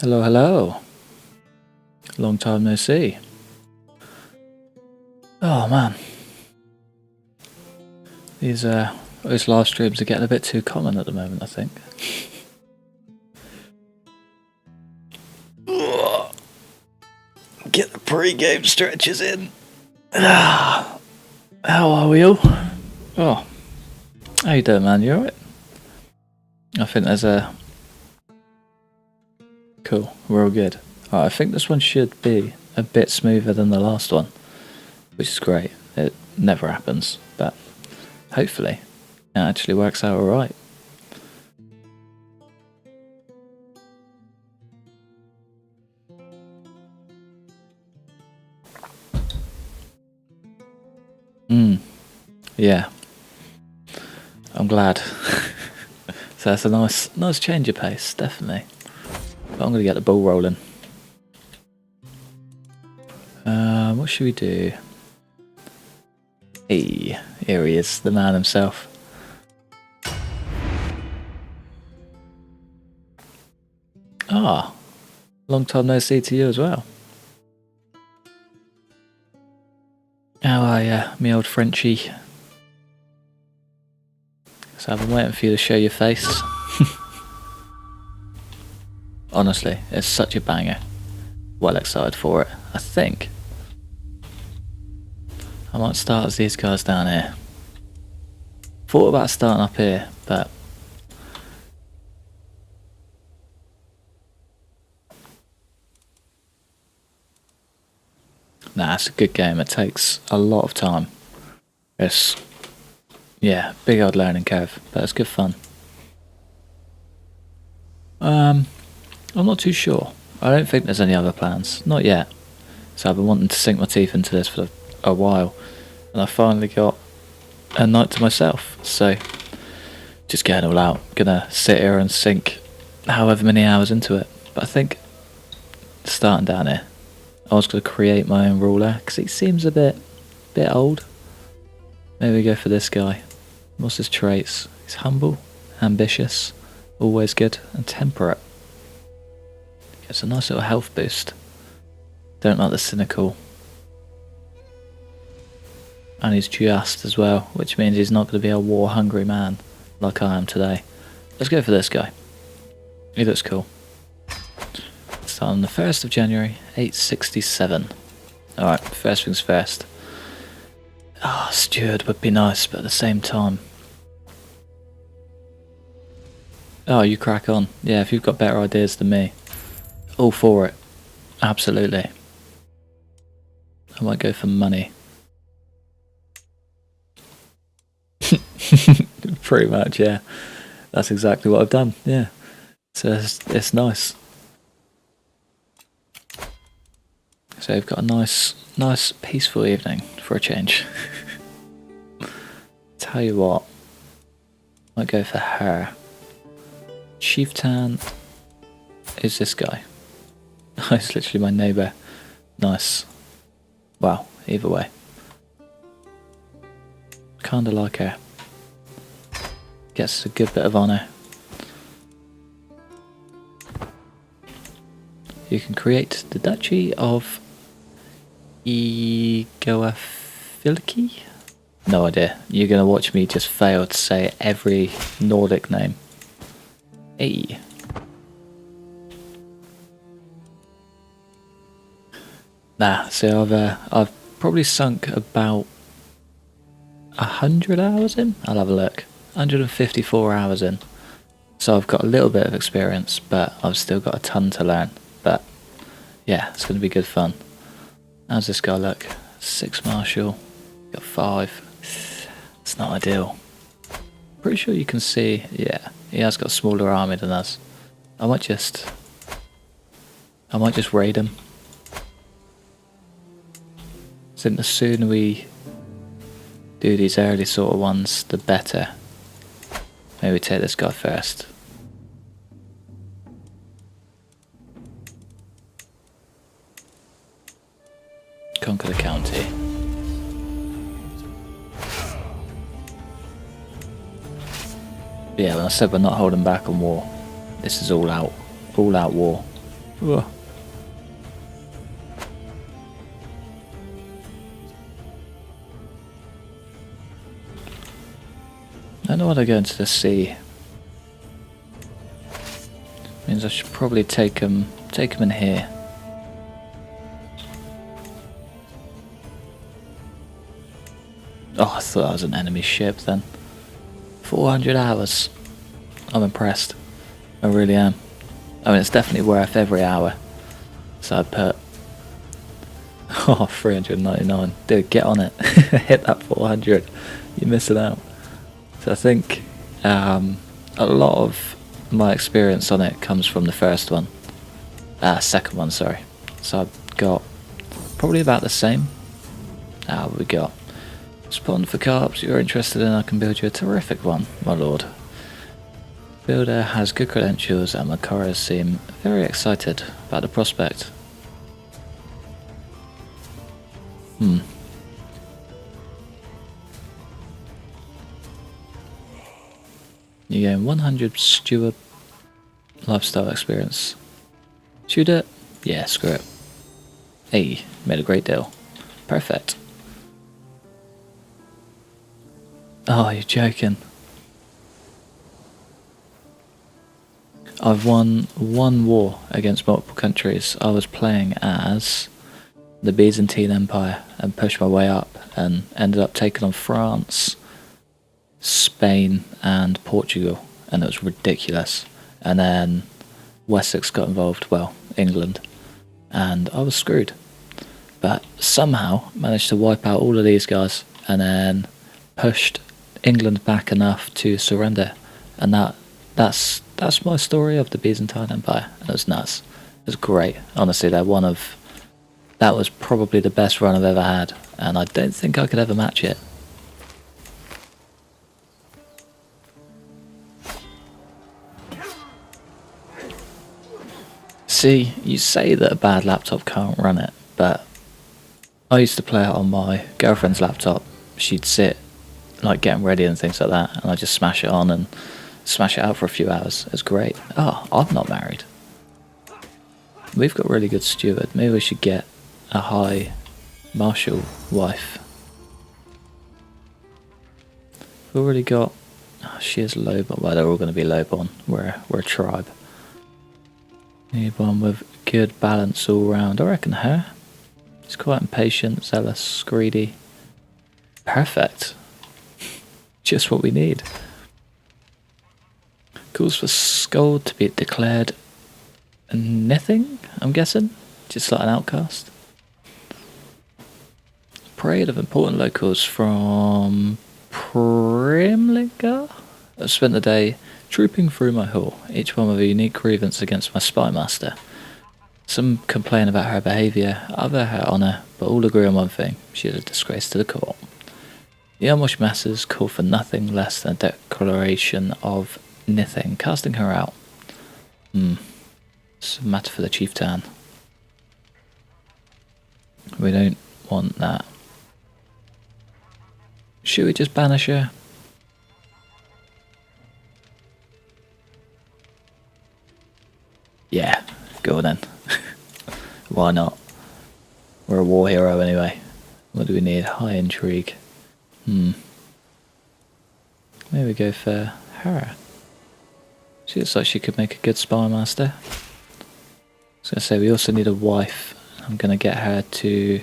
Hello, hello. Long time no see. Oh man, these live streams are getting a bit too common at the moment, I think. Get the pre-game stretches in. How are we all? Oh, how you doing, man? You alright? I think there's a... Cool, we're all good. Alright, I think this one should be a bit smoother than the last one, which is great. It never happens, but hopefully it actually works out alright. Yeah. I'm glad. So that's a nice change of pace, definitely. But I'm gonna get the ball rolling. What should we do? Hey, here he is, the man himself. Ah, long time no see to you as well. How are ya, me old Frenchie? So I've been waiting for you to show your face. Honestly, it's such a banger. Well excited for it. I think I might start as these guys down here. Thought about starting up here, but nah, it's a good game. It takes a lot of time. It's, yeah, big old learning curve, but it's good fun. I'm not too sure. I don't think there's any other plans. Not yet. So I've been wanting to sink my teeth into this for a while, and I finally got a night to myself. So just getting all out. Gonna sit here and sink however many hours into it. But I think starting down here, I was gonna create my own ruler because he seems a bit old. Maybe go for this guy. What's his traits? He's humble, ambitious, always good, and temperate. Gets a nice little health boost. Don't like the cynical. And he's just as well, which means he's not going to be a war-hungry man like I am today. Let's go for this guy. He looks cool. Start on the 1st of January, 867. Alright, first things first. Ah, steward would be nice, but at the same time... Oh, you crack on. Yeah, if you've got better ideas than me. All for it. Absolutely. I might go for money. Pretty much, yeah. That's exactly what I've done, yeah. So it's nice. So we've got a nice peaceful evening for a change. Tell you what, might go for her. Chieftain is this guy. It's literally my neighbour. Nice. Wow, either way. Kinda like her. Gets a good bit of honour. You can create the Duchy of Egoafilki? No idea. You're gonna watch me just fail to say every Nordic name. Hey. Nah, so I've probably sunk about 100 hours in. I'll have a look. 154 hours in. So I've got a little bit of experience, but I've still got a ton to learn. But yeah, it's going to be good fun. How's this guy look? 6 martial, got 5. It's not ideal. Pretty sure you can see, yeah, he has got a smaller army than us. I might just raid him. I think the sooner we do these early sort of ones, the better. Maybe take this guy first. Conquer the county. But yeah, when I said we're not holding back on war, this is all out war. Whoa. I don't want to go into the sea. Means I should probably take him in here. Oh, I thought that was an enemy ship then. 400 hours. I'm impressed. I really am. I mean, it's definitely worth every hour. So I'd put... Oh, 399. Dude, get on it. Hit that 400. You're missing out. So I think a lot of my experience on it comes from the first one. Second one, sorry. So I've got probably about the same. What we got? Spawn for carps you're interested in, I can build you a terrific one, my lord. Builder has good credentials and Macaras seem very excited about the prospect. You gain 100 steward lifestyle experience. Shoot it? Yeah, screw it. Hey, made a great deal. Perfect. Oh, you're joking. I've won one war against multiple countries. I was playing as the Byzantine Empire and pushed my way up and ended up taking on France, Spain and Portugal, and it was ridiculous. And then Wessex got involved, well, England, and I was screwed. But somehow managed to wipe out all of these guys and then pushed England back enough to surrender, and that's my story of the Byzantine Empire. And it was nuts. It was great. Honestly, that was probably the best run I've ever had, and I don't think I could ever match it. See, you say that a bad laptop can't run it, but I used to play it on my girlfriend's laptop. She'd sit like getting ready and things like that, and I just smash it on and smash it out for a few hours. It's great. Oh, I'm not married. We've got really good steward. Maybe we should get a high martial wife. We've already got... Oh, she is low, but well, they're all going to be low born. We're a tribe. Need one with good balance all round. I reckon her. She's quite impatient, zealous, greedy. Perfect. Just what we need. Calls for Skull to be declared nothing, I'm guessing? Just like an outcast. Parade of important locals from Primlinga. I've spent the day trooping through my hall, each one with a unique grievance against my spy master. Some complain about her behaviour, other her honour, but all agree on one thing: she is a disgrace to the court. The unwashed masses call for nothing less than a declaration of nothing, casting her out. It's a matter for the chieftain. We don't want that. Should we just banish her? Yeah, go on then. Why not? We're a war hero anyway. What do we need? High intrigue. Maybe we go for her. She looks like she could make a good spy master. I was going to say we also need a wife. I'm going to get her to...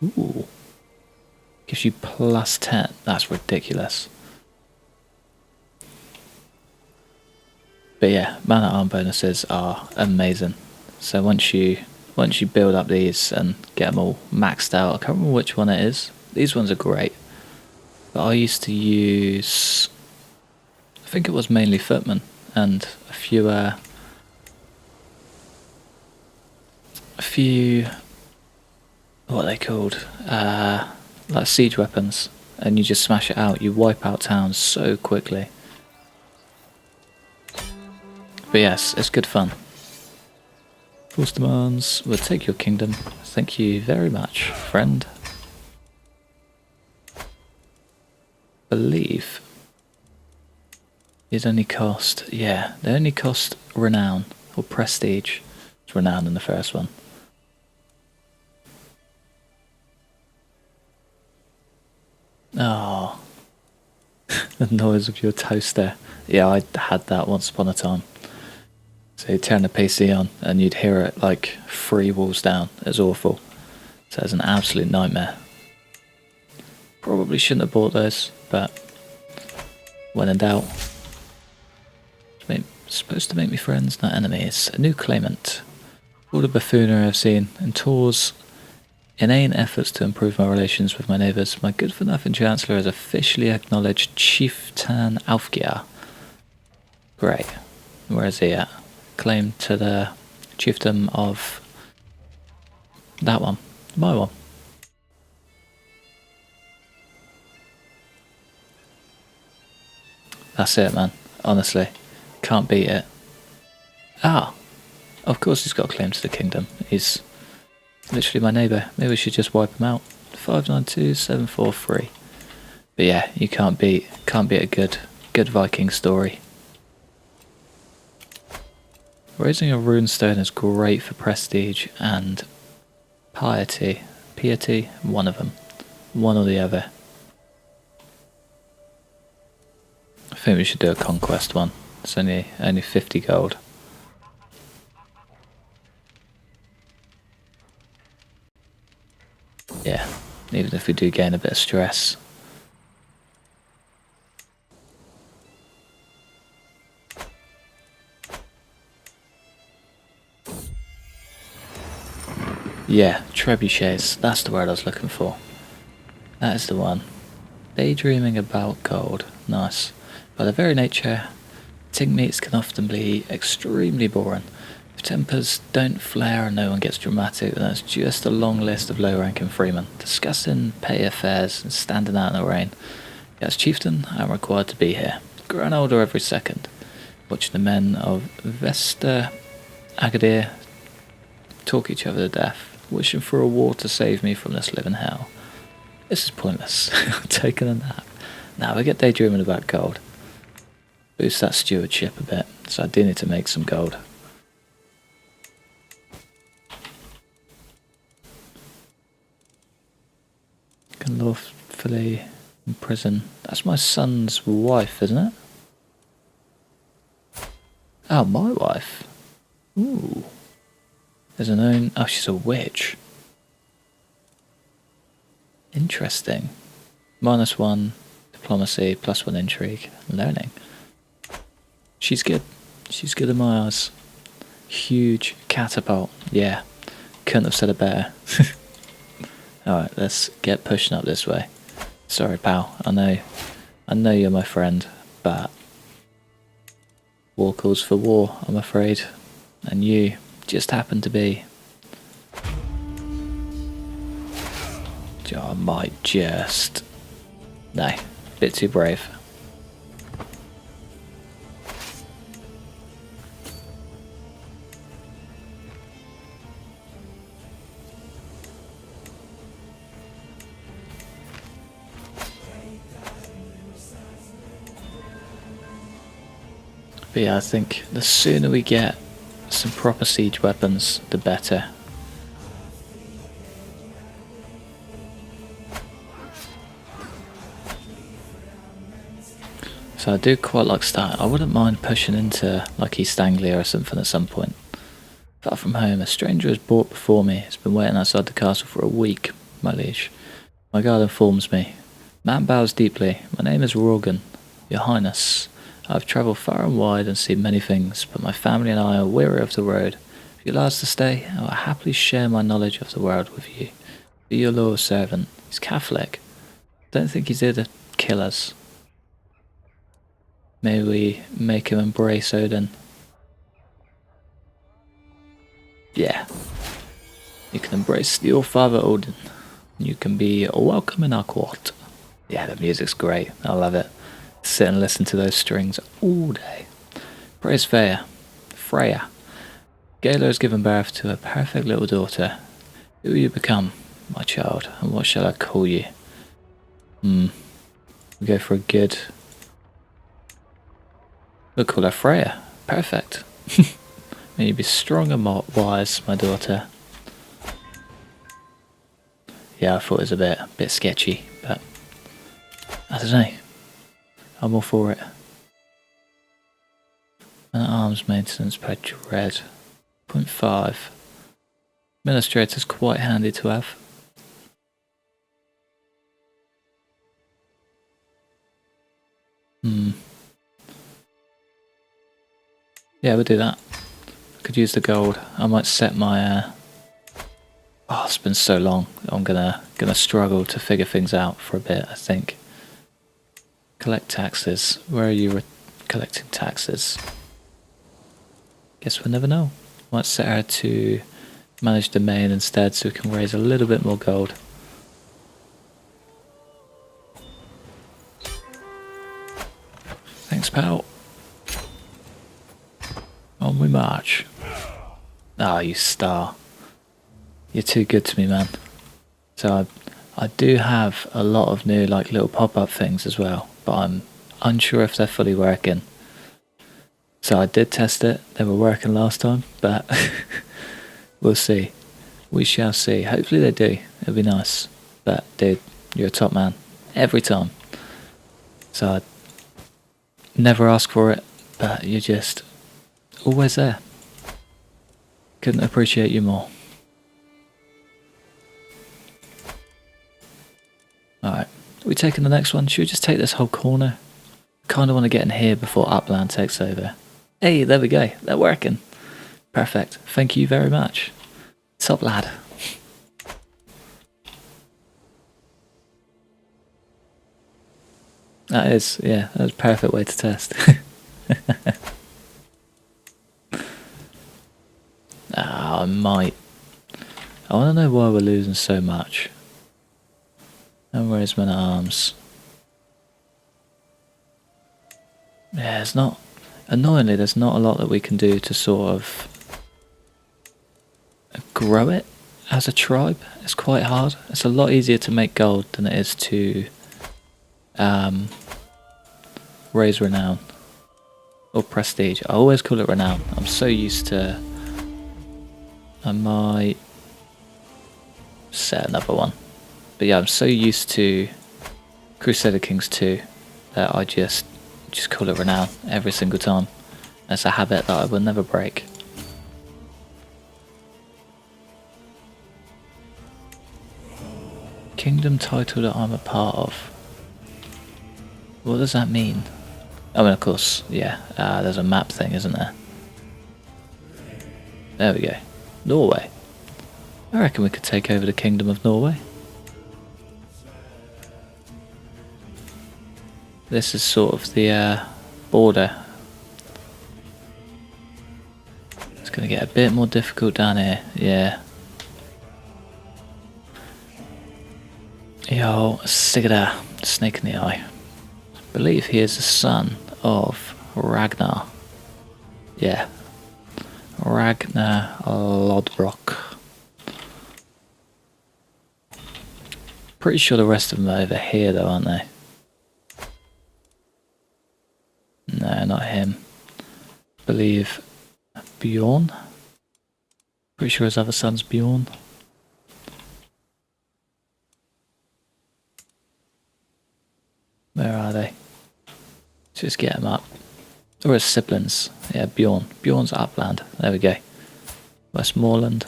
Ooh. Gives you plus 10. That's ridiculous. But yeah, man at arm bonuses are amazing. So once you build up these and get them all maxed out, I can't remember which one it is. These ones are great. But I used to use... I think it was mainly footmen and a few what are they called? Like siege weapons, and you just smash it out. You wipe out towns so quickly. But yes, it's good fun. Force demands, we'll take your kingdom. Thank you very much, friend. Believe. These only cost, yeah, they only cost renown or prestige. It's renowned in the first one. Oh, the noise of your toaster. Yeah, I had that once upon a time. So you'd turn the PC on and you'd hear it like 3 walls down. It was awful. So it's an absolute nightmare. Probably shouldn't have bought those, but when in doubt. It's supposed to make me friends, not enemies. A new claimant. All the buffoonery I've seen in tours, inane efforts to improve my relations with my neighbours. My good-for-nothing chancellor is officially acknowledged Chieftain Alfgeir. Great. Where is he at? Claim to the chiefdom of that one. My one. That's it, man. Honestly. Can't beat it. Ah. Of course he's got a claim to the kingdom. He's literally my neighbour. Maybe we should just wipe him out. 592743. But yeah, you can't beat a good Viking story. Raising a runestone is great for prestige and piety. Piety, one of them. One or the other. I think we should do a conquest one. It's only 50 gold. Yeah, even if we do gain a bit of stress. Yeah, trebuchets, that's the word I was looking for. That is the one. Daydreaming about gold, nice. By their very nature, ting meets can often be extremely boring. If tempers don't flare and no one gets dramatic, then it's just a long list of low-ranking freemen, discussing petty affairs and standing out in the rain. Yet as chieftain, I'm required to be here, growing older every second, watching the men of Vesta Agadir talk each other to death, wishing for a war to save me from this living hell. This is pointless. Taking a nap. Now we get daydreaming about gold. Boost that stewardship a bit, so I do need to make some gold. Can lawfully imprison. That's my son's wife, isn't it? Oh, my wife. Ooh. There's a known. Oh, she's a witch. Interesting. -1 diplomacy, +1 intrigue. Learning. She's good. She's good in my eyes. Huge catapult. Yeah. Couldn't have said it better. Alright, let's get pushing up this way. Sorry, pal. I know you're my friend, but war calls for war, I'm afraid. And you just happen to be. I might just. No, bit too brave. But yeah, I think the sooner we get some proper siege weapons, the better. So I do quite like start. I wouldn't mind pushing into like East Anglia or something at some point. Far from home, a stranger is brought before me. Has been waiting outside the castle for a week, my liege. My guard informs me. Man bows deeply. My name is Rogan, your highness. I have travelled far and wide and seen many things, but my family and I are weary of the road. If you allow us to stay, I will happily share my knowledge of the world with you. Be your loyal servant. He's Catholic. Don't think he's here to kill us. May we make him embrace Odin. Yeah. You can embrace your father Odin. You can be welcome in our court. Yeah, the music's great. I love it. Sit and listen to those strings all day. Praise Freya. Gala has given birth to a perfect little daughter. Who will you become, my child, and what shall I call you? We go for a good. We'll call her Freya. Perfect. May you be strong and wise, my daughter. Yeah, I thought it was a bit sketchy, but I don't know. I'm all for it. And arms maintenance per dread. 0.5. Administrator's quite handy to have. Yeah, we'll do that. I could use the gold. I might set my oh, it's been so long. I'm gonna struggle to figure things out for a bit, I think. Collect taxes. Where are you collecting taxes? Guess we'll never know. Might set her to manage domain instead so we can raise a little bit more gold. Thanks, pal. On we march. Ah, you star. You're too good to me, man. So I do have a lot of new like little pop-up things as well, but I'm unsure if they're fully working. So I did test it. They were working last time, but we'll see. We shall see. Hopefully they do. It'll be nice. But dude, you're a top man. Every time. So I never ask for it, but you're just always there. Couldn't appreciate you more. Alright, are we taking the next one? Should we just take this whole corner? Kinda want to get in here before Upland takes over. Hey, there we go. They're working. Perfect. Thank you very much. Top lad. That is, yeah, that's a perfect way to test. I might. I want to know why we're losing so much. And where's men at arms? Yeah, it's not. Annoyingly, there's not a lot that we can do to sort of grow it as a tribe. It's quite hard. It's a lot easier to make gold than it is to raise renown or prestige. I always call it renown. I'm so used to. I might set another one, but yeah, I'm so used to Crusader Kings 2 that I just call it renown every single time. It's a habit that I will never break. Kingdom title that I'm a part of. What does that mean? I mean, of course, yeah, there's a map thing, isn't there? There we go. Norway. I reckon we could take over the Kingdom of Norway. This is sort of the border. It's going to get a bit more difficult down here, yeah. Yo, Sigurd, snake in the eye. I believe he is the son of Ragnar. Yeah. Ragnar Lodbrok. Pretty sure the rest of them are over here though, aren't they? No, not him. I believe Bjorn. Pretty sure his other son's Bjorn. Where are they? Let's just get him up. Or his siblings. Yeah, Bjorn. Bjorn's Upland. There we go. Westmoreland.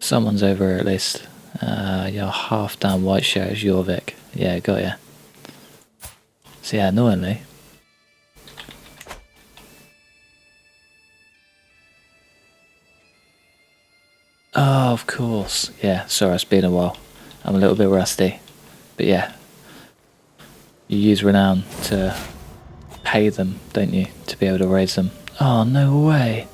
Someone's over here at least. You're half down Whiteshire is Jorvik. Yeah, got ya. So yeah, annoyingly. Oh, of course. Yeah, sorry, it's been a while. I'm a little bit rusty. But yeah. You use renown to pay them, don't you? To be able to raise them. Oh, no way.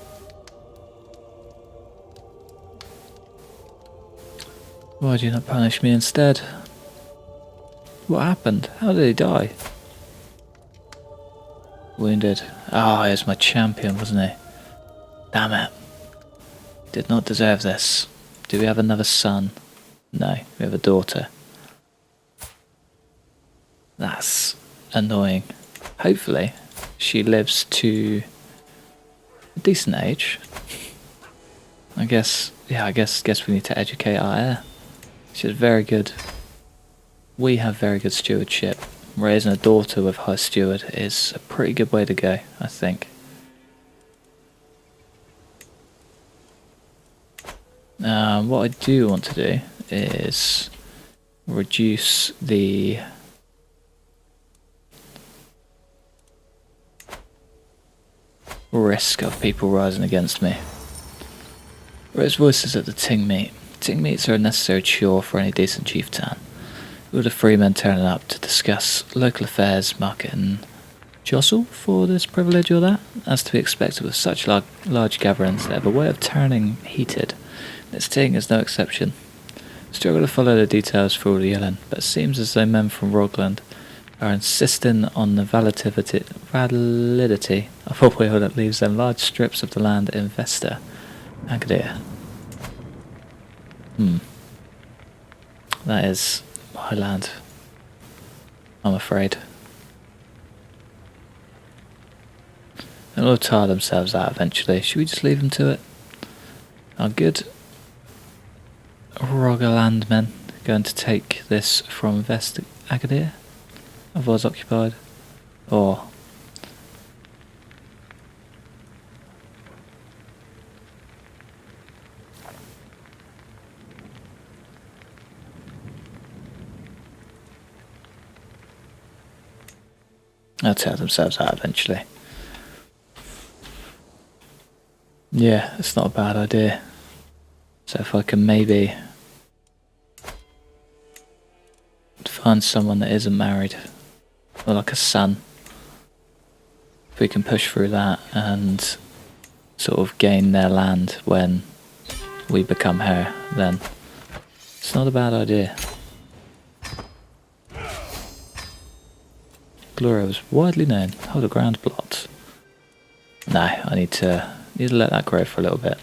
Why do you not punish me instead? What happened? How did he die? Wounded. Ah, he was my champion, wasn't he? Damn it. Did not deserve this. Do we have another son? No, we have a daughter. That's annoying. Hopefully, she lives to a decent age. I guess we need to educate our heir. She's very good. We have very good stewardship. Raising a daughter with high steward is a pretty good way to go, I think. What I do want to do is reduce the risk of people rising against me. Raise voices at the ting meet. Ting meets are a necessary chore for any decent chieftain. With the free men turning up to discuss local affairs, market and jostle for this privilege or that, as to be expected with such large gatherings. They have a way of turning heated. This ting is no exception. Struggle to follow the details for all the yelling, but it seems as though men from Rogland are insisting on the validity of a will that leaves them large strips of the land in Vesta, Agadir. That is my land, I'm afraid. And they'll tire themselves out eventually. Should we just leave them to it? Our good Rogaland men going to take this from Vest Agadir, otherwise occupied, or they'll tear themselves out eventually. Yeah, it's not a bad idea. So if I can maybe find someone that isn't married, or like a son, if we can push through that and sort of gain their land when we become her, then it's not a bad idea. Gloria was widely known. Hold a ground plot. No, I need to let that grow for a little bit.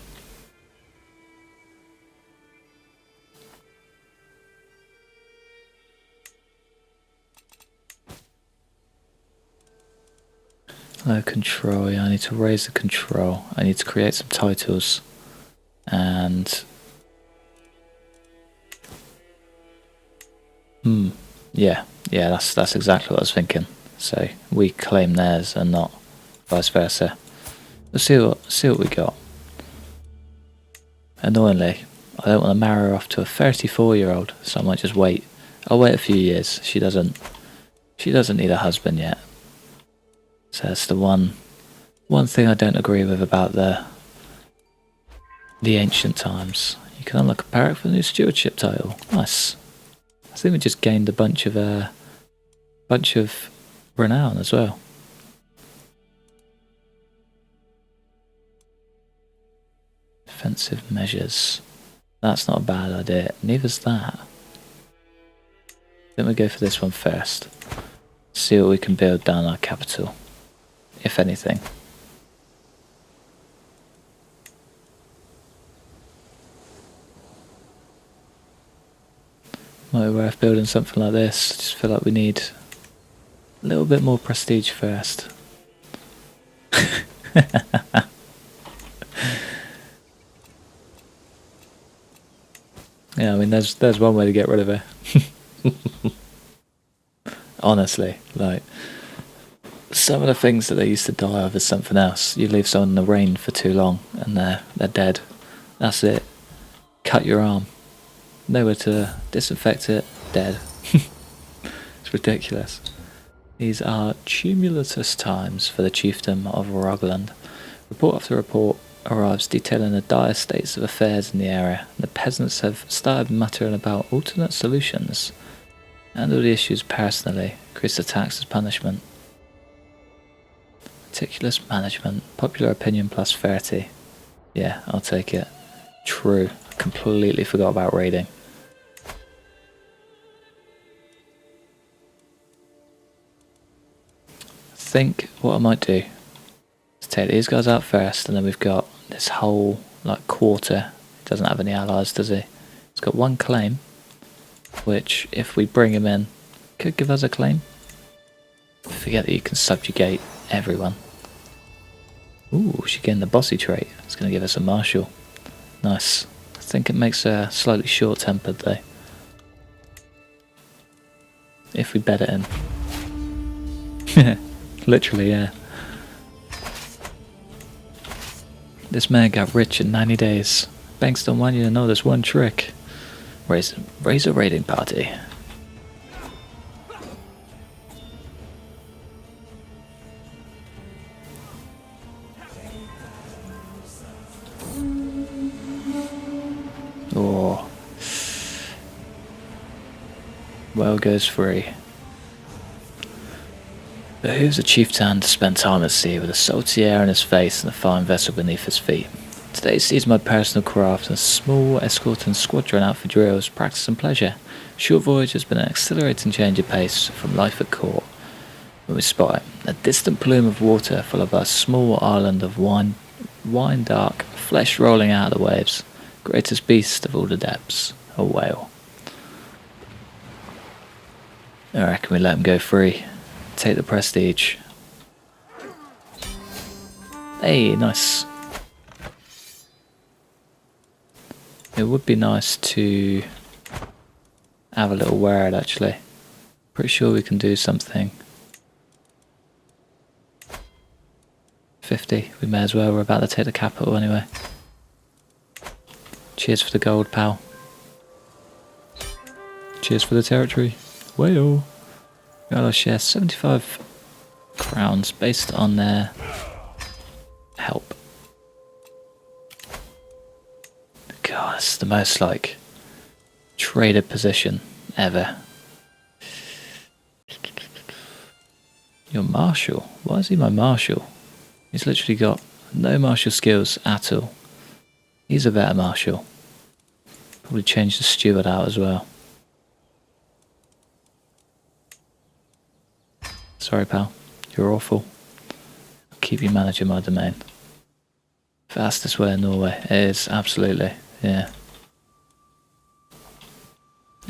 Low control, yeah, I need to raise the control. I need to create some titles. And yeah, that's exactly what I was thinking. So we claim theirs and not vice versa. Let's see what we got. Annoyingly, I don't want to marry her off to a 34-year-old, so I might just wait. I'll wait a few years. She doesn't need a husband yet. So that's the one thing I don't agree with about the ancient times. You can unlock a barrack for the new stewardship title. Nice. I think we just gained a bunch of renown as well. Defensive measures. That's not a bad idea. Neither's that. Then we go for this one first. See what we can build down our capital, if anything. Might be worth building something like this. Just feel like we need a little bit more prestige first. Yeah, I mean, there's one way to get rid of her. Honestly, like, some of the things that they used to die of is something else. You leave someone in the rain for too long and they're dead. That's it. Cut your arm. Nowhere to disinfect it. Dead. It's ridiculous. These are tumultuous times for the chiefdom of Rogland. Report after report arrives detailing the dire states of affairs in the area. The peasants have started muttering about alternate solutions. Handle the issues personally. Increase the tax as punishment. Meticulous management. Popular opinion plus 30. Yeah, I'll take it. True. I completely forgot about raiding. I think what I might do is take these guys out first, and then we've got this whole like quarter. He doesn't have any allies, does he? He's got one claim, which if we bring him in, could give us a claim. Forget that you can subjugate everyone. Ooh, she gained the bossy trait. It's going to give us a martial. Nice. I think it makes her slightly short-tempered though. If we bet it in. Literally, yeah. This man got rich in 90 days. Banks don't want you to know this one trick. Raise a raiding party. Oh. Well goes free. Behooves a chieftain to spend time at sea with a salty air in his face and a fine vessel beneath his feet. Today sees my personal craft and a small escorting squadron out for drills, practice and pleasure. Short voyage has been an exhilarating change of pace from life at court. When we spot it, a distant plume of water followed by a small island of wine dark, flesh rolling out of the waves. Greatest beast of all the depths, a whale. I reckon we let him go free. Take the prestige. Hey, nice. It would be nice to have a little word actually. Pretty sure we can do something. 50, we may as well, we're about to take the capital anyway. Cheers for the gold, pal. Cheers for the territory. Whale. Got our share 75 crowns based on their help. God, it's the most like traded position ever. Your marshal? Why is he my marshal? He's literally got no martial skills at all. He's a better marshal. Probably change the steward out as well. Sorry pal, you're awful. I'll keep you managing my domain. Fastest way in Norway. It is, absolutely, yeah.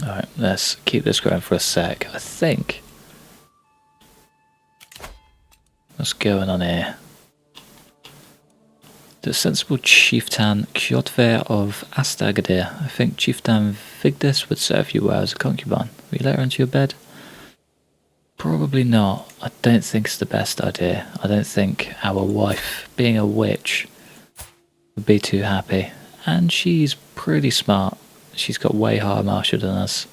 Alright, let's keep this going for a sec. I think... What's going on here? The sensible chieftain Kjotve of Astagadir. I think Chieftain Vigdis would serve you well as a concubine. Will you let her into your bed? Probably not. I don't think it's the best idea. I don't think our wife, being a witch, would be too happy. And she's pretty smart. She's got way higher martial than us.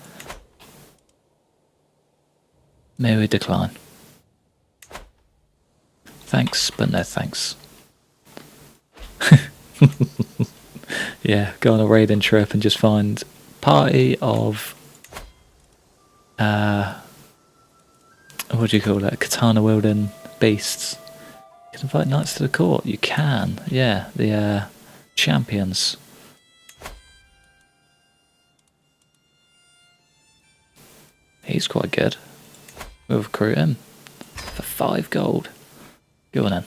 May we decline. Thanks, but no thanks. Yeah, go on a raiding trip and just find party of what do you call it? Katana wielding beasts. You can invite knights to the court. You can, yeah, the champions. He's quite good. We'll recruit him for 5 gold. Go on then.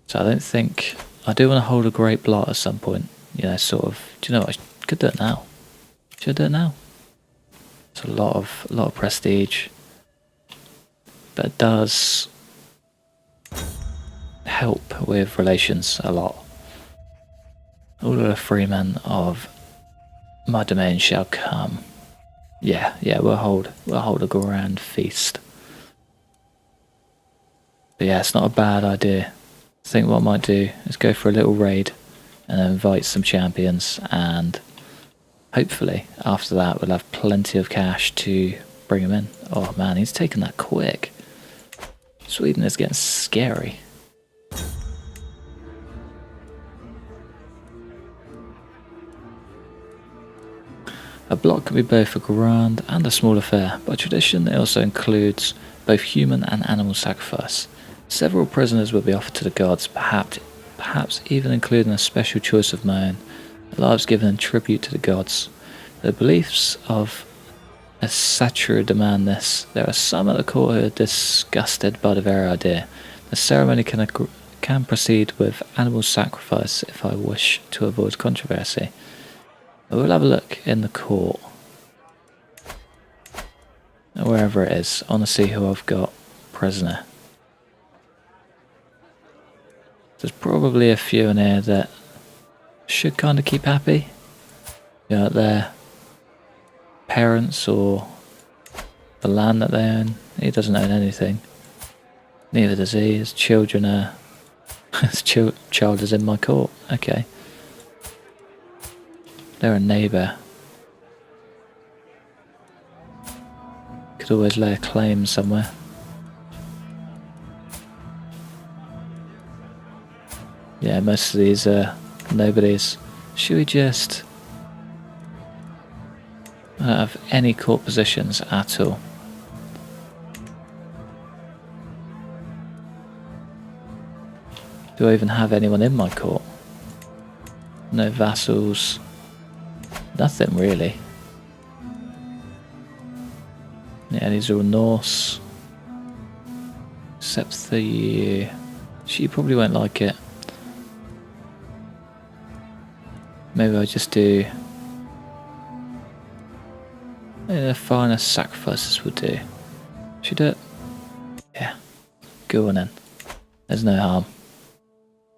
So I don't think... I do want to hold a great blot at some point. You know, sort of... Do you know what? I could do it now. Should I do it now? It's a lot of prestige. But it does help with relations a lot. All of the freemen of my domain shall come. Yeah, we'll hold a grand feast. But yeah, it's not a bad idea. I think what I might do is go for a little raid and then invite some champions, and hopefully after that we'll have plenty of cash to bring him in. Oh man, he's taking that quick. Sweden is getting scary. A block can be both a grand and a small affair. By tradition, it also includes both human and animal sacrifice. Several prisoners will be offered to the gods, perhaps even including a special choice of my own. Lives given in tribute to the gods. The beliefs of a satyr demand this. There are some at the court who are disgusted by the very idea. The ceremony can proceed with animal sacrifice if I wish to avoid controversy. We'll have a look in the court. Wherever it is. I want to see who I've got prisoner. There's probably a few in here that should kind of keep happy. You know, their parents or the land that they own. He doesn't own anything. Neither does he. His children are... his child is in my court. Okay. They're a neighbour. Could always lay a claim somewhere. Yeah, most of these are nobodies. Should we just... I don't have any court positions at all. Do I even have anyone in my court? No vassals. Nothing really. Yeah, these are all Norse. Except the... She probably won't like it. Maybe I just do... Maybe the finest sacrifices would do. Should do it? Yeah. Go on then. There's no harm.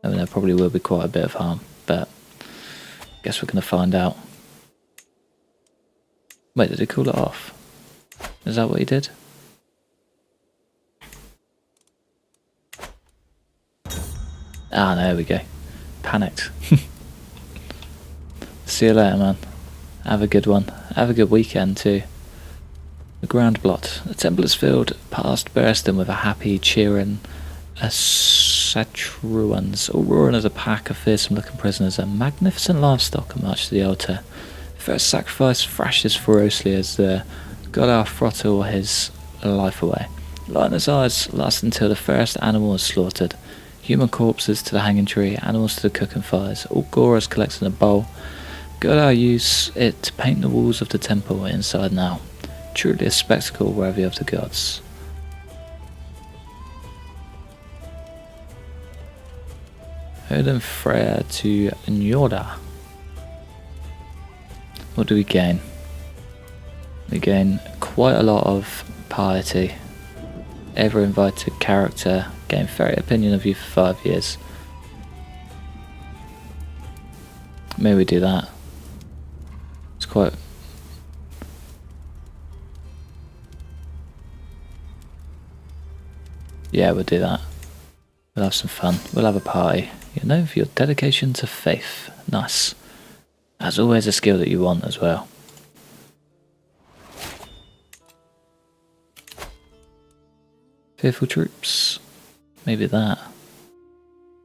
I mean, there probably will be quite a bit of harm, but I guess we're going to find out. Wait, did he call it off? Is that what he did? Ah, there we go. Panicked. See you later, man. Have a good one. Have a good weekend too. The ground blot. The temple is filled past bursting with a happy, cheering Satruans, all roaring as a pack of fearsome-looking prisoners and magnificent livestock are marched to the altar. The first sacrifice thrashes ferociously as the god throttle his life away. Light in his eyes lasts until the first animal is slaughtered. Human corpses to the hanging tree, animals to the cooking fires. All gore is collected in a bowl. God use it to paint the walls of the temple inside and out. Truly a spectacle worthy of the gods. Odin Freyr to Njorda. What do we gain? We gain quite a lot of piety. Ever invited character. Gain fairy opinion of you for 5 years. Maybe we do that. It's quite... Yeah, we'll do that. We'll have some fun. We'll have a party. You're known for your dedication to faith. Nice. As always, a skill that you want as well. Fearful troops. Maybe that.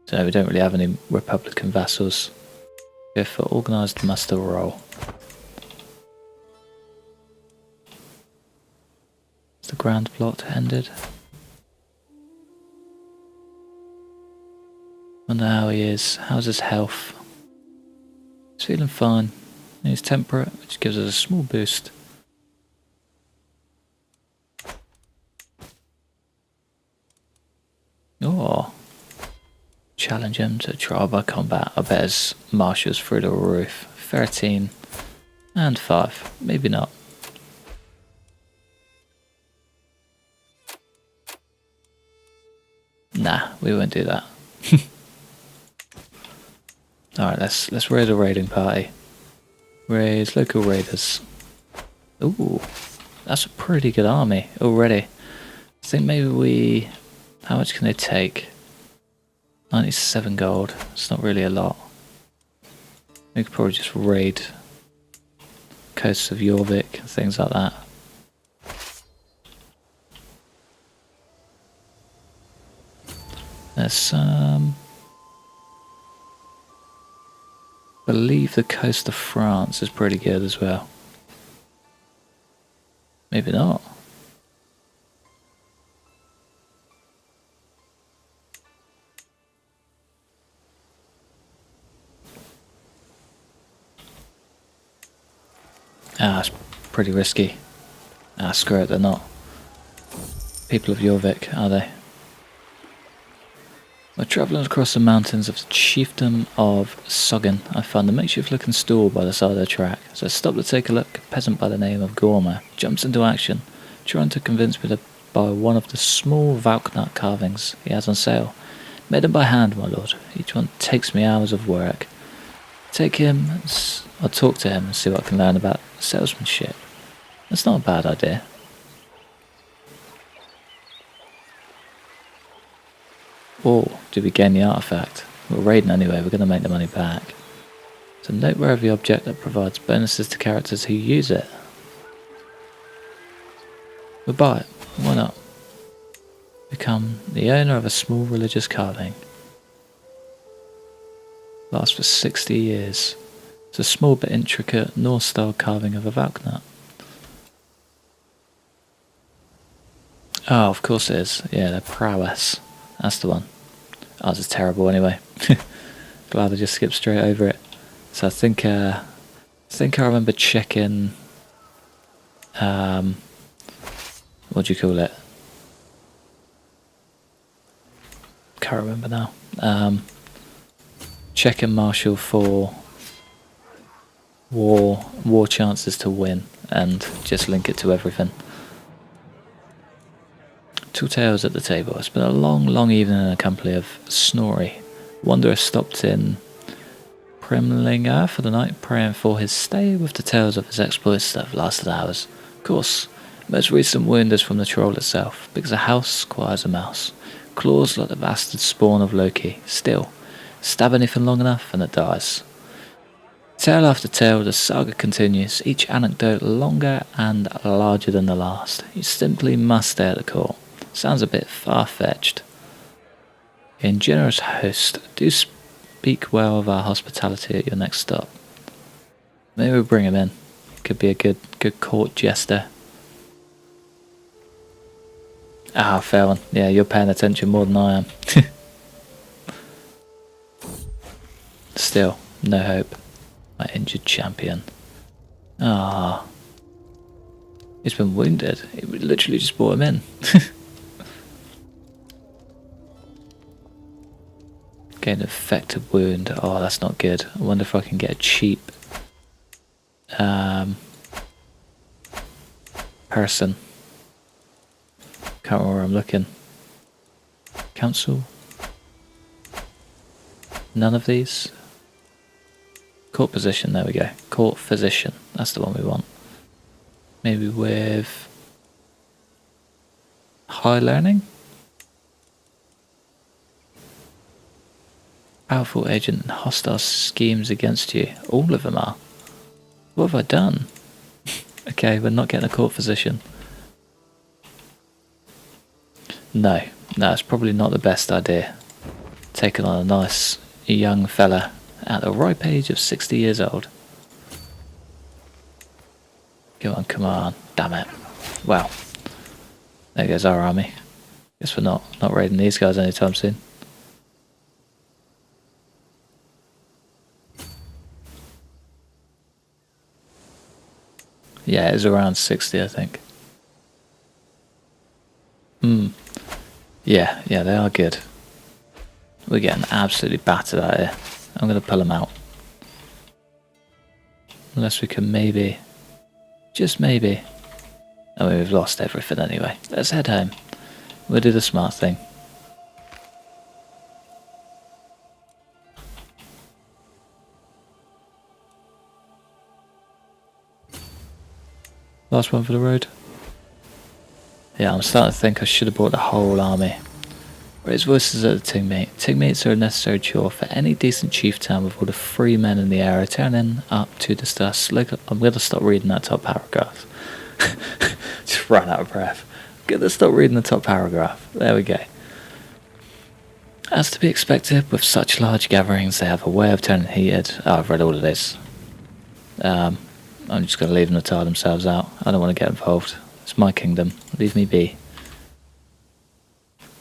So we don't really have any Republican vassals. Go for organised muster roll. Is the grand plot ended? Wonder how he is. How's his health? He's feeling fine. He's temperate, which gives us a small boost. Oh. Challenge him to trial by combat. I bet his marshals through the roof. 13 and 5. Maybe not. Nah, we won't do that. Alright, let's raid a raiding party. Raise local raiders. Ooh, that's a pretty good army already. I think maybe we... How much can they take? 97 gold. It's not really a lot. We could probably just raid coasts of Jorvik and things like that. There's some... I believe the coast of France is pretty good as well. Maybe not. Ah, it's pretty risky. Ah, screw it, they're not. People of Jorvik, are they? While travelling across the mountains of the chiefdom of Soggen, I found a makeshift looking stall by the side of the track. So I stopped to take a look. A peasant by the name of Gorma jumps into action, trying to convince me to buy one of the small Valknut carvings he has on sale. Made them by hand, my lord. Each one takes me hours of work. Take him, I'll talk to him and see what I can learn about salesmanship. That's not a bad idea. Or do we gain the artifact? We're raiding anyway, we're going to make the money back. It's a noteworthy object that provides bonuses to characters who use it. We'll buy it, why not? Become the owner of a small religious carving. Lasts for 60 years. It's a small but intricate Norse-style carving of a Valknut. Oh, of course it is. Yeah, their prowess. That's the one. Ours is terrible anyway. Glad I just skipped straight over it. So I think I remember checking. What do you call it? Can't remember now. Checking martial for war chances to win, and just link it to everything. Two tales at the table. It's been a long evening in the company of Snorri. Wanderer stopped in Primlinga for the night, praying for his stay with the tales of his exploits that have lasted hours. Of course, most recent wound is from the troll itself, because a house squires a mouse. Claws like the bastard spawn of Loki. Still, stab anything long enough and it dies. Tale after tale, the saga continues, each anecdote longer and larger than the last. You simply must stay at the court. Sounds a bit far-fetched. In generous host, do speak well of our hospitality at your next stop. Maybe we'll bring him in. Could be a good court jester. Ah, fair one. Yeah, you're paying attention more than I am. Still, no hope. My injured champion. Ah. He's been wounded. We literally just brought him in. Gained an effective wound. Oh, that's not good. I wonder if I can get a cheap person. Can't remember where I'm looking. Council? None of these? Court position, there we go. Court physician, that's the one we want. Maybe with high learning? Powerful agent and hostile schemes against you. All of them are. What have I done? Okay, we're not getting a court physician. No, it's probably not the best idea. Taking on a nice young fella at the ripe age of 60 years old. Come on, damn it. Well, there goes our army. Guess we're not raiding these guys anytime soon. Yeah, it's around 60, I think. Yeah, they are good. We're getting absolutely battered out here. I'm going to pull them out. Unless we can maybe, just maybe. I mean, we've lost everything anyway. Let's head home. We'll do the smart thing. Last one for the road. Yeah, I'm starting to think I should have brought the whole army. Raise voices at the ting meet. Ting meets are a necessary chore for any decent chieftain with all the free men in the area turning up to discuss. Look, I'm going to stop reading that top paragraph. Just ran out of breath. I'm going to stop reading the top paragraph. There we go. As to be expected, with such large gatherings, they have a way of turning heated. Oh, I've read all of this. I'm just going to leave them to tire themselves out. I don't want to get involved. It's my kingdom. Leave me be.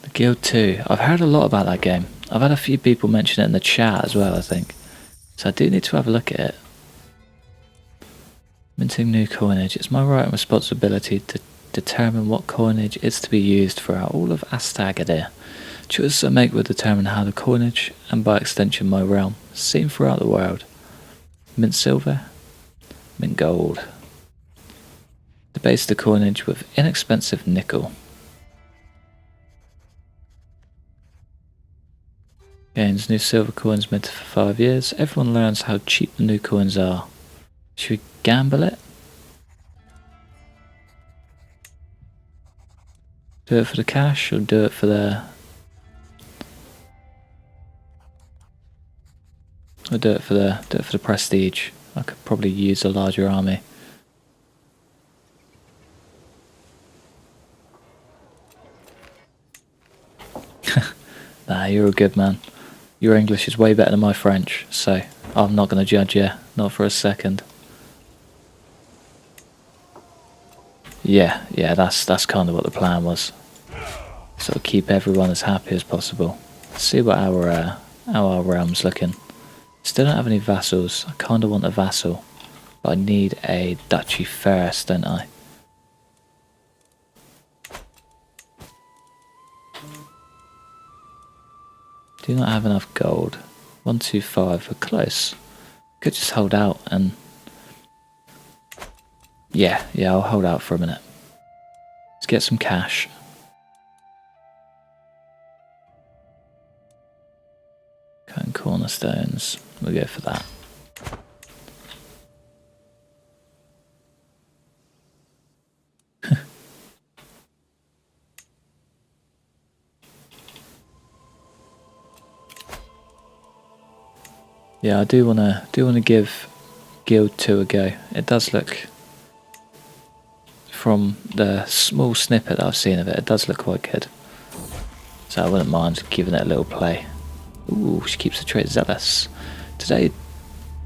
The Guild 2. I've heard a lot about that game. I've had a few people mention it in the chat as well, I think. So I do need to have a look at it. Minting new coinage. It's my right and responsibility to determine what coinage is to be used throughout all of Astagadir. Choices I make will determine how the coinage, and by extension my realm, is seen throughout the world. Mint silver. Mint gold. Debase the coinage with inexpensive nickel. Gains new silver coins minted for 5 years. Everyone learns how cheap the new coins are. Should we gamble it? Do it for the cash or do it for the... Or do it for the prestige. I could probably use a larger army. Nah, you're a good man. Your English is way better than my French, so I'm not going to judge you, not for a second. Yeah, that's kind of what the plan was. So keep everyone as happy as possible. See what our realm's looking. Still don't have any vassals. I kind of want a vassal, but I need a duchy first, don't I? Do not have enough gold. 125, we're close. Could just hold out and... Yeah, I'll hold out for a minute. Let's get some cash. Cutting cornerstones, we'll go for that. Yeah, I do wanna give Guild 2 a go. It does look, from the small snippet that I've seen of it, it does look quite good. So I wouldn't mind giving it a little play. Ooh, she keeps the trait zealous. Today,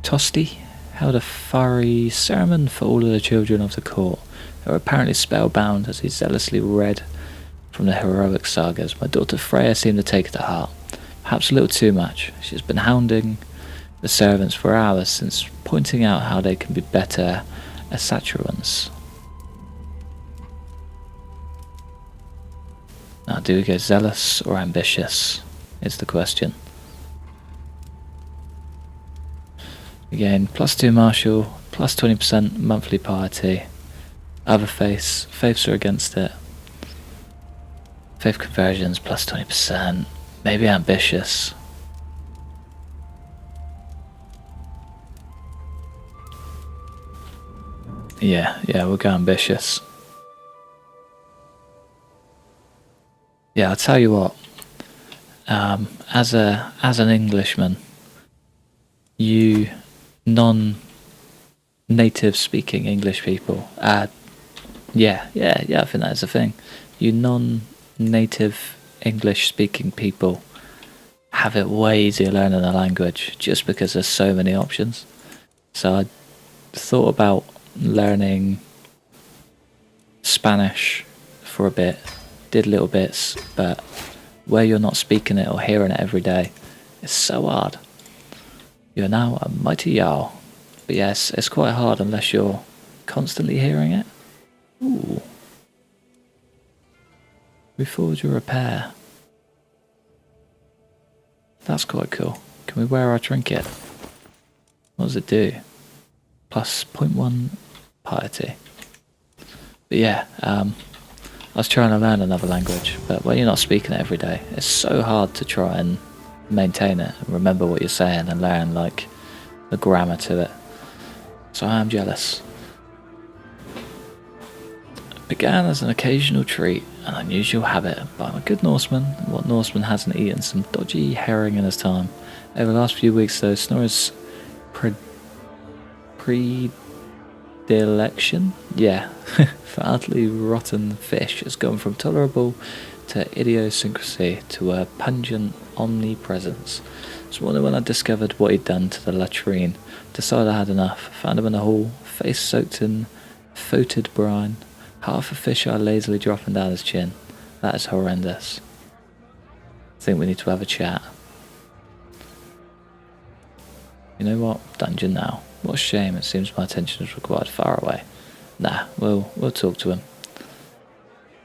Tosti held a fiery sermon for all of the children of the court, who were apparently spellbound as he zealously read from the heroic sagas. My daughter Freya seemed to take it to heart, perhaps a little too much. She's been hounding the servants for hours since, pointing out how they can be better as saturans. Now, do we go zealous or ambitious? Is the question. Again, +2 martial, plus 20% monthly piety. Other faiths are against it. Faith conversions plus 20%. Maybe ambitious. Yeah, we'll go ambitious. Yeah, I'll tell you what. As an Englishman, you non-native speaking English people, I think that's a thing. You non-native English speaking people have it way easier learning a language just because there's so many options. So I thought about learning Spanish for a bit, did little bits, but where you're not speaking it or hearing it every day, it's so hard. You're now a mighty Jarl. But yes, it's quite hard unless you're constantly hearing it. Ooh. Reforge or repair. That's quite cool. Can we wear our trinket? What does it do? Plus 0.1 piety. But yeah, I was trying to learn another language, but when you're not speaking it every day, it's so hard to try and maintain it and remember what you're saying and learn like the grammar to it. So I am jealous. It began as an occasional treat, an unusual habit, but I'm a good Norseman, and what Norseman hasn't eaten some dodgy herring in his time? Over the last few weeks though, Snorri's predilection, for utterly rotten fish has gone from tolerable to idiosyncrasy to a pungent omnipresence. This morning when I discovered what he'd done to the latrine, decided I had enough. Found him in the hall, face soaked in foetid brine, half a fisheye lazily dropping down his chin. That is horrendous. I think we need to have a chat. You know what? Dungeon now. What a shame, it seems my attention is required far away. Nah, we'll talk to him.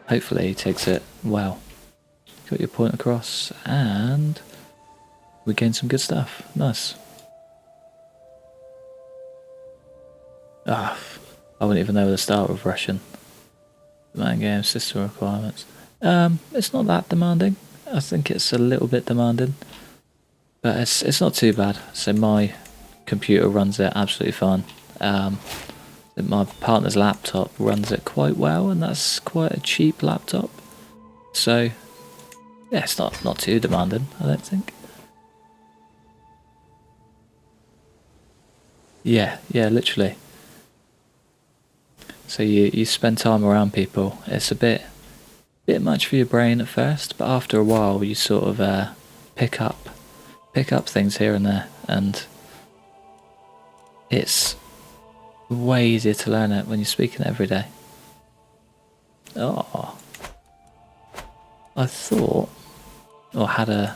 Hopefully he takes it well. Got your point across, and we gained some good stuff. Nice. I wouldn't even know where to start with Russian. Man game system requirements. It's not that demanding. I think it's a little bit demanding. But it's not too bad. So my computer runs it absolutely fine. My partner's laptop runs it quite well, and that's quite a cheap laptop. So yeah, it's not too demanding, I don't think. Yeah, literally. So you spend time around people. It's a bit much for your brain at first, but after a while you sort of pick up things here and there, and it's way easier to learn it when you're speaking it every day. Oh, I thought, or had a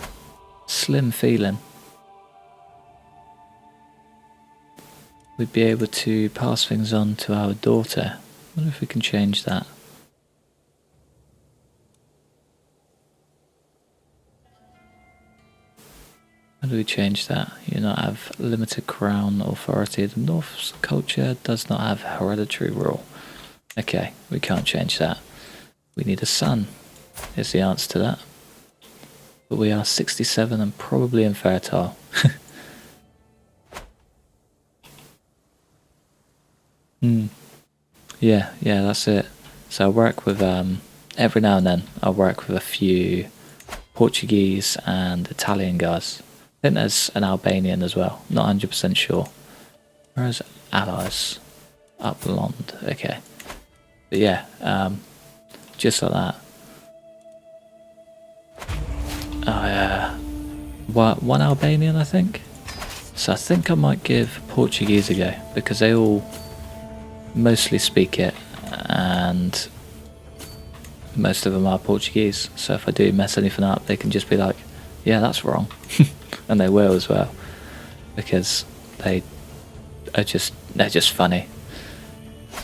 slim feeling, we'd be able to pass things on to our daughter. I wonder if we can change that. How do we change that? You not have limited crown authority. The North's culture does not have hereditary rule. Okay, we can't change that. We need a son, is the answer to that. But we are 67 and probably infertile. Yeah, that's it. So I work with, every now and then, I work with a few Portuguese and Italian guys. I think there's an Albanian as well, not 100% sure. Where's allies? Upland, okay. But yeah, just like that. One Albanian, I think. So I think I might give Portuguese a go, because they all mostly speak it, and most of them are Portuguese. So if I do mess anything up, they can just be like, yeah, that's wrong. And they will as well, because they're just funny.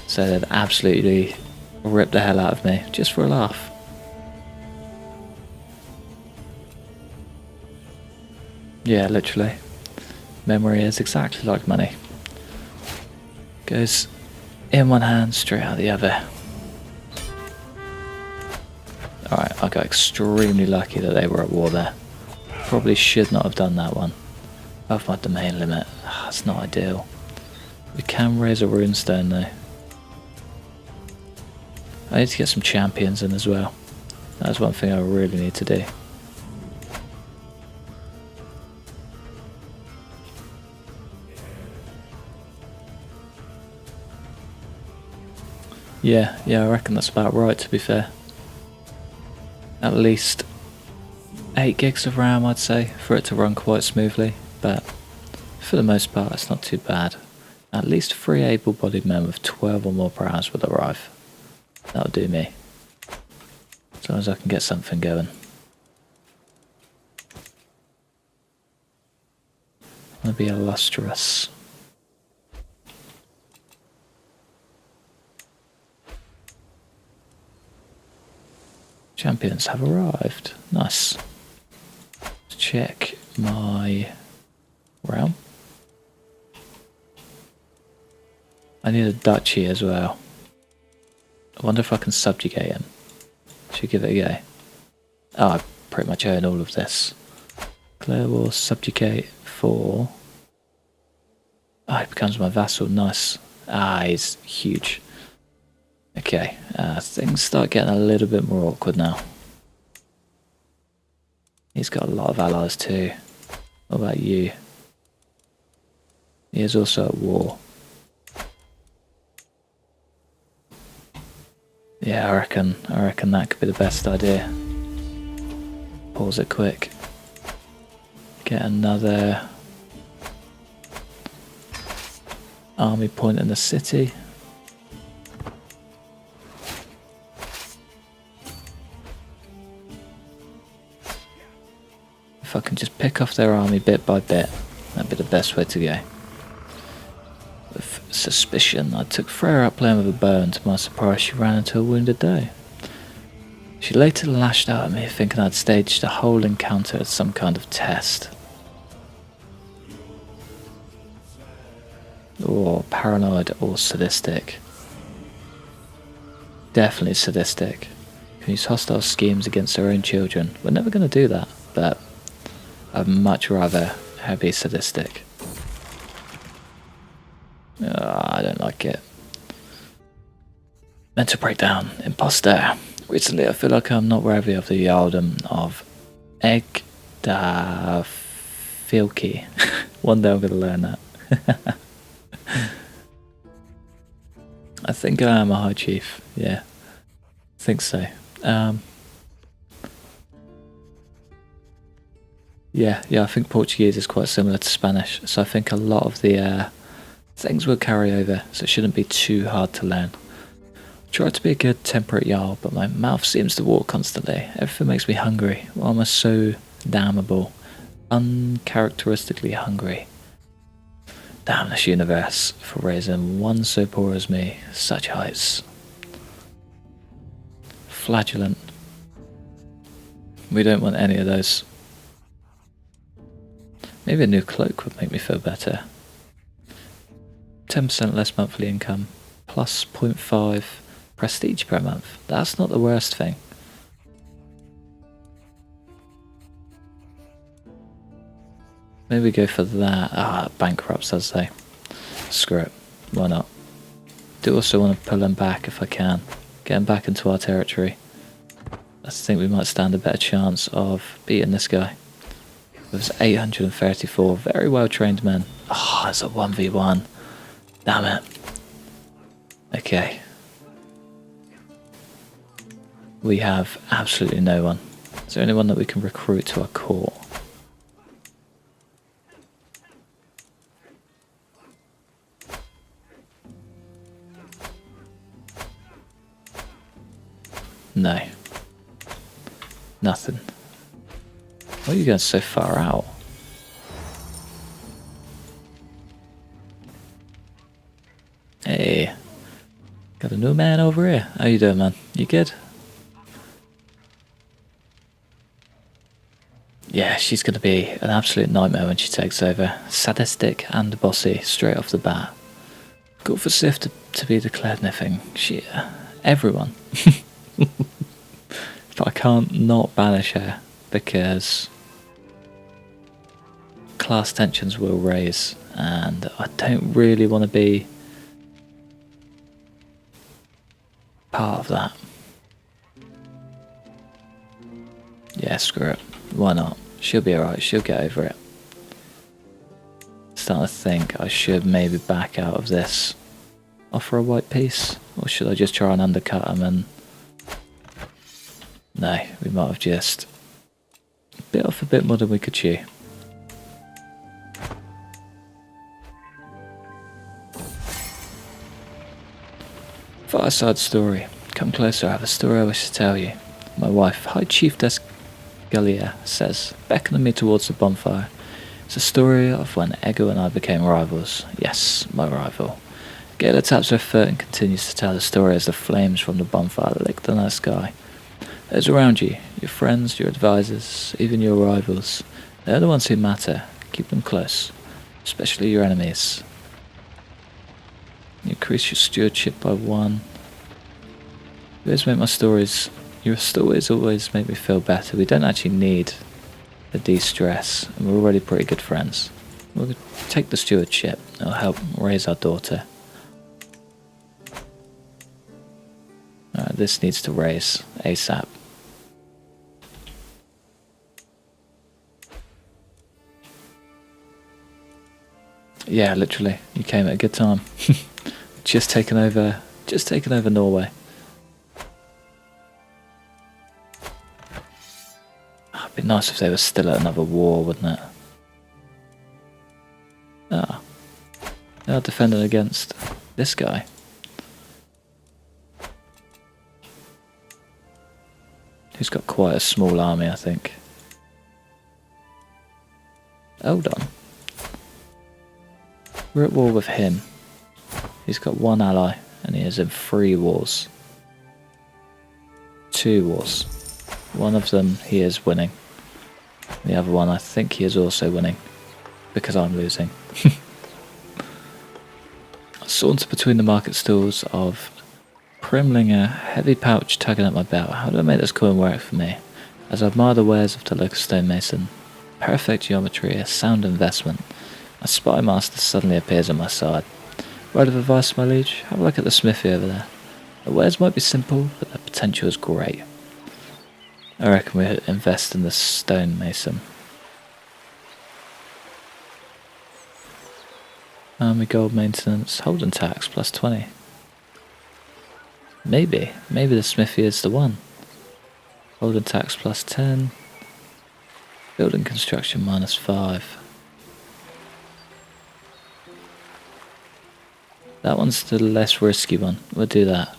So they'd absolutely rip the hell out of me just for a laugh. Yeah, literally. Memory is exactly like money. Goes in one hand, straight out the other. Alright, I got extremely lucky that they were at war there. Probably should not have done that one. Above my domain limit. That's not ideal. We can raise a runestone though. I need to get some champions in as well. That's one thing I really need to do. Yeah, I reckon that's about right, to be fair. At least 8 gigs of RAM, I'd say, for it to run quite smoothly, but for the most part it's not too bad. At least 3 able-bodied men with 12 or more per hours will arrive. That'll do me. As long as I can get something going. I'm gonna be illustrious. Champions have arrived. Nice. Let's check my realm. I need a duchy as well. I wonder if I can subjugate him. Should give it a go. Oh, I pretty much own all of this. Declare war, subjugate for... Oh, he becomes my vassal. Nice. Ah, he's huge. Okay, things start getting a little bit more awkward now. He's got a lot of allies too. What about you? He is also at war. Yeah, I reckon that could be the best idea. Pause it quick. Get another army point in the city. If I can just pick off their army bit by bit, that'd be the best way to go. With suspicion, I took Freya up playing with a bow, and to my surprise she ran into a wounded doe. She later lashed out at me, thinking I'd staged a whole encounter as some kind of test. Or paranoid or sadistic. Definitely sadistic. Can use hostile schemes against their own children. We're never going to do that, but I'd much rather her be sadistic. I don't like it. Mental breakdown. Imposter. Recently, I feel like I'm not worthy of the earldom of Egdafilki. One day I'm going to learn that. I think I am a high chief. Yeah, I think so. Yeah, I think Portuguese is quite similar to Spanish, so I think a lot of the things will carry over, so it shouldn't be too hard to learn. I try to be a good temperate Jarl, but my mouth seems to water constantly. Everything makes me hungry. Why am I so damnable? Uncharacteristically hungry. Damn this universe for raising one so poor as me. Such heights. Flagellant. We don't want any of those. Maybe a new cloak would make me feel better. 10% less monthly income, plus 0.5 prestige per month. That's not the worst thing. Maybe go for that. Bankrupts, I'd say. Screw it. Why not? Do also want to pull them back if I can. Get them back into our territory. I think we might stand a better chance of beating this guy. There's 834 very well trained men. Oh, it's a 1v1. Damn it. Okay. We have absolutely no one. Is there anyone that we can recruit to our court? No. Nothing. Why are you going so far out? Hey. Got a new man over here. How you doing, man? You good? Yeah, she's going to be an absolute nightmare when she takes over. Sadistic and bossy, straight off the bat. Good for Sif to be declared nothing. Everyone. But I can't not banish her because class tensions will raise, and I don't really want to be part of that. Yeah, screw it. Why not? She'll be alright, she'll get over it. Starting to think I should maybe back out of this. Offer a white piece? Or should I just try and undercut him and... No, we might have just bit off a bit more than we could chew. Fireside story. Come closer, I have a story I wish to tell you. My wife, High Chiefess Galia, says, beckoning me towards the bonfire. It's a story of when Ego and I became rivals. Yes, my rival. Gala taps her foot and continues to tell the story as the flames from the bonfire lick the night sky. Those around you, your friends, your advisors, even your rivals, they're the ones who matter. Keep them close, especially your enemies. You increase your stewardship by 1. You always make my stories... Your stories always make me feel better. We don't actually need the de-stress, and we're already pretty good friends. We'll take the stewardship. It'll help raise our daughter. Alright, this needs to raise ASAP. Yeah, literally. You came at a good time. Just taken over Norway. It'd be nice if they were still at another war, wouldn't it? They are defending against this guy. Who's got quite a small army, I think. Hold on. We're at war with him. He's got 1 ally, and he is in 3 wars. 2 wars. One of them he is winning. The other one I think he is also winning. Because I'm losing. I saunter between the market stalls of Primlinger, heavy pouch tugging at my belt. How do I make this coin work for me? As I admire the wares of the local stonemason. Perfect geometry, a sound investment. A spy master suddenly appears at my side. Word of advice, my liege? Have a look at the smithy over there. The wares might be simple, but the potential is great. I reckon we invest in the stonemason. Army gold maintenance, holding tax plus 20. Maybe the smithy is the one. Holding tax plus 10. Building construction minus 5. That one's the less risky one. We'll do that.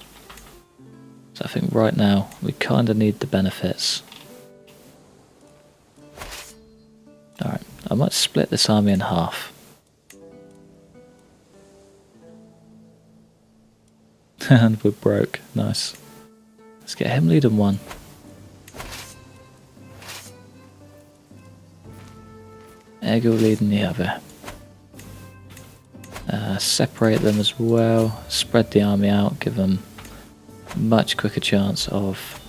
So I think right now we kind of need the benefits. Alright, I might split this army in half. And we're broke. Nice. Let's get him leading one. Ego leading the other. Separate them as well. Spread the army out. Give them a much quicker chance of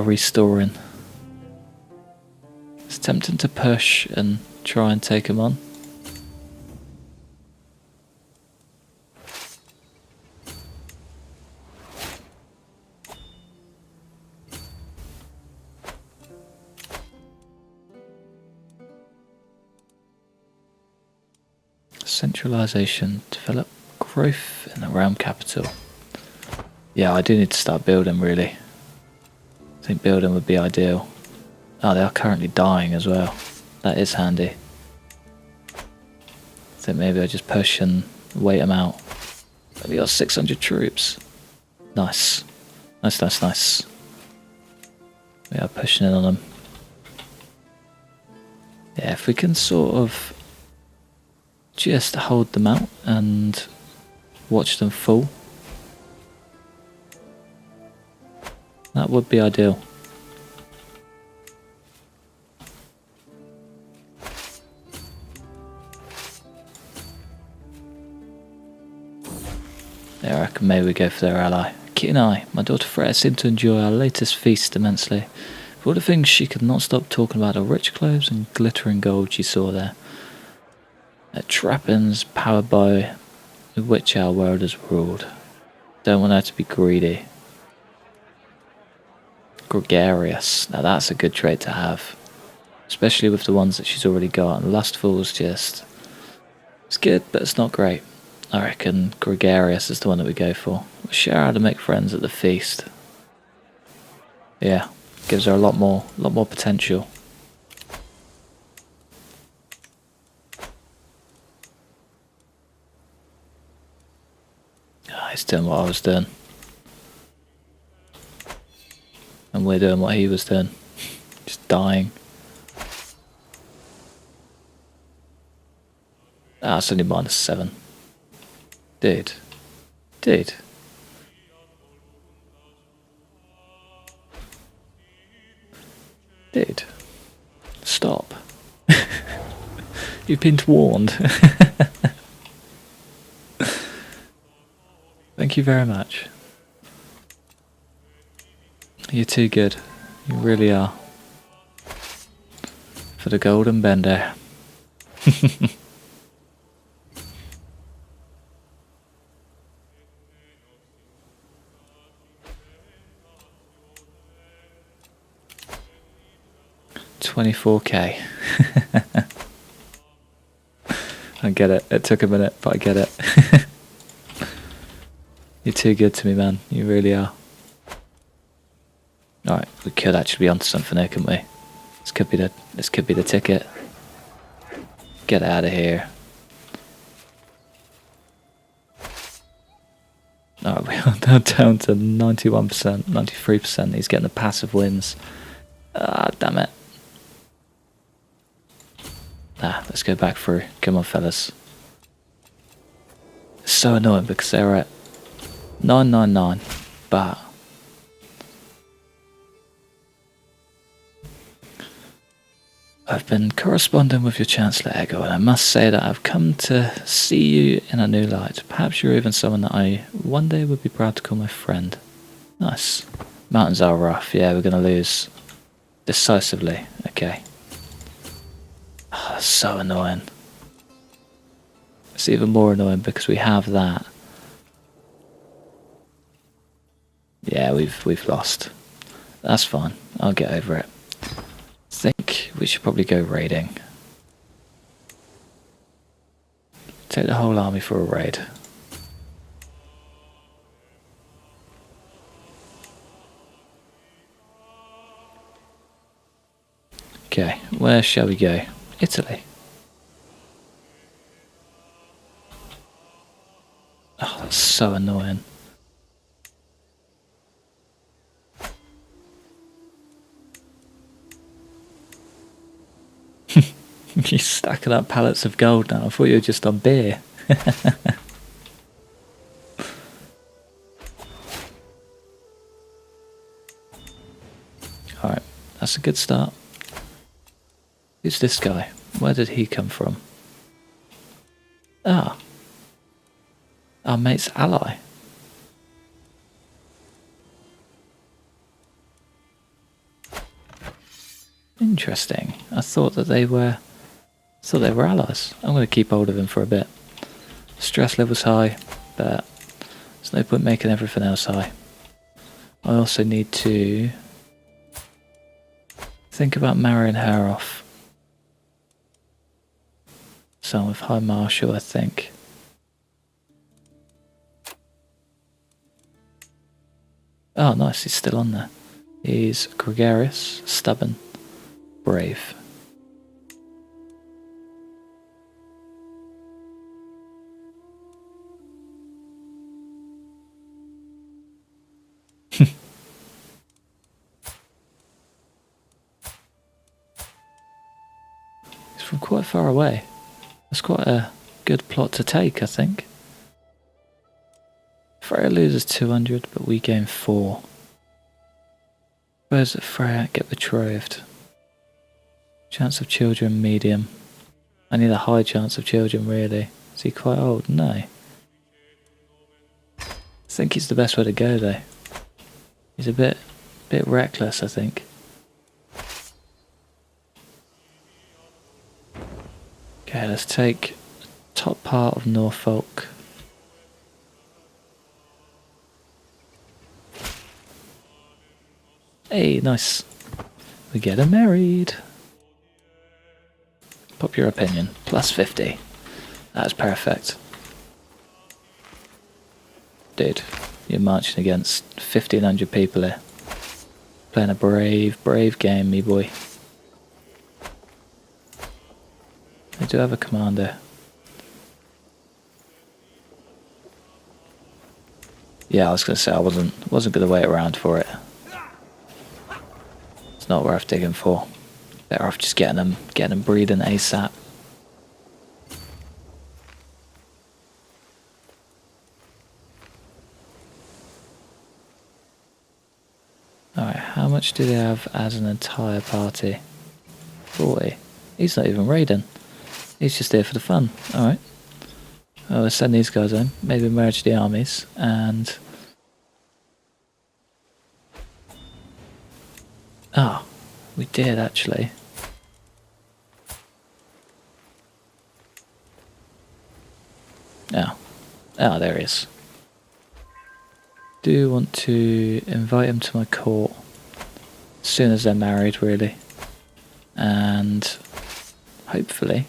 restoring. It's tempting to push and try and take them on. Centralisation, develop growth in the realm capital. Yeah, I do need to start building really. I think building would be ideal. Oh, they are currently dying as well. That is handy. I think maybe I just push and wait them out. We got 600 troops. Nice. Nice. We are pushing in on them. Yeah, if we can sort of just hold them out and watch them fall, that would be ideal. Yeah, I reckon maybe we go for their ally. Kitty and I, my daughter Freya, seemed to enjoy our latest feast immensely. For all the things she could not stop talking about, the rich clothes and glittering gold she saw there. Trappings powered by which our world is ruled. Don't want her to be greedy. Gregarious. Now that's a good trait to have. Especially with the ones that she's already got. And lustful is just... it's good, but it's not great. I reckon gregarious is the one that we go for. We'll share how to make friends at the feast. Yeah, gives her a lot more potential. He's doing what I was doing. And we're doing what he was doing. Just dying. Ah, it's only minus 7. Dude. Stop. You've been warned. Thank you very much. You're too good. You really are. For the golden bender. $24K. I get it. It took a minute, but I get it. You're too good to me, man. You really are. Alright, we could actually be onto something there, couldn't we? This could be the ticket. Get out of here. Alright, we are now down to 91%, 93%. He's getting the passive wins. Ah, damn it. Let's go back through. Come on, fellas. It's so annoying because they're at 999, but I've been corresponding with your Chancellor Ego, and I must say that I've come to see you in a new light. Perhaps you're even someone that I one day would be proud to call my friend. Nice. Mountains are rough. Yeah, we're going to lose Decisively. Okay. Oh, that's so annoying. It's even more annoying because we have that. Yeah, we've lost. That's fine. I'll get over it. I think we should probably go raiding. Take the whole army for a raid. Okay, where shall we go? Italy. Oh, that's so annoying. You're stacking up pallets of gold now. I thought you were just on beer. Alright, that's a good start. Who's this guy? Where did he come from? Ah. Our mate's ally. Interesting. I thought that they were allies. I'm going to keep hold of him for a bit. Stress level's high, but there's no point making everything else high. I also need to think about marrying her off. So with High Marshal, I think. Oh, nice, he's still on there. He's gregarious, stubborn, brave. He's from quite far away. That's quite a good plot to take, I think. Freya loses 200, but we gain 4. Suppose that Freya get betrothed. Chance of children, medium. I need a high chance of children, really. Is he quite old? No. I think he's the best way to go, though. He's a bit reckless, I think. Okay, let's take the top part of Norfolk. Hey, nice. We get her married. Popular opinion. Plus 50. That's perfect. Dude, you're marching against 1,500 people here. Playing a brave game, me boy. I do have a commander. Yeah, I was going to say I wasn't going to wait around for it. It's not worth digging for. Better off just getting them breeding ASAP. Alright, how much do they have as an entire party? 40. He's not even raiding. He's just there for the fun. Alright. Well, let's send these guys home. Maybe merge the armies and... Ah, we did actually. Oh, there he is. Do want to invite him to my court as soon as they're married, really, and hopefully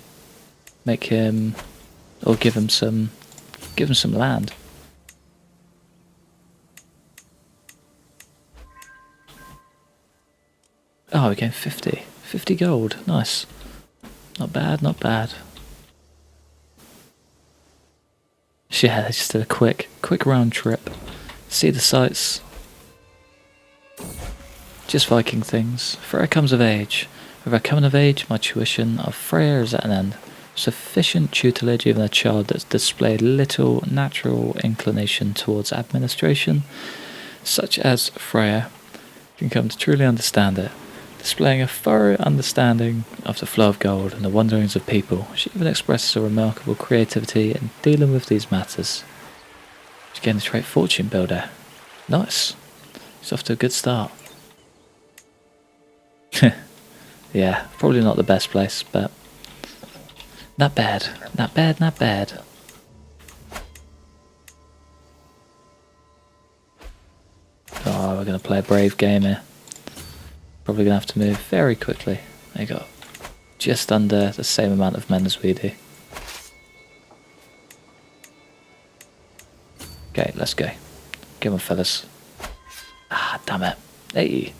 make him or give him some land. Oh, we gained 50 gold. Nice. Not bad, not bad. Yeah, just did a quick round trip. See the sights. Just Viking things. Freya comes of age. With her coming of age, my tuition of Freya is at an end. Sufficient tutelage, even a child that's displayed little natural inclination towards administration, such as Freya, can come to truly understand it. Displaying a thorough understanding of the flow of gold and the wanderings of people, she even expresses a remarkable creativity in dealing with these matters. She's getting the trait Fortune Builder. Nice. She's off to a good start. Yeah, probably not the best place, but not bad. Not bad, not bad. Oh, we're going to play a brave game here. Probably going to have to move very quickly. They got just under the same amount of men as we do. Okay, let's go. Come on, fellas. Ah, damn it. Hey.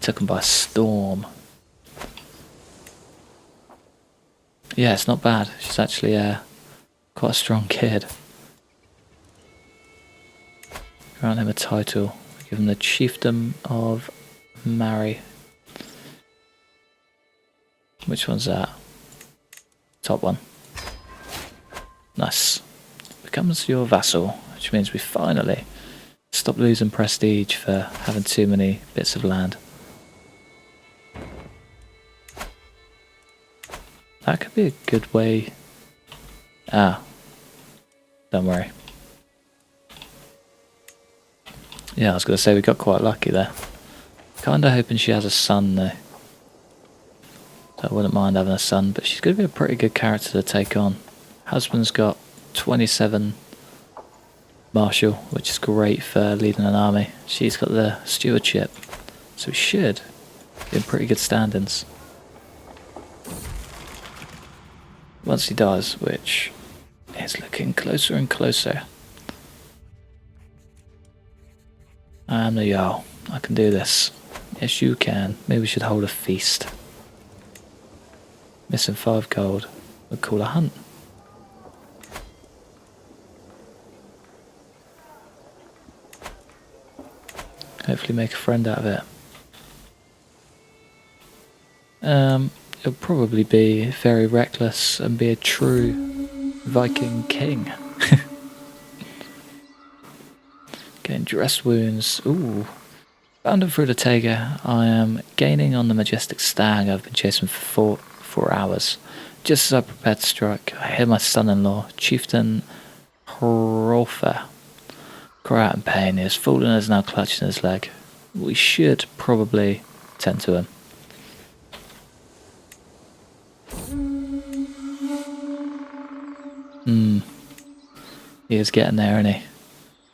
Took him by storm. Yeah, it's not bad. She's actually quite a strong kid. Grant him a title. Give him the Chiefdom of Mary. Which one's that? Top one. Nice. Becomes your vassal, which means we finally stop losing prestige for having too many bits of land. That could be a good way. Ah, don't worry. Yeah, I was going to say we got quite lucky there. Kinda hoping she has a son though. So I wouldn't mind having a son, but she's going to be a pretty good character to take on. Husband's got 27 martial, which is great for leading an army. She's got the stewardship, so we should be in pretty good standings. Once he dies, which is looking closer and closer. I am the Jarl. I can do this. Yes, you can. Maybe we should hold a feast. Missing 5 gold. We'll call a hunt. Hopefully make a friend out of it. It'll probably be very reckless and be a true Viking king. Getting dress wounds. Ooh. Found him through the Taiga. I am gaining on the majestic stag I've been chasing for 4 hours. Just as I prepared to strike, I hear my son-in-law, Chieftain Hrolfa, cry out in pain. He has fallen and is now clutching his leg. We should probably tend to him. He is getting there, isn't he?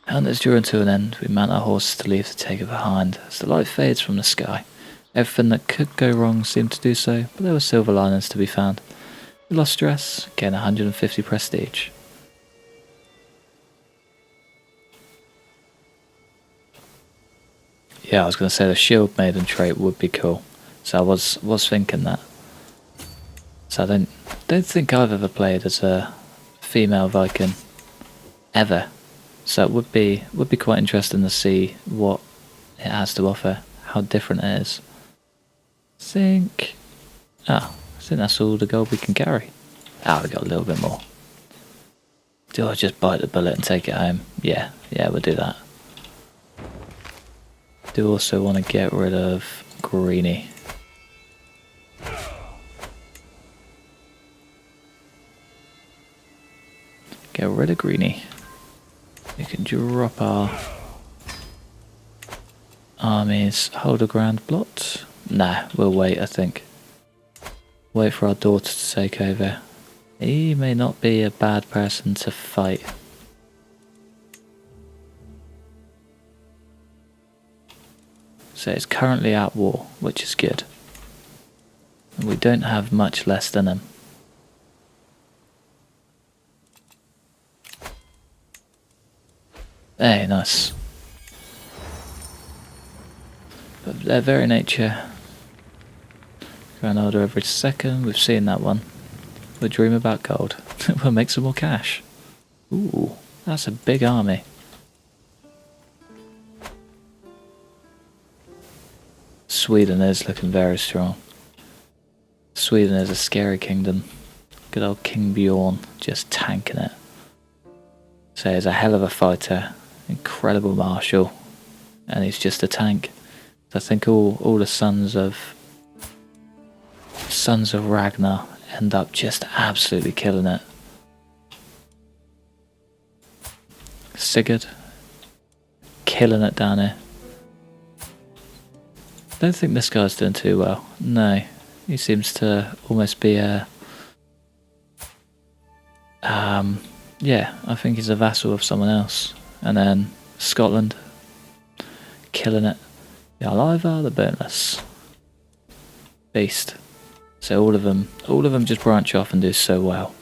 Hunt is drawing to an end. We mount our horses to leave the Taiga behind. As the light fades from the sky, everything that could go wrong seemed to do so, but there were silver linings to be found. We lost stress, gained 150 prestige. Yeah, I was going to say the shield maiden trait would be cool. So I was thinking that. So I don't think I've ever played as a female Viking ever. So it would be quite interesting to see what it has to offer, how different it is. I think that's all the gold we can carry. We got a little bit more. Do I just bite the bullet and take it home? Yeah, we'll do that. Do also want to get rid of Greenie. Get rid of Greenie. We can drop our armies. Hold a grand blot. Nah, we'll wait, I think. Wait for our daughter to take over. He may not be a bad person to fight. So it's currently at war, which is good. And we don't have much less than him. Hey, nice. But their very nature. Grand order every second. We've seen that one. We'll dream about gold. We'll make some more cash. Ooh, that's a big army. Sweden is looking very strong. Sweden is a scary kingdom. Good old King Bjorn just tanking it. So he's a hell of a fighter. Incredible martial, and he's just a tank. So I think all the sons of Ragnar end up just absolutely killing it. Sigurd killing it down here. don't think this guy's doing too well. No, he seems to almost be a... yeah, I think he's a vassal of someone else. And then Scotland, killing it. The Aliva, the Boneless. Beast. So all of them just branch off and do so well.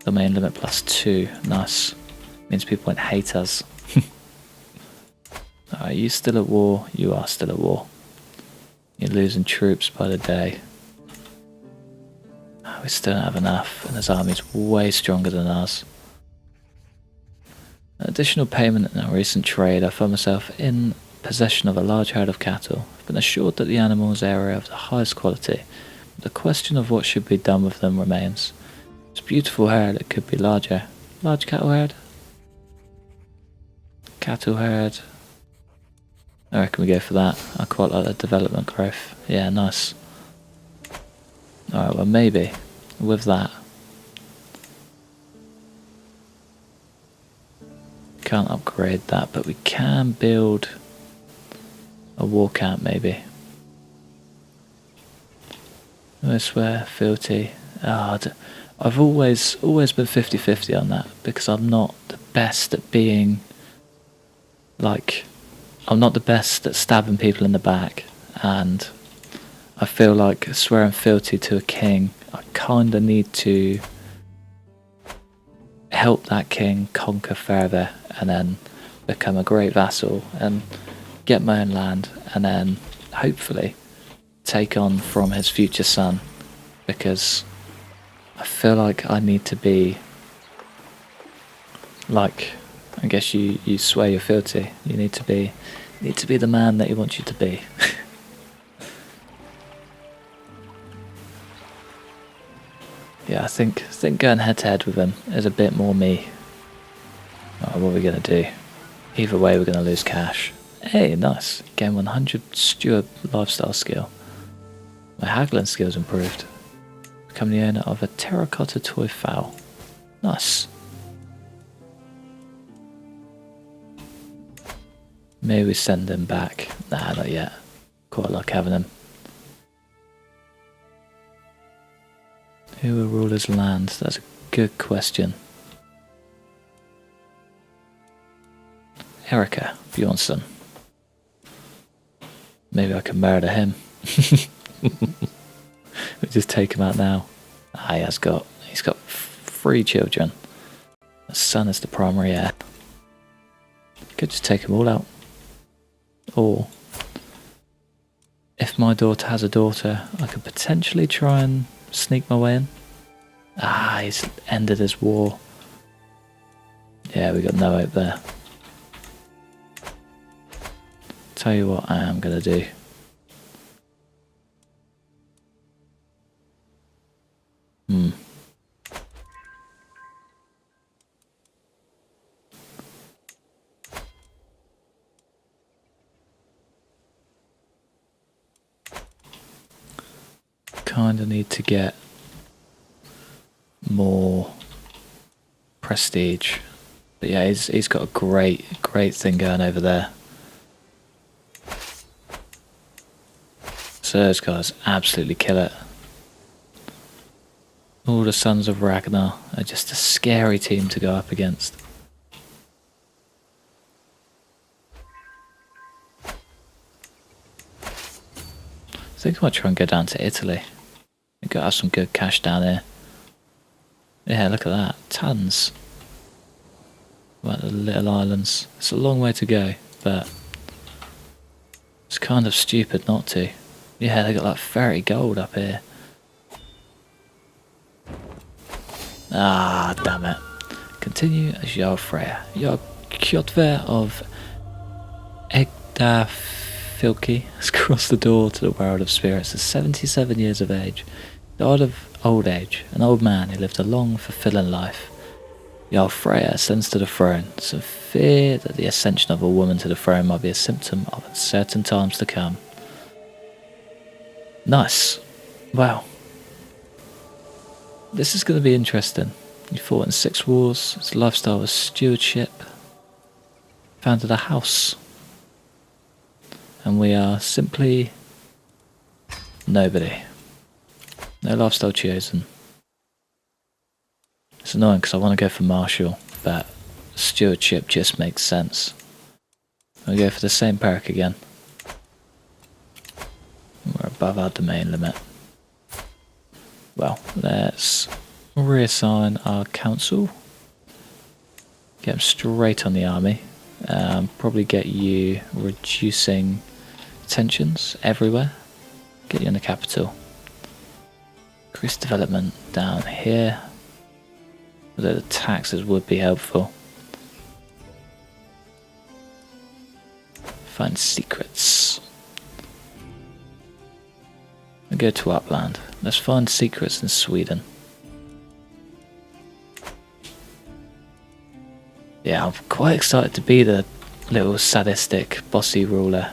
Domain limit +2, nice. Means people won't hate us. Alright, you still at war? You are still at war. You're losing troops by the day. We still don't have enough, and his army's way stronger than ours. An additional payment in a recent trade, I found myself in possession of a large herd of cattle. I've been assured that the animals are of the highest quality. The question of what should be done with them remains. It's a beautiful herd, it could be larger. Large cattle herd? Cattle herd. I reckon we go for that. I quite like the development growth. Yeah, nice. Alright, well maybe with that. Can't upgrade that, but we can build a war camp maybe. I swear, fealty. I've always been 50-50 on that, because I'm not the best at being like, I'm not the best at stabbing people in the back, and I feel like swearing fealty to a king, I kinda need to help that king conquer further and then become a great vassal and get my own land, and then hopefully take on from his future son, because I feel like I need to be like, I guess you swear your fealty. You need to be the man that he wants you to be. Yeah, I think going head to head with him is a bit more me. Alright, what are we gonna do? Either way, we're gonna lose cash. Hey, nice. Gain 100 steward lifestyle skill. My haggling skills improved. Become the owner of a terracotta toy fowl. Nice. Maybe we send him back. Nah, not yet. Quite like having him. Who will rule his land? That's a good question. Erica Bjornsson. Maybe I can murder him. We just take him out now. He's got 3 children. The son is the primary heir. Could just take them all out. Or if my daughter has a daughter, I could potentially try and sneak my way in. He's ended his war. Yeah, we got no hope there. Tell you what I am gonna do. Kinda need to get more prestige. But yeah, he's got a great thing going over there. So those guys absolutely kill it. All the Sons of Ragnar are just a scary team to go up against. I think I might try and go down to Italy. We've got to have some good cash down here. Yeah, look at that. Tons. About the little islands. It's a long way to go, but it's kind of stupid not to. Yeah, they got like fairy gold up here. Damn it. Continue as Jarl Freyr. Jarl Kjotver of Egdafilki has crossed the door to the world of spirits at 77 years of age. Died of old age, an old man who lived a long, fulfilling life. Jarl Freyr ascends to the throne. Some fear that the ascension of a woman to the throne might be a symptom of uncertain times to come. Nice. Wow. This is going to be interesting. He fought in 6 wars. His lifestyle was stewardship. Founded a house. And we are simply nobody. No lifestyle chosen. It's annoying because I want to go for Marshall, but stewardship just makes sense. We go for the same perk again. We're above our domain limit. Well, let's reassign our council. Get them straight on the army. Probably get you reducing tensions everywhere. Get you in the capital. Increase development down here. Although the taxes would be helpful. Find secrets. And go to Upland. Let's find secrets in Sweden. Yeah, I'm quite excited to be the little sadistic, bossy ruler.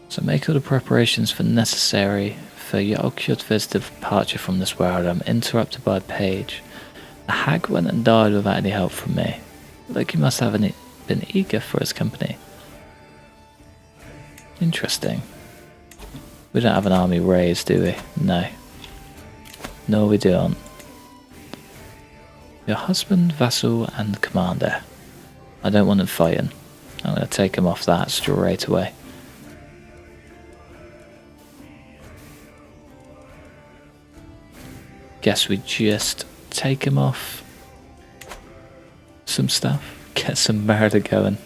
So make all the preparations necessary for Yogyakarta's departure from this world. I'm interrupted by a page. The hag went and died without any help from me. Loki must have been eager for his company. Interesting. We don't have an army raised, do we? No. No, we don't. Your husband, vassal, and commander. I don't want him fighting. I'm going to take him off that straight away. Guess we just take him off some stuff. Get some murder going.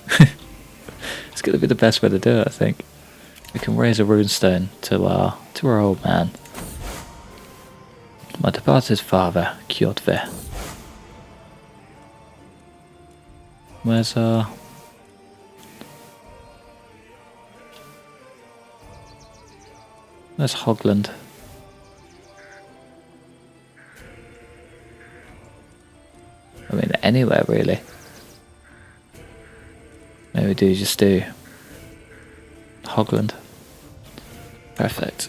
It's going to be the best way to do it, I think. We can raise a runestone to our old man. My departed father, Kjotve. Where's Hogland? I mean, anywhere really. Maybe we just do Hogland. Perfect.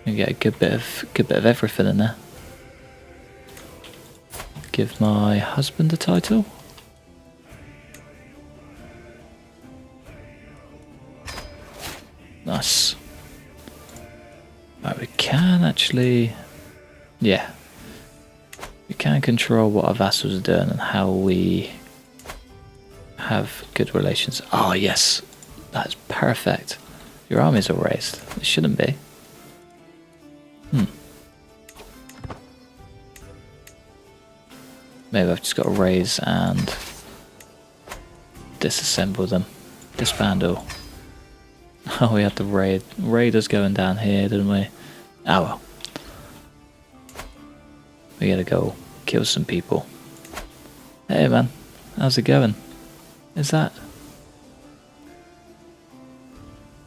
You get a good bit of everything in there. Give my husband a title. Nice. Right, we can actually, yeah, we can control what our vassals are doing and how we have good relations. Oh yes, that's perfect. Your armies are raised. It shouldn't be. Maybe I've just got to raise and disassemble them. Disbandle. Oh, we had the raiders going down here, didn't we? Oh well. We gotta go kill some people. Hey man, how's it going? Is that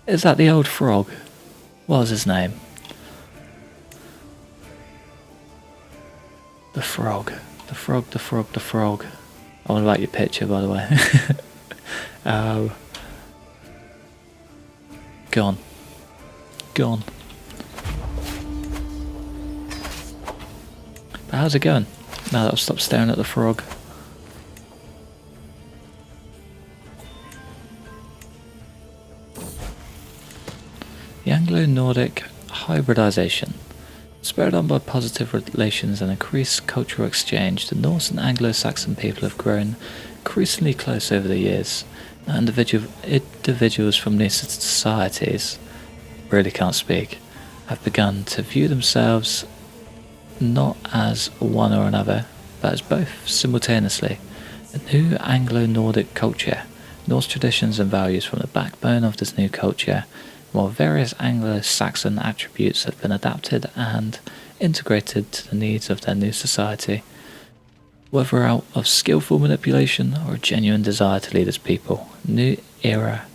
the old frog? What was his name? The frog. The frog. I want to like your picture, by the way. Gone. But how's it going? Now that I've stopped staring at the frog. The Anglo-Nordic hybridization. Spurred on by positive relations and increased cultural exchange, the Norse and Anglo-Saxon people have grown increasingly close over the years. Now individuals from these societies, really can't speak, have begun to view themselves not as one or another, but as both simultaneously. A new Anglo-Nordic culture, Norse traditions and values form the backbone of this new culture, while various Anglo-Saxon attributes have been adapted and integrated to the needs of their new society. Whether out of skillful manipulation or a genuine desire to lead its people, new era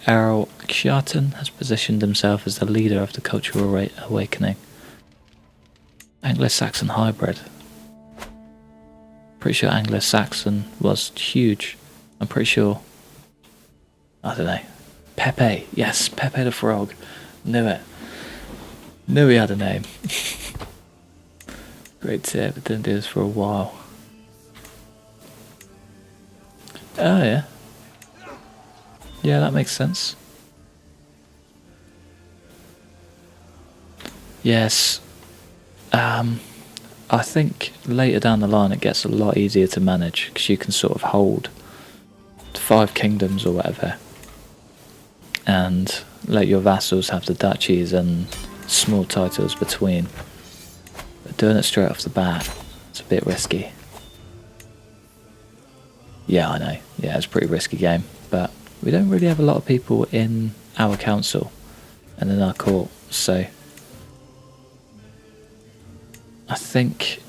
Errol Kjartan has positioned himself as the leader of the cultural awakening. Anglo-Saxon hybrid. Pretty sure Anglo-Saxon was huge. I'm pretty sure, I don't know. Pepe, yes, Pepe the Frog. Knew it. Knew he had a name. Great tip, but didn't do this for a while. Oh yeah, Yeah, that makes sense. Yes. I think later down the line it gets a lot easier to manage because you can sort of hold 5 kingdoms or whatever and let your vassals have the duchies and small titles between. But doing it straight off the bat, it's a bit risky. Yeah, I know. Yeah, it's a pretty risky game. But we don't really have a lot of people in our council and in our court, so I think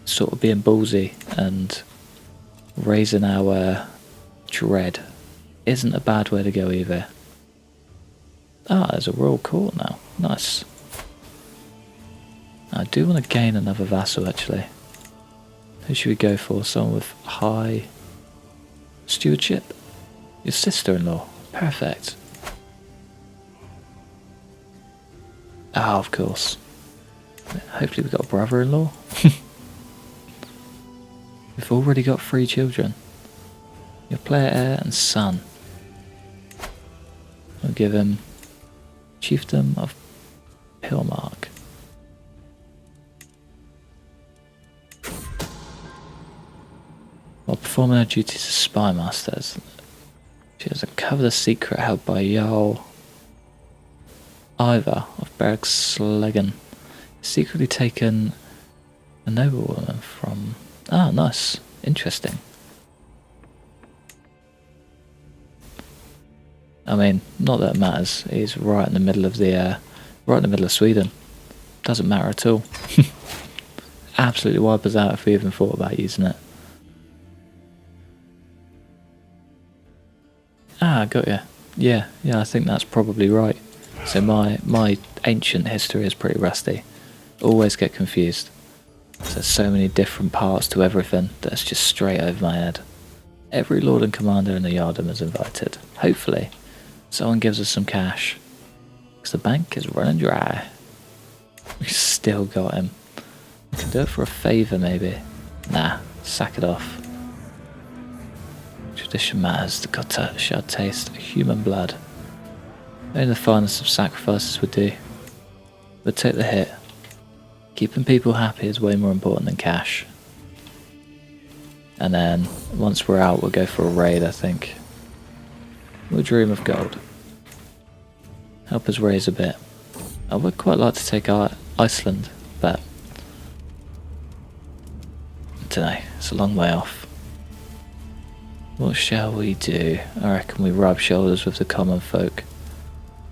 sort of being ballsy and raising our dread isn't a bad way to go either. Ah, there's a royal court now. Nice. I do want to gain another vassal actually. Who should we go for? Someone with high stewardship? Your sister-in-law. Perfect. Ah, of course. Hopefully we've got a brother-in-law. We've already got 3 children. Your player heir and son. We'll give him Chiefdom of Pilmark. While performing her duties as spy masters, she has uncovered a secret held by Jarl Ivar of Bergslegen. Secretly taken a noblewoman from... Ah, nice. Interesting. I mean, not that it matters. He's right in the middle of the... right in the middle of Sweden. Doesn't matter at all. Absolutely wipe us out if we even thought about using it. Ah, got you. Yeah, I think that's probably right. So my ancient history is pretty rusty. Always get confused. There's so many different parts to everything that's just straight over my head. Every lord and commander in the Yardom is invited. Hopefully, someone gives us some cash. Because the bank is running dry. We still got him. We can do it for a favour maybe. Nah, sack it off. Tradition matters, the gutter shall taste human blood. Only the finest of sacrifices would do. But take the hit. Keeping people happy is way more important than cash. And then, once we're out, we'll go for a raid, I think. We'll dream of gold. Help us raise a bit. I would quite like to take Iceland, but... I don't know, it's a long way off. What shall we do? I reckon we rub shoulders with the common folk.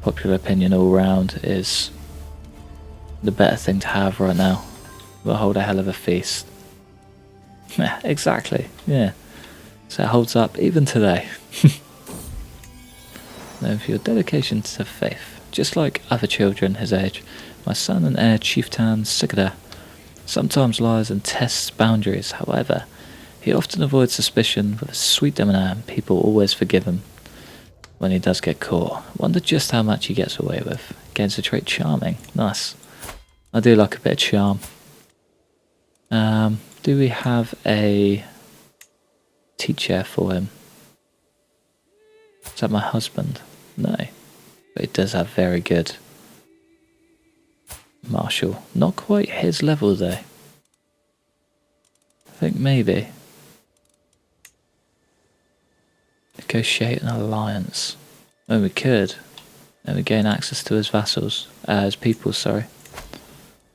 Popular opinion all round is the better thing to have right now. We'll hold a hell of a feast. Exactly, yeah. So it holds up even today. Known for your dedication to faith. Just like other children his age, my son and heir Chieftain Crusader sometimes lies and tests boundaries. However, he often avoids suspicion with a sweet demeanour and people always forgive him when he does get caught. Wonder just how much he gets away with. Gains the trait charming. Nice. I do like a bit of charm. Do we have a teacher for him? Is that my husband? No. But he does have very good martial. Not quite his level though. I think maybe. Negotiate an alliance. Oh, we could. And we gain access to his vassals. His people, sorry.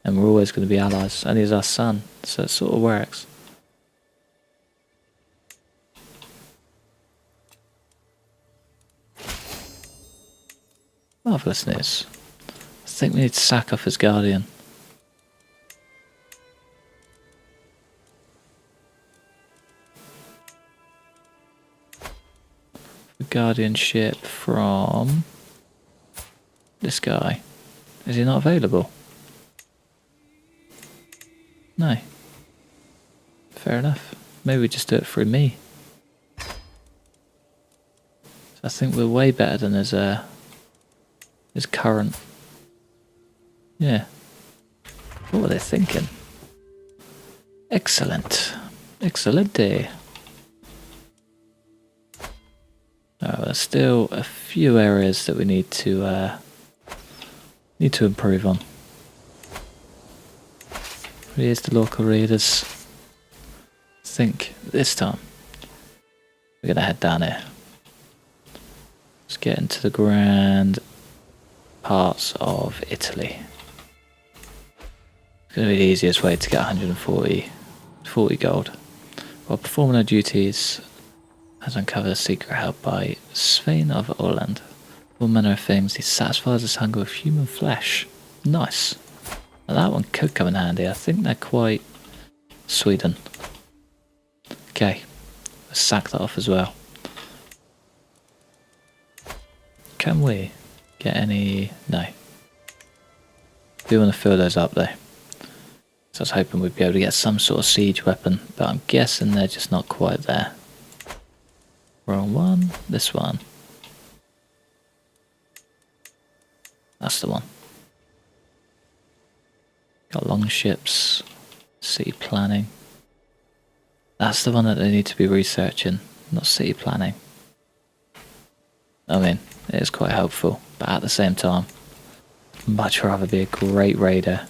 And we're always going to be allies. And he's our son. So it sort of works. Marvellous news. I think we need to sack off his guardian. The guardianship from this guy. Is he not available? No. Fair enough. Maybe we just do it through me. I think we're way better than his current. Yeah. What were they thinking? Excellent. Excelente. Alright, there's still a few areas that we need to improve on. Here's the local readers. I think this time we're gonna head down here. Let's get into the grand parts of Italy. It's gonna be the easiest way to get 140 gold. While performing our duties, has uncovered a secret held by Svein of Åland. All manner of things, he satisfies his hunger with human flesh. Nice. Now that one could come in handy. I think they're quite Sweden. Okay, let's sack that off as well. Can we get any? No. Do want to fill those up though. So I was hoping we'd be able to get some sort of siege weapon, but I'm guessing they're just not quite there. Wrong one, this one. That's the one. Got long ships, city planning. That's the one that they need to be researching, not city planning. I mean, it is quite helpful, but at the same time, I'd much rather be a great raider.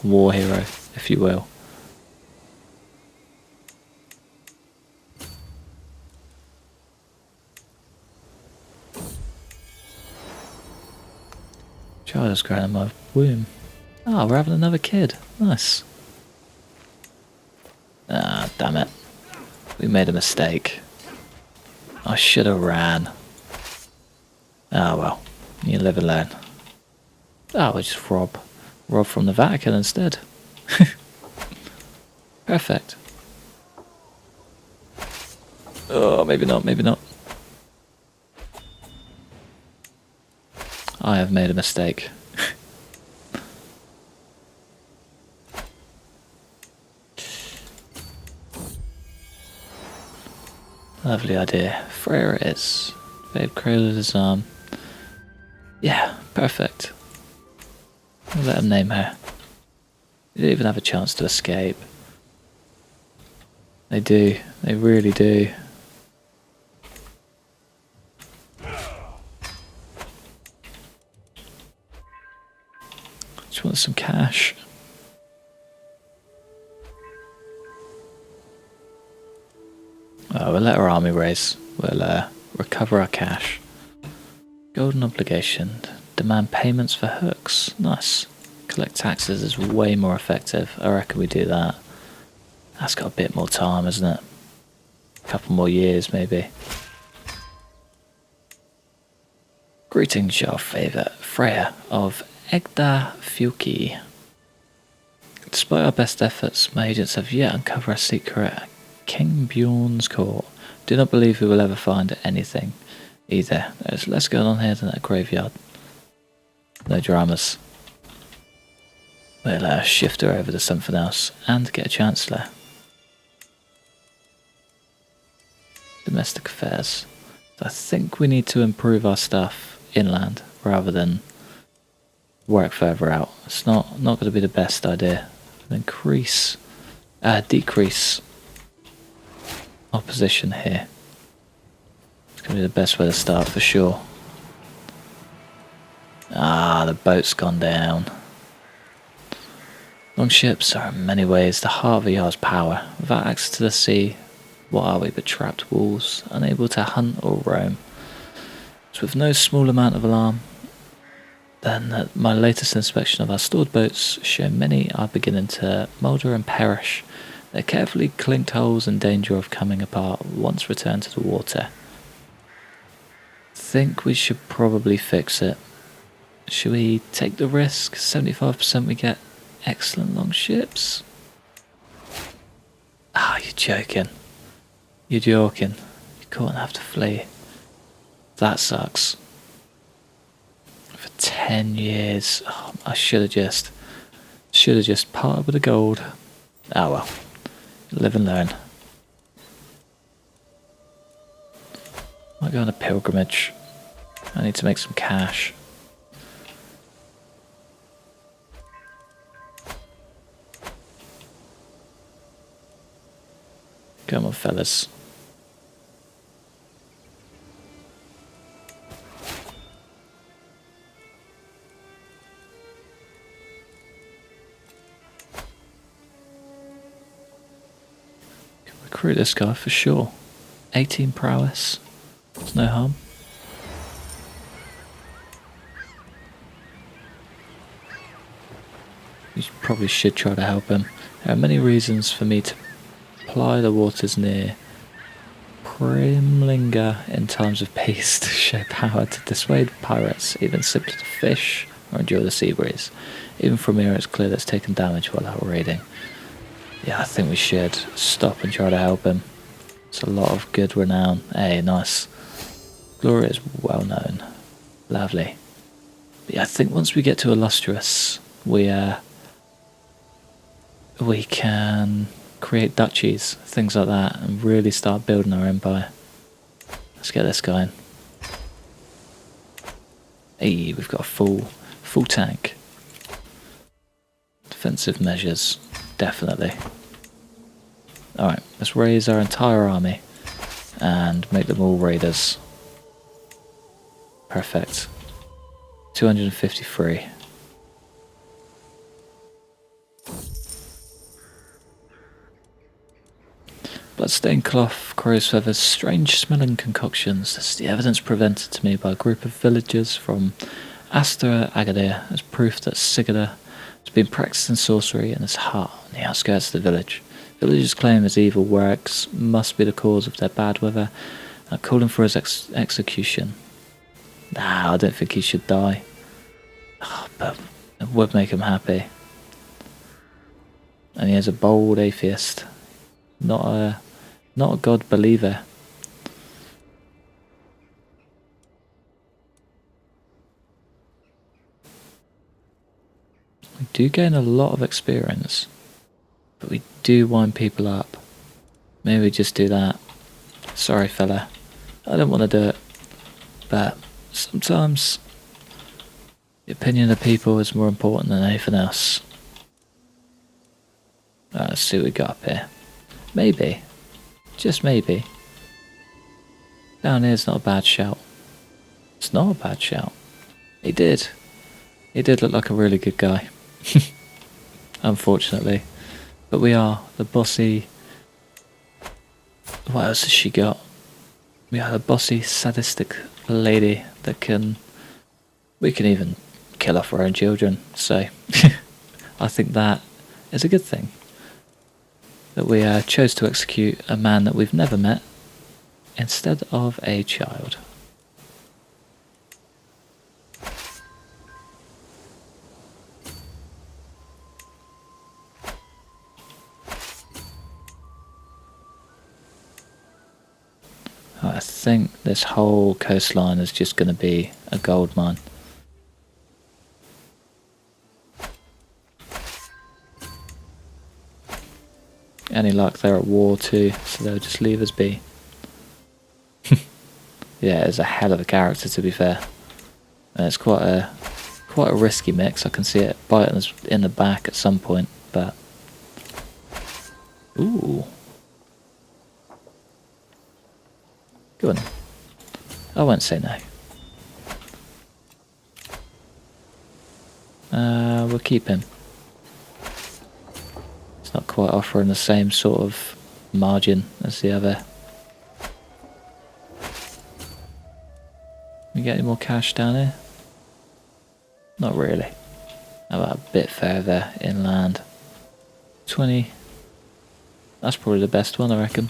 War hero, if you will. Child is growing in my womb. Ah, we're having another kid. Nice. Ah, damn it. We made a mistake. I should have ran. Ah, well. You live and learn. Ah, we just rob from the Vatican instead. Perfect. Oh, maybe not, maybe not. I have made a mistake. Lovely idea. Freya it is. Babe cradled his arm. Yeah, perfect. We'll let him name her. They didn't even have a chance to escape. They do. They really do. Just want some cash. We'll let our army raise. We'll recover our cash. Golden obligation. Demand payments for hooks. Nice. Collect taxes is way more effective. I reckon we do that. That's got a bit more time, isn't it? A couple more years, maybe. Greetings, your favourite Freya of Egda Fjuki. Despite our best efforts, my agents have yet uncovered a secret at King Bjorn's court. Do not believe we will ever find anything either. There's less going on here than that graveyard. No dramas. We'll shift her over to something else and get a chancellor. Domestic affairs. I think we need to improve our stuff inland rather than work further out. It's not going to be the best idea. Decrease opposition here. It's going to be the best way to start for sure. Ah, the boat's gone down. Longships are in many ways the heart of a yard's power. Without access to the sea, what are we but trapped walls, unable to hunt or roam? So with no small amount of alarm, then my latest inspection of our stored boats show many are beginning to moulder and perish. They're carefully clinked hulls in danger of coming apart once returned to the water. Think we should probably fix it. Should we take the risk? 75% we get excellent long ships. Ah, you're joking. You're joking. You can't have to flee. That sucks. For 10 years. Oh, I should have just parted with the gold. Ah well. Live and learn. Might go on a pilgrimage. I need to make some cash. Come on, fellas. recruit this guy for sure. 18 prowess. There's no harm. You probably should try to help him. There are many reasons for me to ply the waters near Primlinga in times of peace to show power to dissuade pirates, even simply to fish or endure the sea breeze. Even from here it's clear that it's taken damage while out raiding. Yeah, I think we should stop and try to help him. It's a lot of good renown. Hey, nice. Glory is well known. Lovely. But yeah, I think once we get to Illustrious, we can create duchies, things like that, and really start building our empire. Let's get this guy in. Hey, we've got a full tank. Defensive measures, definitely. Alright, let's raise our entire army and make them all raiders. Perfect. 253. Bloodstained cloth, crow's feathers, strange smelling concoctions. This is the evidence presented to me by a group of villagers from Astra Agadir as proof that Sigurd has been practicing sorcery in his hut on the outskirts of the village. Villagers claim his evil works must be the cause of their bad weather and are calling for his execution. Nah, I don't think he should die. Oh, but it would make him happy. And he is a bold atheist. Not a God believer. We do gain a lot of experience, but we do wind people up. Maybe we just do that. Sorry fella, I don't want to do it, but sometimes the opinion of people is more important than anything else. Right, let's see what we got up here. Maybe, just maybe, down here's not a bad shout. It's not a bad shout. He did look like a really good guy. Unfortunately. But we are the bossy... What else has she got? We are the bossy, sadistic lady that can... We can even kill off our own children, so... I think that is a good thing. That we chose to execute a man that we've never met instead of a child. I think this whole coastline is just going to be a gold mine. Any luck, they're at war too, so they'll just leave us be. Yeah, it's a hell of a character, to be fair. And it's quite a risky mix. I can see it biting us in the back at some point, but... Ooh. Go on. I won't say no. We'll keep him. It's not quite offering the same sort of margin as the other. We get any more cash down here? Not really. How about a bit further inland? 20. That's probably the best one, I reckon.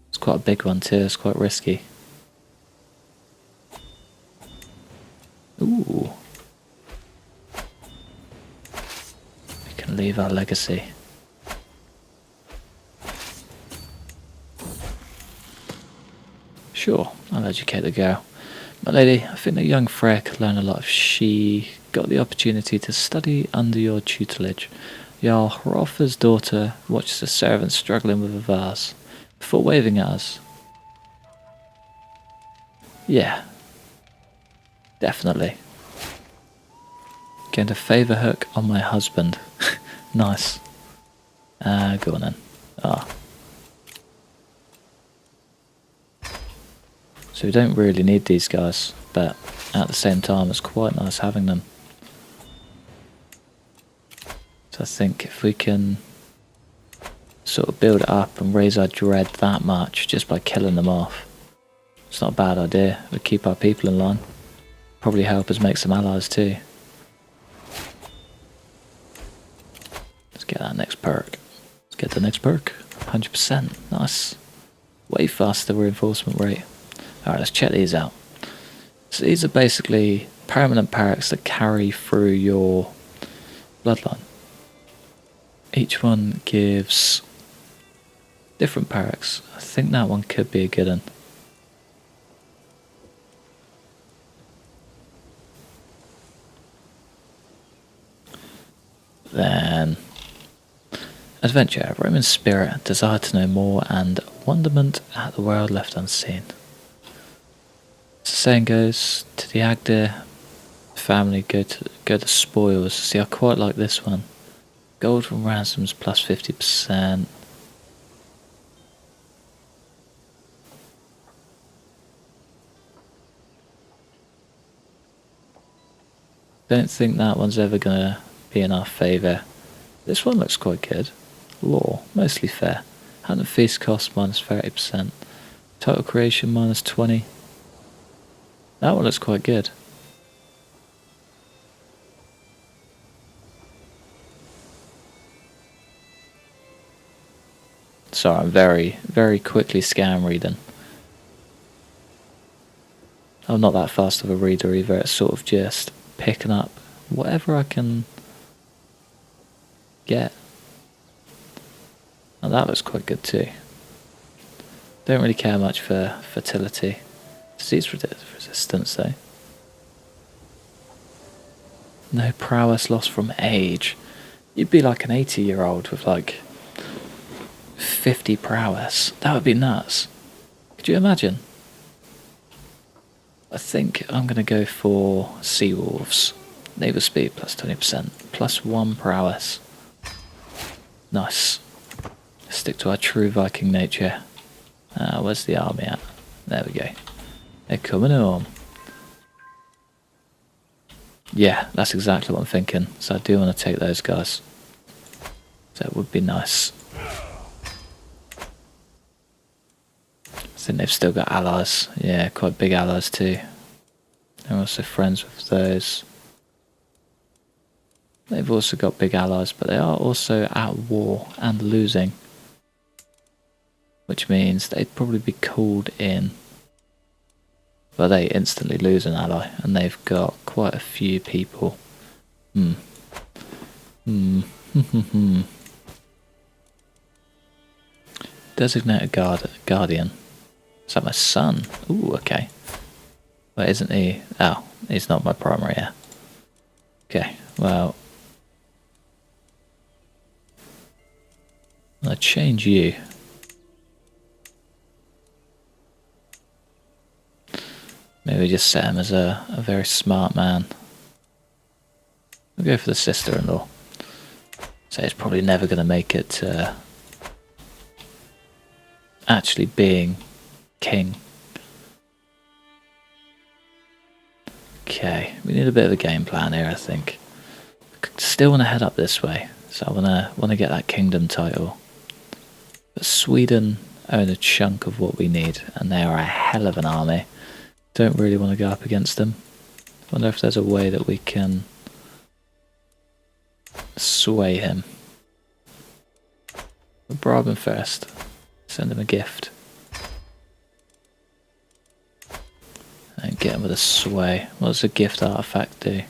It's quite a big one too, it's quite risky. Ooh. We can leave our legacy. Sure, I'll educate the girl. My lady, I think that young Freya could learn a lot if she got the opportunity to study under your tutelage. Jarl Hrothgar's daughter watches the servants struggling with a vase before waving at us. Yeah, definitely. Going to favour hook on my husband. Nice. Go on then. So we don't really need these guys, but at the same time it's quite nice having them. So I think if we can sort of build it up and raise our dread that much just by killing them off. It's not a bad idea. We keep our people in line. Probably help us make some allies too. Let's get that next perk. Let's get the next perk. 100%. Nice. Way faster reinforcement rate. Alright, let's check these out. So these are basically permanent perks that carry through your bloodline. Each one gives different perks. I think that one could be a good one. Then adventure, Roman spirit, desire to know more, and wonderment at the world left unseen. As the saying goes, to the Agdir family go the spoils. See, I quite like this one. Gold from ransoms plus 50%. Don't think that one's ever gonna be in our favour. This one looks quite good. Law, mostly fair. Hand and feast cost minus 30%. Total creation minus 20. That one looks quite good. Sorry, I'm very quickly scan reading. I'm not that fast of a reader either. It's sort of just picking up whatever I can get. And that looks quite good too. Don't really care much for fertility. Disease resistance though. No prowess lost from age. You'd be like an 80-year-old with like 50 prowess. That would be nuts. Could you imagine? I think I'm going to go for sea wolves. Naval speed plus 20%. Plus 1 prowess. Nice. Stick to our true Viking nature. Where's the army at? There we go. They're coming on. Yeah, that's exactly what I'm thinking. So I do want to take those guys. So it would be nice. I think they've still got allies. Yeah, quite big allies too. They're also friends with those. They've also got big allies, but they are also at war and losing. Which means they'd probably be called in. But they instantly lose an ally, and they've got quite a few people. Designate a guardian. Is that my son? Ooh, okay. But isn't he? Oh, he's not my primary heir. Okay, well. I'll change you. Maybe just set him as a very smart man. We'll go for the sister-in-law. So he's probably never going to make it to actually being king. Okay, we need a bit of a game plan here, I think. Still want to head up this way, so I want to get that kingdom title. But Sweden own a chunk of what we need, and they are a hell of an army. Don't really want to go up against them. Wonder if there's a way that we can sway him. We'll bribe him first. Send him a gift. And get him with a sway. What does a gift artifact do?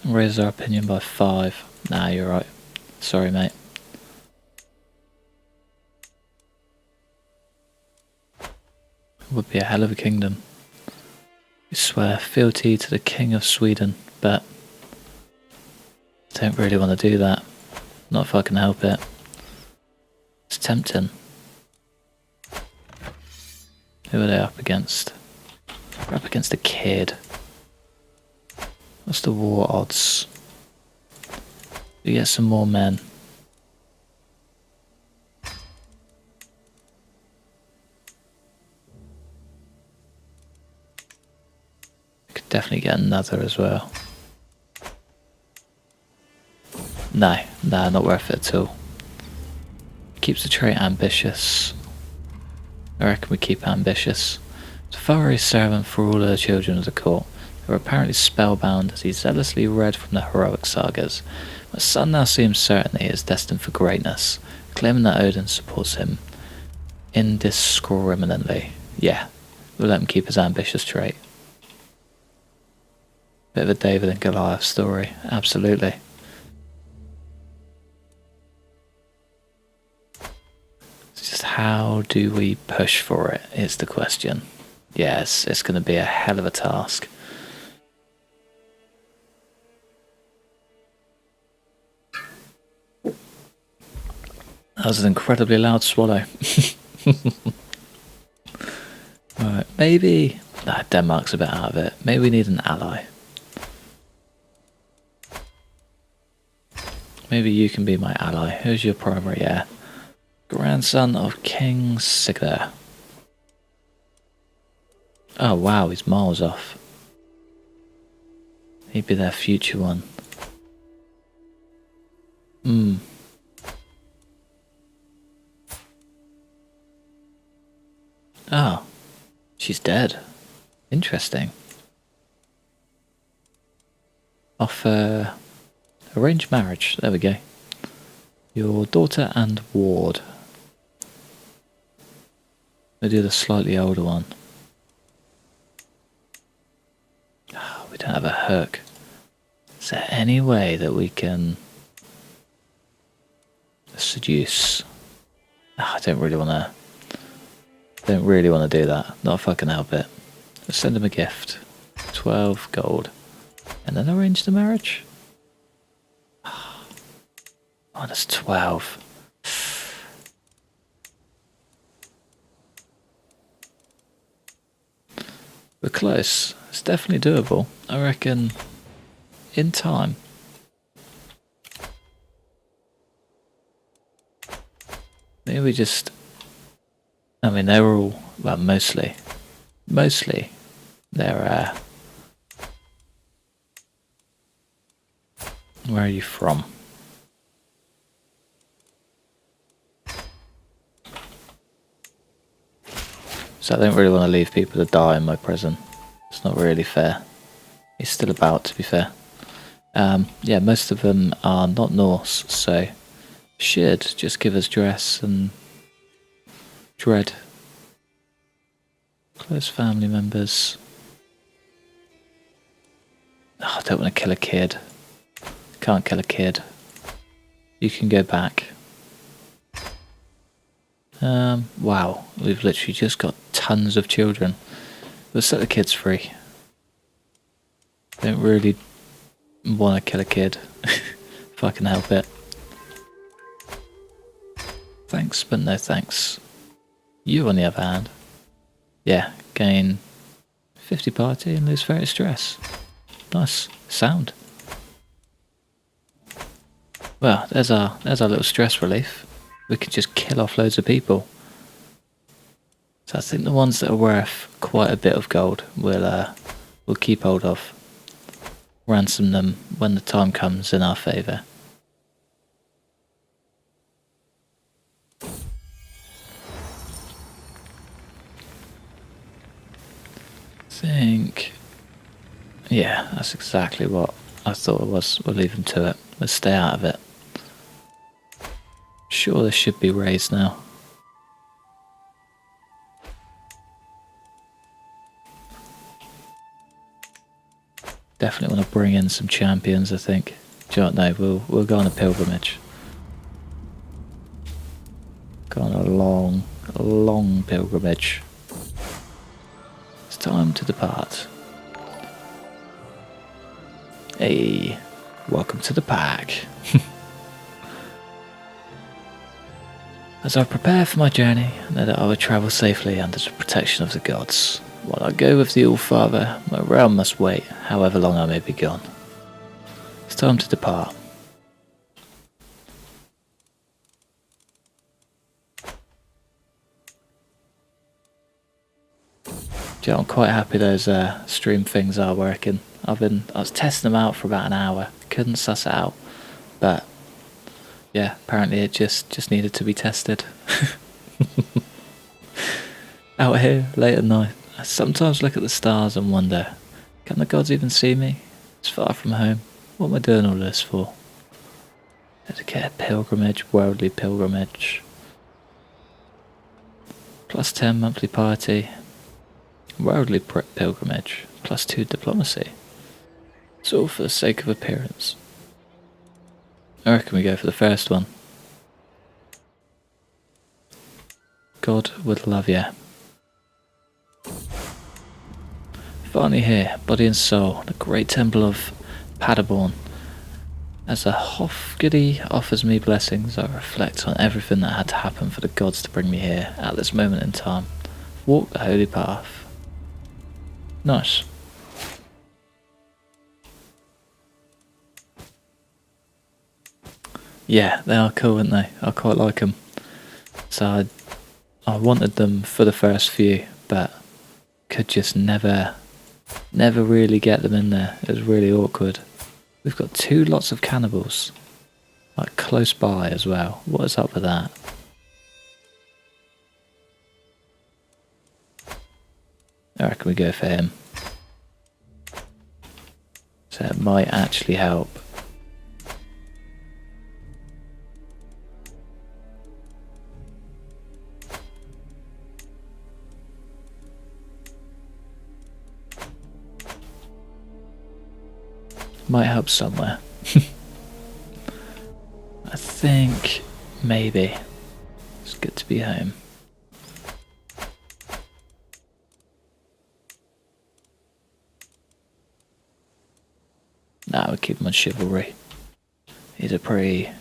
Raise our opinion by 5. Nah, you're right. Sorry, mate. Would be a hell of a kingdom. We swear fealty to the King of Sweden, but don't really want to do that. Not if I can help it. It's tempting. Who are they up against? They're up against a kid. What's the war odds? We get some more men. Could definitely get another as well. No, not worth it at all. Keeps the trait ambitious. I reckon we keep ambitious. Tafari is servant for all the children of the court, who are apparently spellbound as he zealously read from the heroic sagas. My son now seems certain that he is destined for greatness, claiming that Odin supports him indiscriminately. Yeah, we'll let him keep his ambitious trait. Bit of a David and Goliath story, absolutely. It's just how do we push for it is the question. Yes, it's going to be a hell of a task. That was an incredibly loud swallow. Right, maybe... Denmark's a bit out of it. Maybe we need an ally. Maybe you can be my ally. Who's your primary heir? Grandson of King Sigurd. Oh wow, he's miles off. He'd be their future one. Oh, she's dead. Interesting. Offer arranged marriage. There we go. Your daughter and ward. We do the slightly older one. Oh, we don't have a hook. Is there any way that we can seduce? Oh, I don't really want to. Don't really want to do that. Not if I can help it. Let's send him a gift. 12 gold. And then arrange the marriage? Minus 12. We're close. It's definitely doable. I reckon in time. Maybe we just... I mean, they were all... Well, mostly. They're... Where are you from? So I don't really want to leave people to die in my prison. It's not really fair. He's still about, to be fair. Yeah, most of them are not Norse, so should just give us dress and dread. Close family members. Oh, I don't want to kill a kid. Can't kill a kid. You can go back. Wow, we've literally just got tons of children. Let's set the kids free. Don't really want to kill a kid, if I can help it. Thanks, but no thanks. You, on the other hand, yeah, gain 50 party and lose 30 stress. Nice, sound. Well, there's our little stress relief. We could just kill off loads of people. So I think the ones that are worth quite a bit of gold we'll keep hold of. Ransom them when the time comes in our favour. Think... Yeah, that's exactly what I thought it was. We'll leave them to it. Let's stay out of it. Sure, this should be raised now. Definitely want to bring in some champions, I think. Do you know what? No, we'll go on a pilgrimage. Go on a long pilgrimage. It's time to depart. Hey, welcome to the pack. As I prepare for my journey, I know that I will travel safely under the protection of the gods. While I go with the All-Father, my realm must wait, however long I may be gone. It's time to depart. I'm quite happy those stream things are working. I was testing them out for about an hour, couldn't suss it out, but Yeah, apparently it just needed to be tested. Out here, late at night, I sometimes look at the stars and wonder, can the gods even see me? It's far from home. What am I doing all this for? Dedicated pilgrimage, worldly pilgrimage. +10 monthly piety. Worldly pilgrimage. +2 diplomacy. It's all for the sake of appearance. I reckon we go for the first one. God would love you. Finally here, body and soul, the great temple of Paderborn. As the Hofgudi offers me blessings, I reflect on everything that had to happen for the gods to bring me here at this moment in time. Walk the holy path. Nice. Yeah, they are cool, aren't they? I quite like them. So I wanted them for the first few, but could just never really get them in there. It was really awkward. We've got 2 lots of cannibals, like close by as well. What is up with that? I reckon we go for him. So it might actually help. Might help somewhere. I think maybe it's good to be home. Nah, we keep him on chivalry. He's a pretty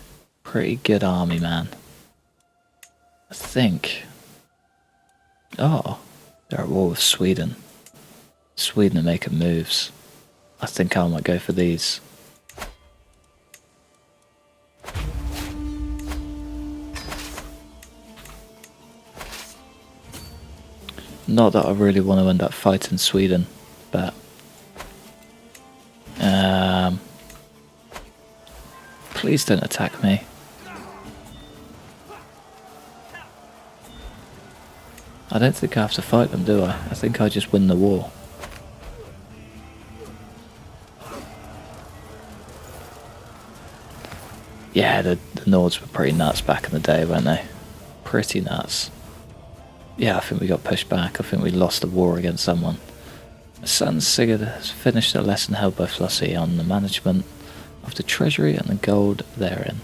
good army man. I think. Oh, they're at war with Sweden. Sweden are making moves. I think I might go for these. Not that I really want to end up fighting Sweden, but please don't attack me. I don't think I have to fight them, do I? I think I just win the war. Yeah, the Nords were pretty nuts back in the day, weren't they? Pretty nuts. Yeah, I think we got pushed back. I think we lost the war against someone. My son Sigurd has finished a lesson held by Flossie on the management of the treasury and the gold therein.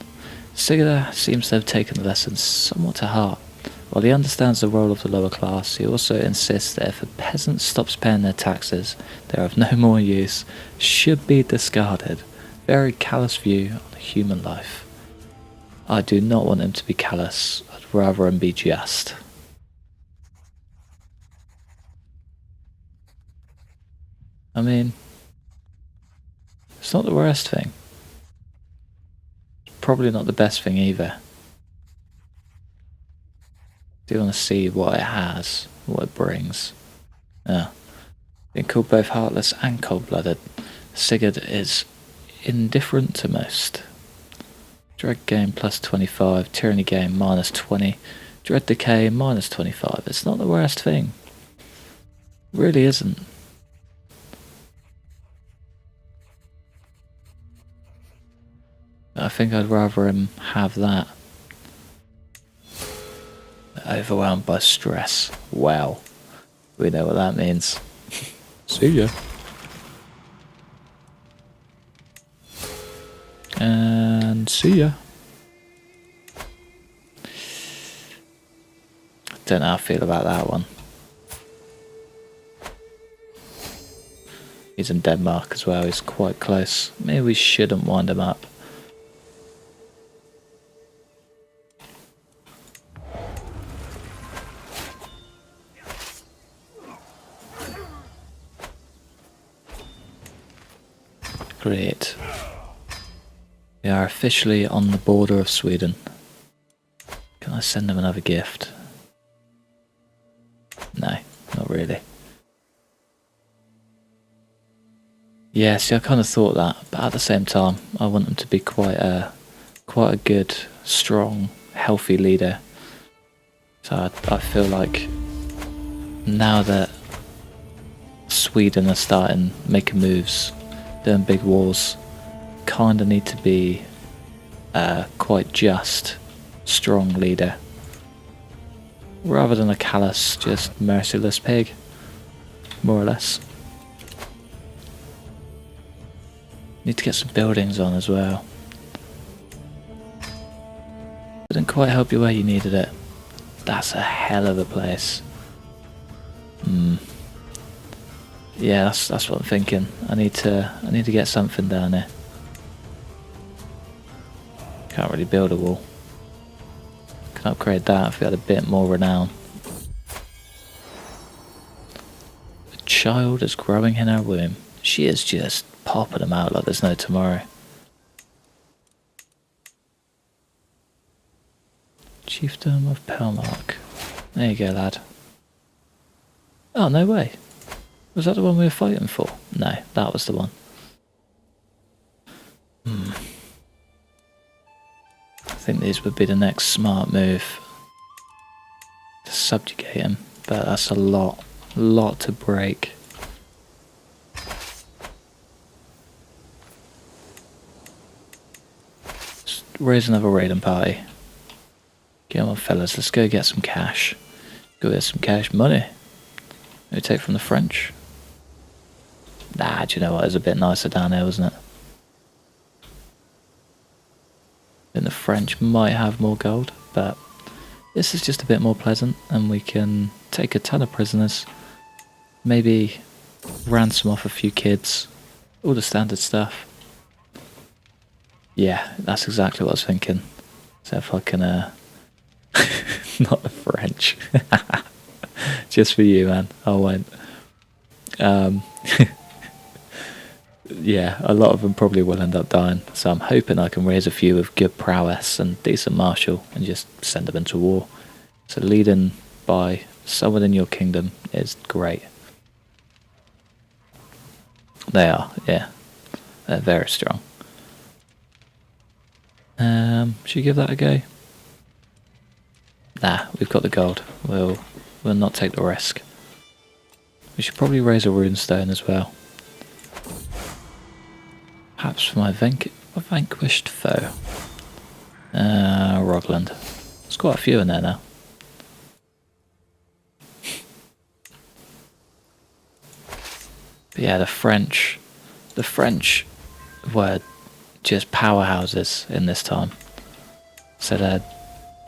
Sigurd seems to have taken the lesson somewhat to heart. While he understands the role of the lower class, he also insists that if a peasant stops paying their taxes, they are of no more use, should be discarded. Very callous view on human life. I do not want him to be callous. I'd rather him be just. I mean, it's not the worst thing. It's probably not the best thing either. Do you want to see what it has, what it brings? Yeah. Being called both heartless and cold-blooded, Sigurd is indifferent to most. Dread gain +25, tyranny gain -20, dread decay -25. It's not the worst thing. It really isn't. I think I'd rather him have that. Overwhelmed by stress. Wow. We know what that means. See ya. And see ya. Don't know how I feel about that one. He's in Denmark as well, he's quite close. Maybe we shouldn't wind him up. Great. We are officially on the border of Sweden. Can I send them another gift? No, not really. Yeah, see, I kind of thought that, but at the same time, I want them to be quite quite a good, strong, healthy leader. So I feel like now that Sweden are starting making moves, doing big wars, kind of need to be a quite just, strong leader, rather than a callous, just merciless pig, more or less. Need to get some buildings on as well. Didn't quite help you where you needed it. That's a hell of a place. Yeah, that's what I'm thinking. I need to get something down here. Can't really build a wall. Can upgrade that if we had a bit more renown. A child is growing in her womb. She is just popping them out like there's no tomorrow. Chiefdom of Pelmark. There you go, lad. Oh, no way. Was that the one we were fighting for? No, that was the one. I think these would be the next smart move. To subjugate him, but that's a lot to break. Just raise another raiding party. Come on, fellas, let's go get some cash. Go get some cash money. We take from the French. Nah, do you know what? It was a bit nicer down there, wasn't it? And the French might have more gold, but this is just a bit more pleasant, and we can take a ton of prisoners. Maybe ransom off a few kids. All the standard stuff. Yeah, that's exactly what I was thinking. So if I can, not the French. Just for you, man. I won't. Yeah, a lot of them probably will end up dying, so I'm hoping I can raise a few with good prowess and decent martial and just send them into war. So leading by someone in your kingdom is great. They are, yeah. They're very strong. Should we give that a go? Nah, we've got the gold. We'll not take the risk. We should probably raise a runestone as well. Perhaps for my vanquished foe. Rogland. There's quite a few in there now. But yeah, the French were just powerhouses in this time. So their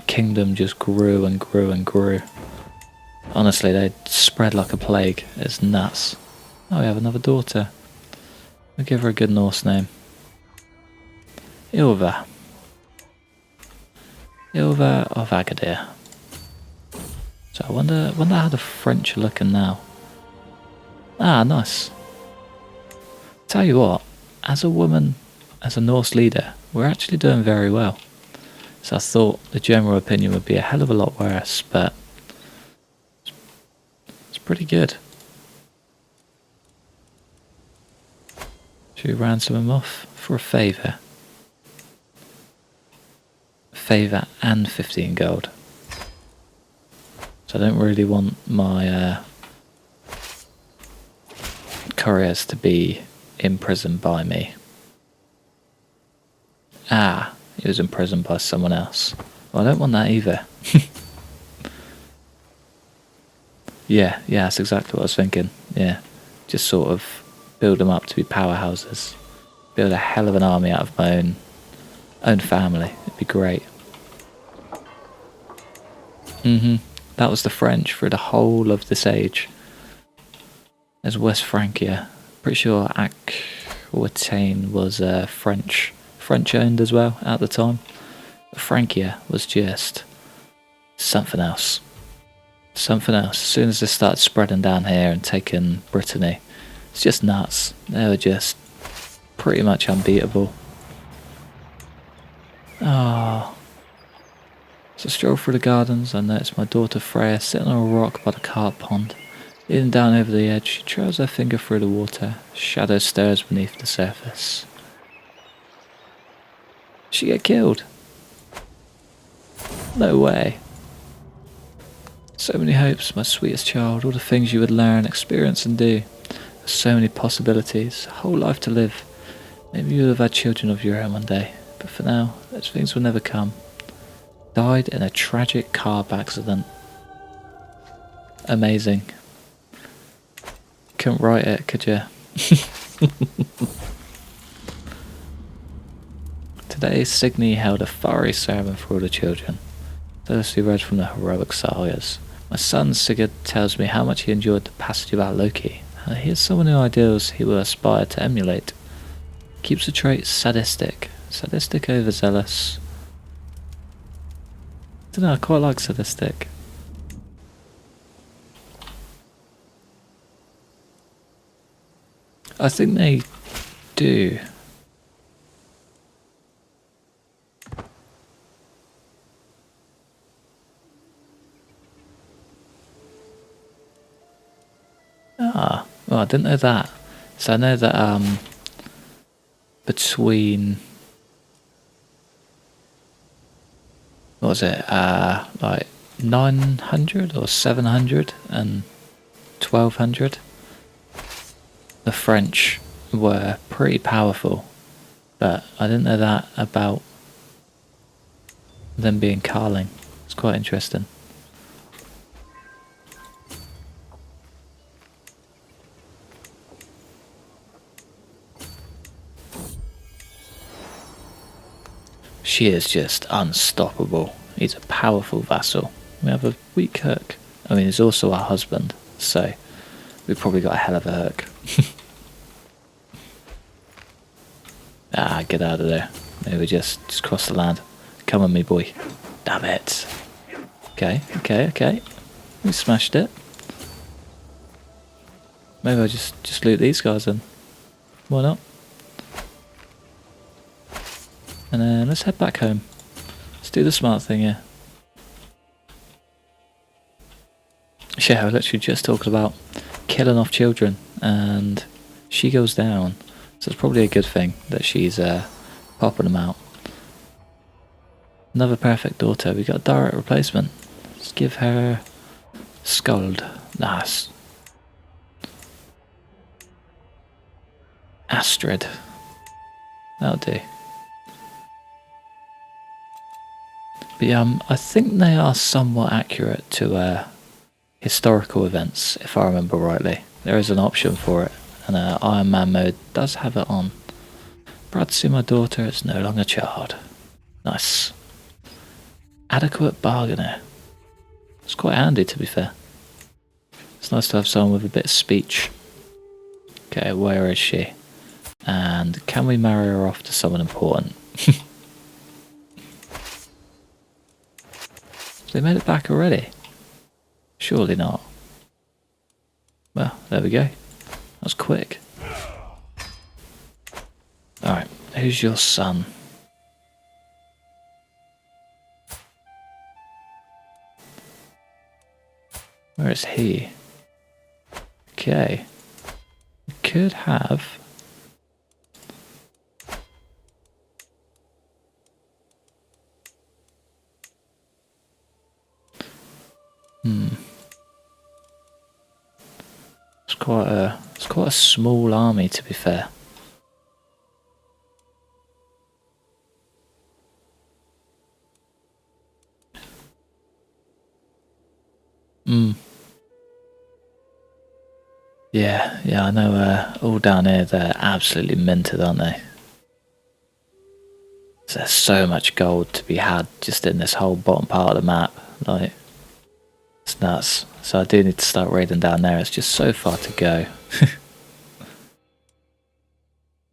kingdom just grew and grew and grew. Honestly, they spread like a plague. It's nuts. Oh, we have another daughter. We'll give her a good Norse name. Ilva. Ilva of Agadir. So I wonder how the French are looking now. Ah, nice. Tell you what, as a woman, as a Norse leader, we're actually doing very well. So I thought the general opinion would be a hell of a lot worse, but it's pretty good. Should we ransom him off for a favour? Favour and 15 gold. So I don't really want my couriers to be imprisoned by me. Ah, he was imprisoned by someone else. Well, I don't want that either. Yeah, that's exactly what I was thinking. Yeah, just sort of build them up to be powerhouses. Build a hell of an army out of my own family. It'd be great. That was the French through the whole of this age. There's West Francia. Pretty sure Aquitaine was French owned as well at the time. But Francia was just something else. Something else. As soon as they started spreading down here and taking Brittany, it's just nuts. They were just pretty much unbeatable. Ah. So I stroll through the gardens. I notice my daughter Freya sitting on a rock by the carp pond. Leaning down over the edge, she trails her finger through the water. Shadow stirs beneath the surface. She get killed. No way. So many hopes, my sweetest child, all the things you would learn, experience and do. There's so many possibilities, a whole life to live. Maybe you'll have had children of your own one day, but for now, those things will never come. Died in a tragic car accident. Amazing. Couldn't write it, could you? Today, Signy held a fiery sermon for all the children, those who read from the heroic sagas. My son Sigurd tells me how much he enjoyed the passage about Loki. He is someone who ideals he will aspire to emulate. Keeps the trait sadistic. Sadistic overzealous. I don't know, I quite like sadistic. I think they do. Ah, well, I didn't know that. So I know that between, what was it, like 900 or 700 and 1200, the French were pretty powerful, but I didn't know that about them being Carling. It's quite interesting. She is just unstoppable. He's a powerful vassal. We have a weak hook. I mean, he's also our husband, so we've probably got a hell of a hook. Ah, get out of there. Maybe just cross the land. Come on, me boy. Damn it. Okay. We smashed it. Maybe I'll just loot these guys then. Why not? And then let's head back home. Let's do the smart thing here. Yeah, we're literally just talking about killing off children, and she goes down. So it's probably a good thing that she's popping them out. Another perfect daughter. We got a direct replacement. Let's give her Skald. Nice. Astrid. That'll do. But I think they are somewhat accurate to historical events, if I remember rightly. There is an option for it, and Iron Man mode does have it on. Proud to see my daughter is no longer child. Nice. Adequate bargainer. It's quite handy, to be fair. It's nice to have someone with a bit of speech. Okay, where is she? And can we marry her off to someone important? They made it back already? Surely not. Well, there we go. That was quick. Alright, who's your son? Where is he? Okay. We could have... It's quite a small army, to be fair. Yeah, I know. All down here, they're absolutely minted, aren't they? There's so much gold to be had just in this whole bottom part of the map. Like, it's nuts. So I do need to start raiding down there. It's just so far to go.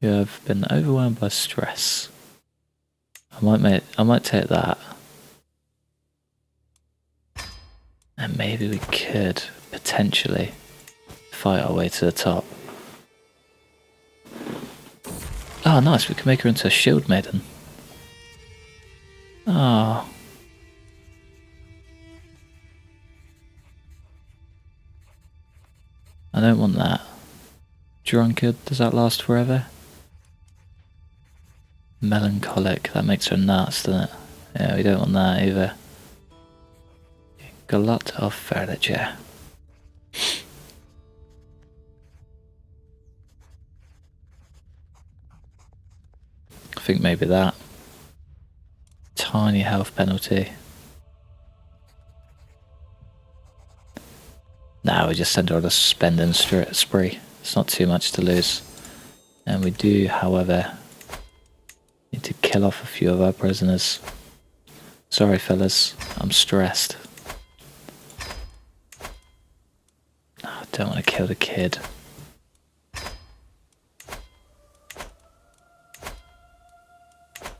You have been overwhelmed by stress. I might take that. And maybe we could potentially fight our way to the top. Oh, nice. We can make her into a shield maiden. Oh. I don't want that. Drunkard, does that last forever? Melancholic, that makes her nuts, doesn't it? Yeah, we don't want that either. A lot of furniture. I think maybe that. Tiny health penalty. Now we just send her on a spending spree. It's not too much to lose. And we do, however, need to kill off a few of our prisoners. Sorry fellas, I'm stressed. Oh, I don't want to kill the kid.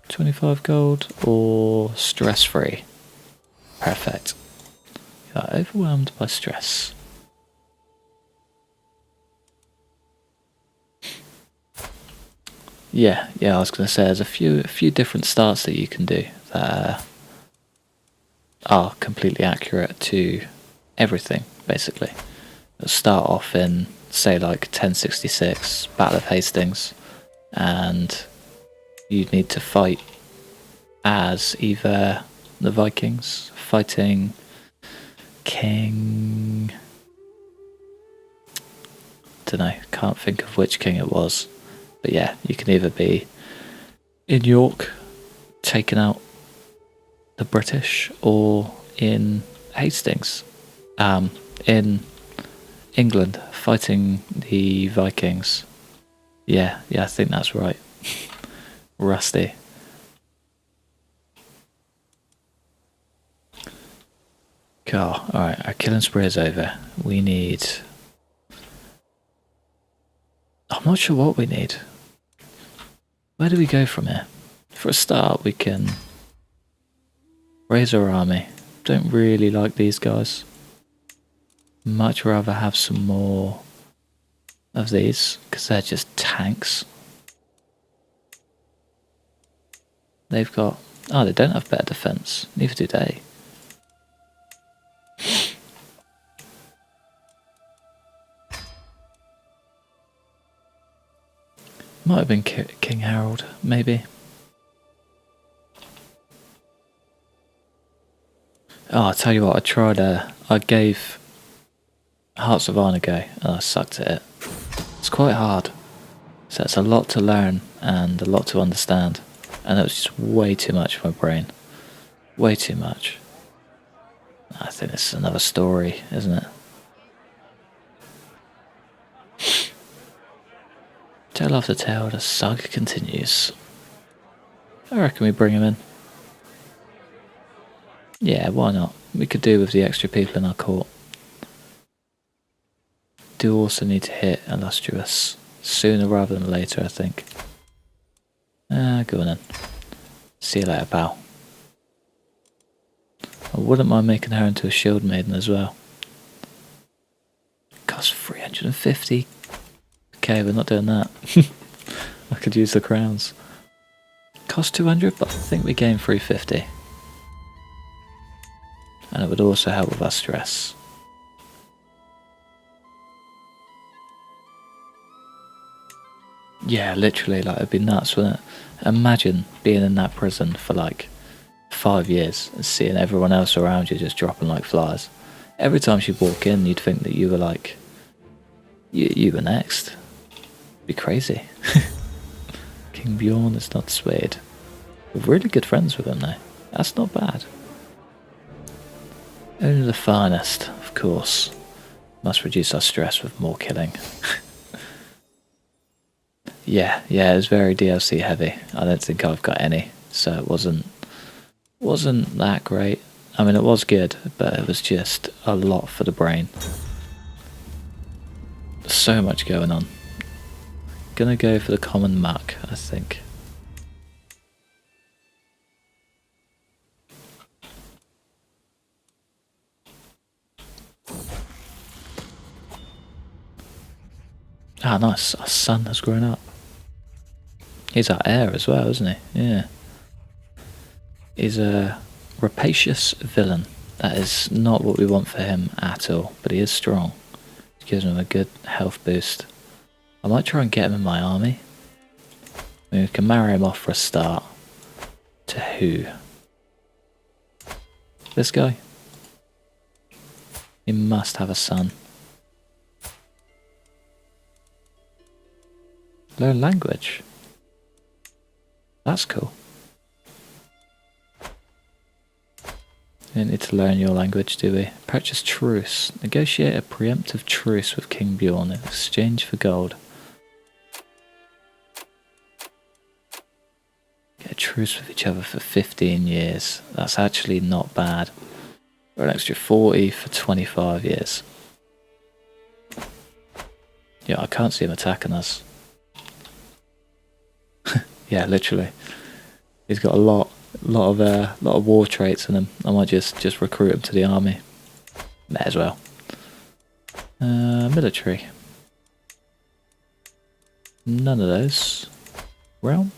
$25 gold or stress free? Perfect. You are overwhelmed by stress. Yeah, I was going to say there's a few different starts that you can do that are completely accurate to everything, basically. It'll start off in, say, like 1066, Battle of Hastings, and you'd need to fight as either the Vikings fighting King... Dunno, can't think of which king it was. But yeah, you can either be in York taking out the British or in Hastings in England fighting the Vikings. Yeah, I think that's right. Rusty. Cool. Alright, our killing spree is over. We need... I'm not sure what we need. Where do we go from here? For a start, we can raise our army. Don't really like these guys. Much rather have some more of these, because they're just tanks. They've got... Oh, they don't have better defense. Neither do they. Might have been King Harold, maybe. Oh, I'll tell you what, I gave Hearts of Iron a go, and I sucked at it. It's quite hard. So it's a lot to learn, and a lot to understand. And it was just way too much for my brain. Way too much. I think this is another story, isn't it? Tale after tale, the saga continues. I reckon we bring him in. Yeah, why not? We could do with the extra people in our court. Do also need to hit Illustrious sooner rather than later, I think. Go on then. See you later, pal. I wouldn't mind making her into a shield maiden as well. Costs 350. Okay, we're not doing that. I could use the crowns. Cost 200, but I think we gain 350. And it would also help with our stress. Yeah, literally, like, it'd be nuts, wouldn't it? Imagine being in that prison for like 5 years and seeing everyone else around you just dropping like flies. Every time she'd walk in, you'd think that you were like, you were next. Be crazy. King Bjorn is not swayed. We're really good friends with him though. That's not bad. Only the finest, of course. Must reduce our stress with more killing. Yeah, it was very DLC heavy. I don't think I've got any, so it wasn't that great. I mean, it was good, but it was just a lot for the brain. So much going on. Gonna go for the common muck, I think. Ah, nice. Our son has grown up. He's our heir as well, isn't he? Yeah. He's a rapacious villain. That is not what we want for him at all, but he is strong. It gives him a good health boost. I might try and get him in my army. I mean, we can marry him off for a start. To who? This guy? He must have a son. Learn language. That's cool. We don't need to learn your language, do we? Purchase truce. Negotiate a preemptive truce with King Bjorn in exchange for gold. Get a truce with each other for 15 years. That's actually not bad. Or an extra 40 for 25 years. Yeah, I can't see him attacking us. Yeah, literally. He's got a lot of war traits in him. I might just recruit him to the army. May as well. Military. None of those. Realm.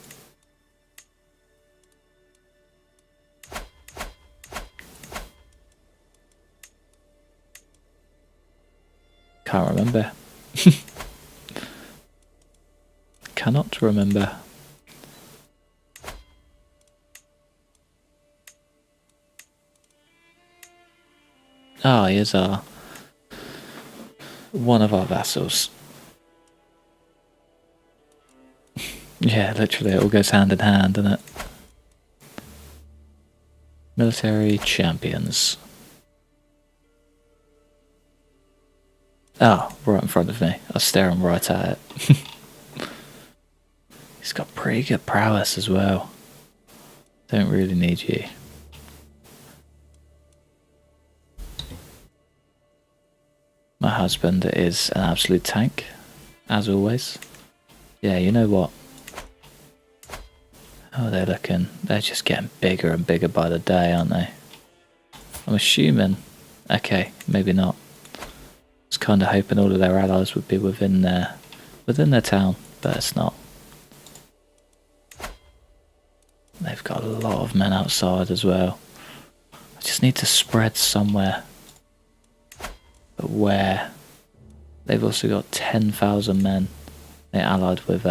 Can't remember. Cannot remember. Ah, here's one of our vassals. Yeah, literally, it all goes hand in hand, doesn't it? Military champions. Oh, right in front of me. I was staring right at it. He's got pretty good prowess as well. Don't really need you. My husband is an absolute tank, as always. Yeah, you know what? How are they looking? They're just getting bigger and bigger by the day, aren't they? I'm assuming... Okay, maybe not. I was kind of hoping all of their allies would be within their town, but it's not. They've got a lot of men outside as well. I just need to spread somewhere. But where? They've also got 10,000 men. They're allied with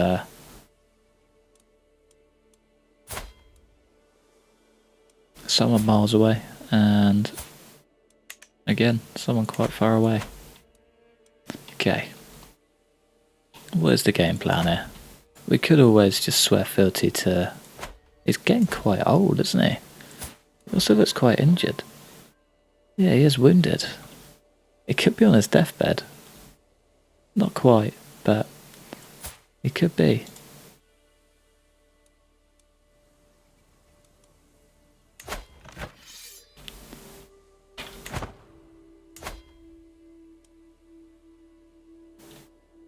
someone miles away, and again, someone quite far away. Okay. What is the game plan here? We could always just swear fealty to... He's getting quite old, isn't he? He also looks quite injured. Yeah, he is wounded. He could be on his deathbed. Not quite, but he could be.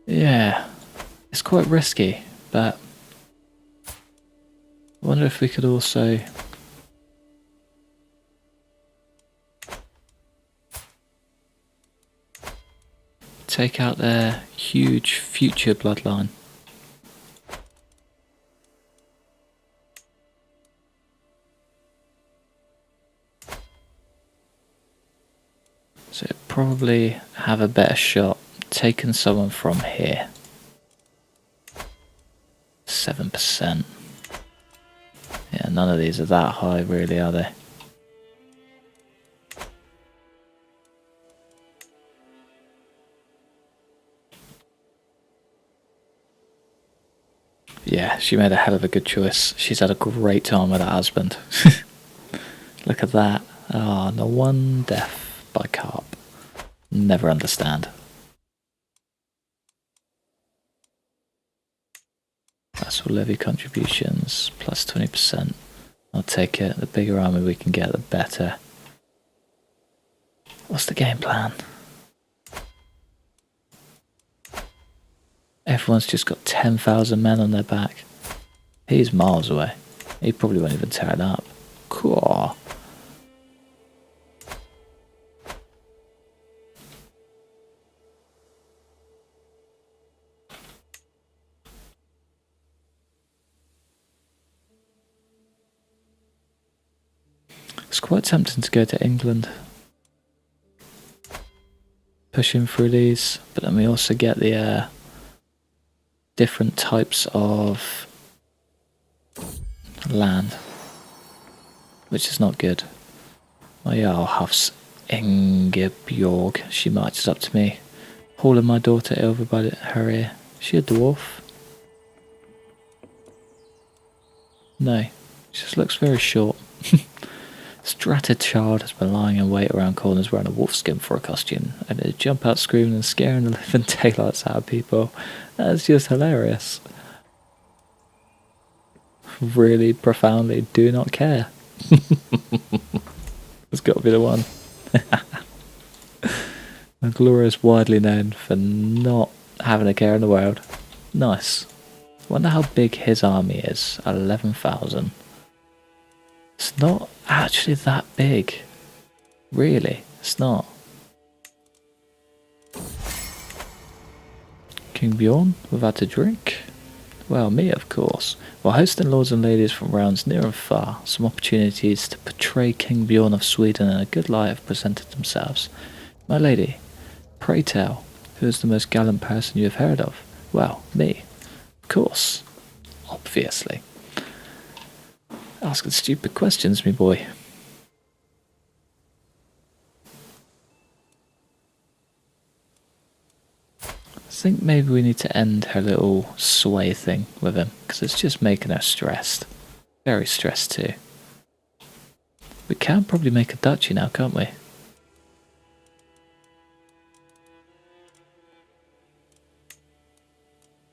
Yeah, it's quite risky, but I wonder if we could also take out their huge future bloodline. So probably have a better shot taking someone from here. 7%. Yeah, none of these are that high really, are they? Yeah, she made a hell of a good choice. She's had a great time with her husband. Look at that. Ah, no one death by carp. Never understand. That's all levy contributions, plus 20%. I'll take it. The bigger army we can get, the better. What's the game plan? Everyone's just got 10,000 men on their back. He's miles away. He probably won't even tear it up. Cool. It's quite tempting to go to England. Pushing through these, but then we also get the different types of land, which is not good. My Jarl huffs Ingeborg, she marches up to me, hauling my daughter over by her ear. Is she a dwarf? No, she just looks very short. This dratted child has been lying in wait around corners wearing a wolf skin for a costume, and they jump out screaming and scaring the living daylights out of people. That's just hilarious. Really profoundly do not care. It's got to be the one. Gloria is widely known for not having a care in the world. Nice. Wonder how big his army is. 11,000. It's not actually that big. Really, it's not. King Bjorn without a drink? Well, me of course. While hosting lords and ladies from rounds near and far, some opportunities to portray King Bjorn of Sweden in a good light have presented themselves. My lady, pray tell, who is the most gallant person you have heard of? Well, me. Of course. Obviously. Asking stupid questions, me boy. I think maybe we need to end her little sway thing with him, because it's just making her stressed. Very stressed too. We can probably make a duchy now, can't we?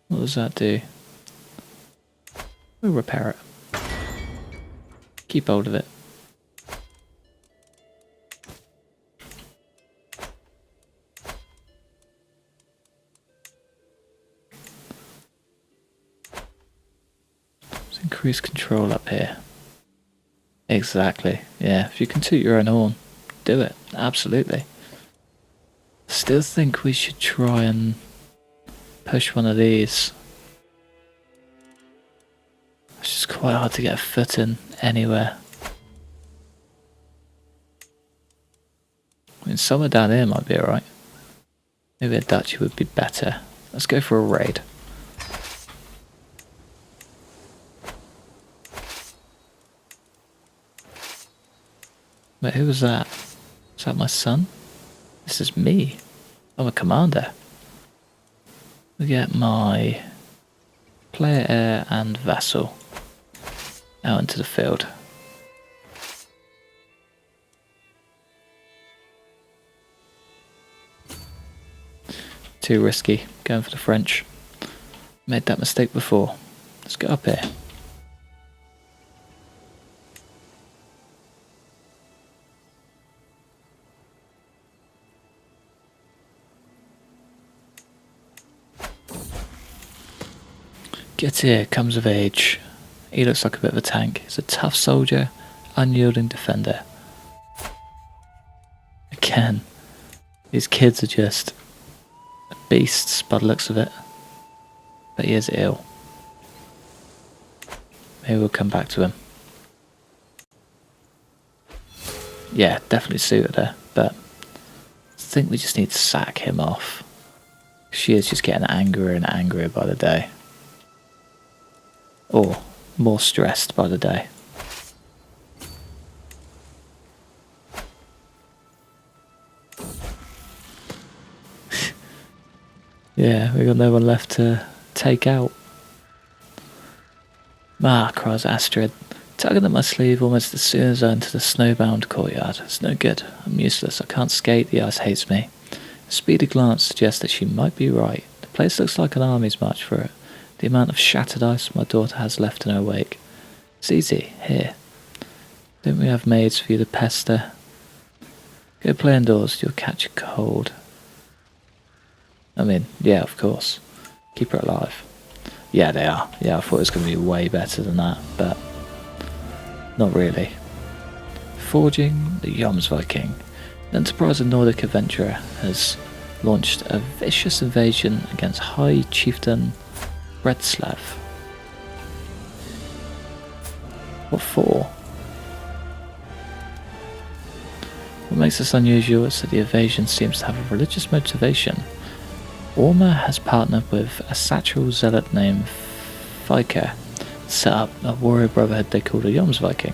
What does that do? We'll repair it. Keep hold of it. Let's increase control up here. Exactly. Yeah, if you can toot your own horn, do it. Absolutely. Still think we should try and push one of these. It's just quite hard to get a foot in anywhere. I mean, somewhere down here might be alright. Maybe a duchy would be better. Let's go for a raid. Wait, who was that? Is that my son? This is me. I'm a commander. We get my player, heir and vassal out into the field. Too risky, going for the French. Made that mistake before. Let's get up here. Getir comes of age. He looks like a bit of a tank. He's a tough soldier, unyielding defender. Again, these kids are just beasts by the looks of it. But he is ill. Maybe we'll come back to him. Yeah, definitely suited her, but I think we just need to sack him off. She is just getting angrier and angrier by the day. Or more stressed by the day. Yeah, we got no one left to take out. Ah, cries Astrid, tugging at my sleeve almost as soon as I enter the snowbound courtyard. It's no good. I'm useless. I can't skate. The ice hates me. A speedy glance suggests that she might be right. The place looks like an army's march for it. The amount of shattered ice my daughter has left in her wake. It's easy, here. Don't we have maids for you to pester? Go play indoors, you'll catch a cold. I mean, yeah, of course. Keep her alive. Yeah, they are. Yeah, I thought it was going to be way better than that, but not really. Forging the Viking. An enterprising Nordic adventurer has launched a vicious invasion against High Chieftain Redslav. What for? What makes this unusual is that the invasion seems to have a religious motivation. Orma has partnered with a satirical zealot named Viking to set up a warrior brotherhood they call the Viking.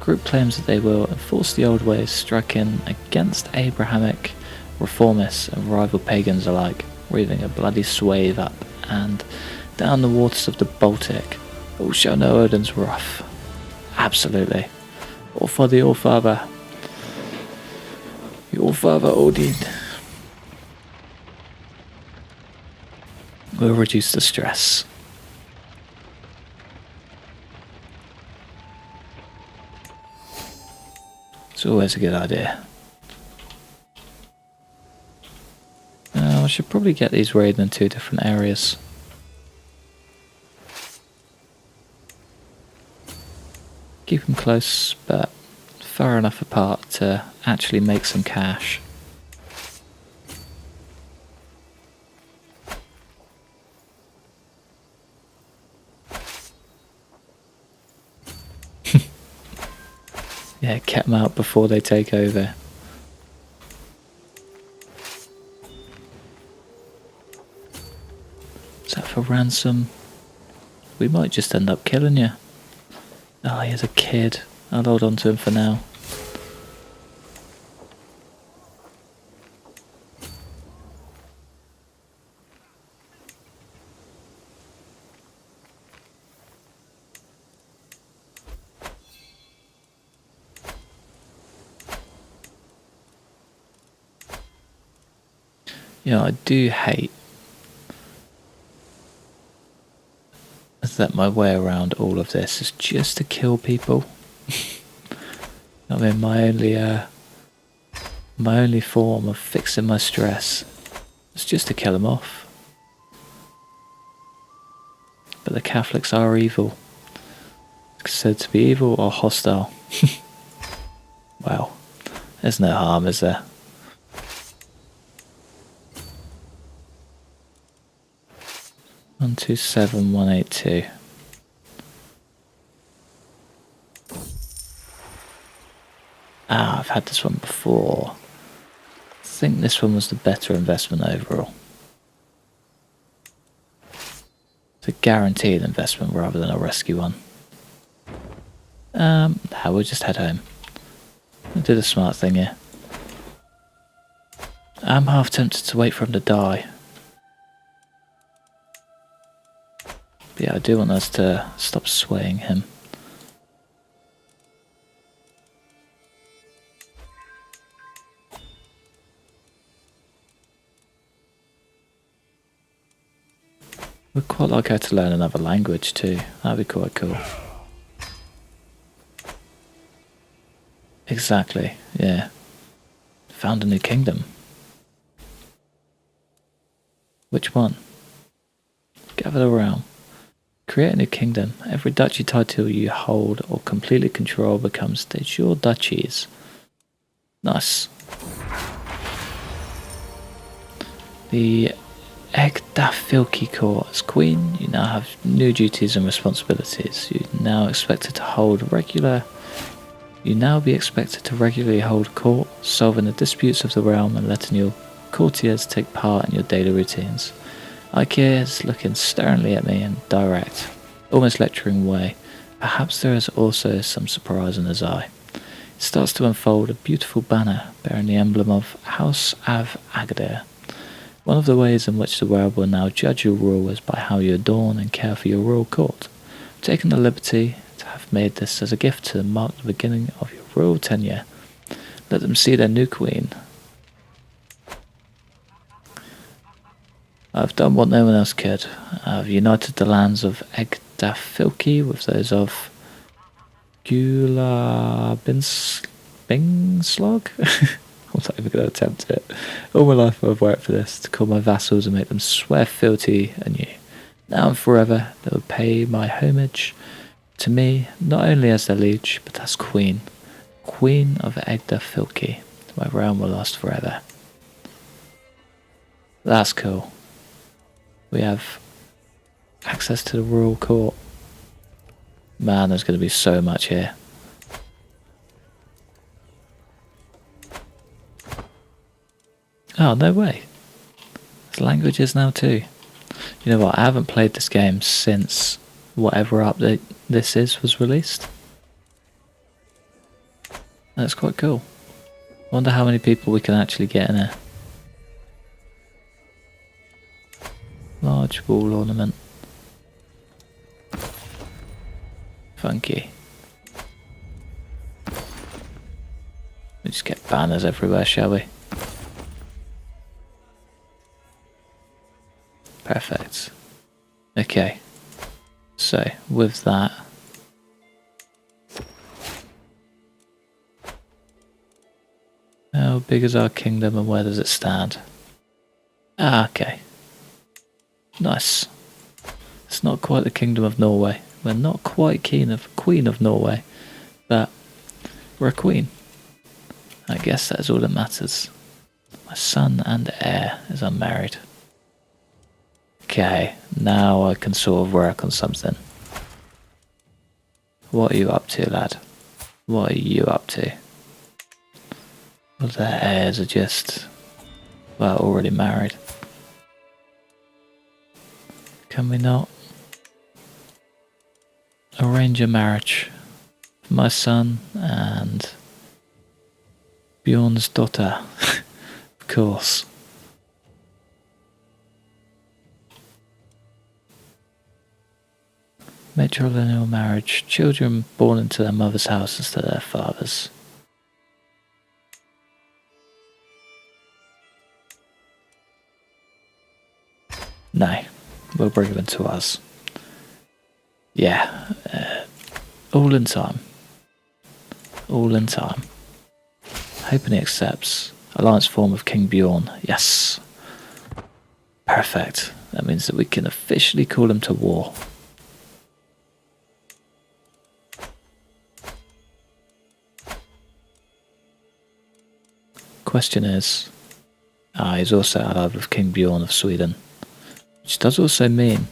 group claims that they will enforce the old ways, striking against Abrahamic reformists and rival pagans alike, weaving a bloody swathe up and down the waters of the Baltic. All shall know Odin's wrath. Absolutely. All for the Allfather. The Allfather Odin will reduce the stress. It's always a good idea. I should probably get these raided in 2 different areas. Keep them close, but far enough apart to actually make some cash. Yeah, get them out before they take over. Is that for ransom? We might just end up killing you. Oh, he's a kid. I'll hold on to him for now. Yeah, I do hate that my way around all of this is just to kill people. I mean, my only form of fixing my stress is just to kill them off. But the Catholics are evil. It's said to be evil or hostile. Well, there's no harm, is there? One, 2, 7, 1, 8, 2. Ah, I've had this one before. I think this one was the better investment overall. It's a guaranteed investment rather than a rescue one. We'll just head home. I did a smart thing here. I'm half tempted to wait for him to die. But yeah, I do want us to stop swaying him. Would quite like her to learn another language too. That'd be quite cool. Exactly, yeah. Found a new kingdom. Which one? Gather the realm. Create a new kingdom. Every duchy title you hold or completely control becomes de jure duchies. Nice. The Egdafilki court. As queen, you now have new duties and responsibilities. You now be expected to regularly hold court, solving the disputes of the realm and letting your courtiers take part in your daily routines. Ikea is looking sternly at me in direct, almost lecturing way. Perhaps there is also some surprise in his eye. It starts to unfold a beautiful banner bearing the emblem of House Av Agadir. One of the ways in which the world will now judge your rule is by how you adorn and care for your royal court. I've taken the liberty to have made this as a gift to mark the beginning of your royal tenure. Let them see their new queen. I've done what no one else could. I've united the lands of Egdafilki with those of Gulabinslog? I'm not even going to attempt it. All my life I've worked for this, to call my vassals and make them swear fealty anew. Now and forever they will pay my homage to me, not only as their liege, but as queen. Queen of Egdafilki. My realm will last forever. That's cool. We have access to the royal court. Man, there's going to be so much here. Oh, no way. There's languages now too. You know what, I haven't played this game since whatever update this was released. That's quite cool. I wonder how many people we can actually get in here. Large wall ornament. Funky. We just get banners everywhere, shall we? Perfect. Okay. So, with that... How big is our kingdom and where does it stand? Ah, okay. Nice. It's not quite the Kingdom of Norway. We're not quite Queen of Norway, but we're a queen. I guess that's all that matters. My son and heir is unmarried. Okay, now I can sort of work on something. What are you up to, lad? What are you up to? Well, their heirs are just, well, already married. Can we not arrange a marriage for my son and Bjorn's daughter? Of course. Matrilineal marriage. Children born into their mother's house instead of their father's. No, we'll bring them to us. Yeah, all in time. All in time. Hoping he accepts. Alliance form of King Bjorn. Yes. Perfect. That means that we can officially call him to war. Question is, he's also allied with King Bjorn of Sweden. Which does also mean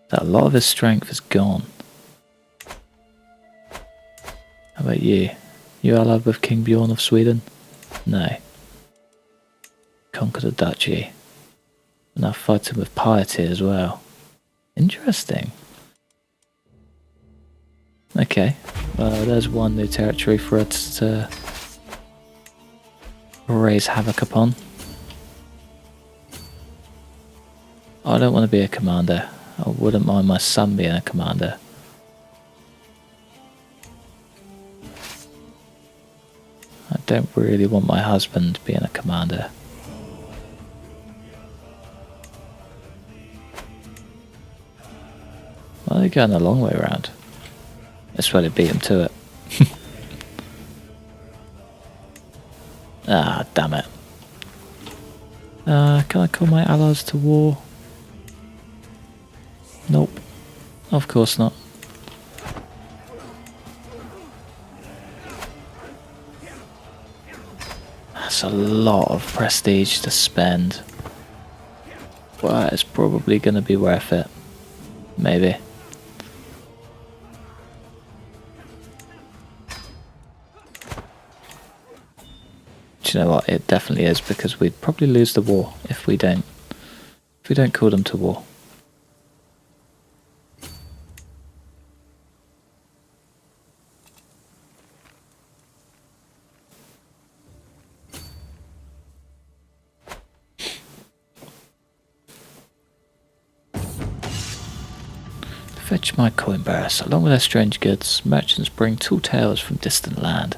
that a lot of his strength is gone. How about you? You allied with King Bjorn of Sweden? No. Conquer the duchy. And now fighting with piety as well. Interesting. Okay, well there's one new territory for us to raise havoc upon. I don't want to be a commander. I wouldn't mind my son being a commander. I don't really want my husband being a commander. Well, they're going a long way around. That's why they beat him to it. Ah, damn it. Can I call my allies to war? Nope. Of course not. That's a lot of prestige to spend. But it's probably going to be worth it. Maybe. Do you know what? It definitely is, because we'd probably lose the war if we don't call them to war. Fetch my coin bearers. Along with their strange goods, merchants bring tall tales from distant land,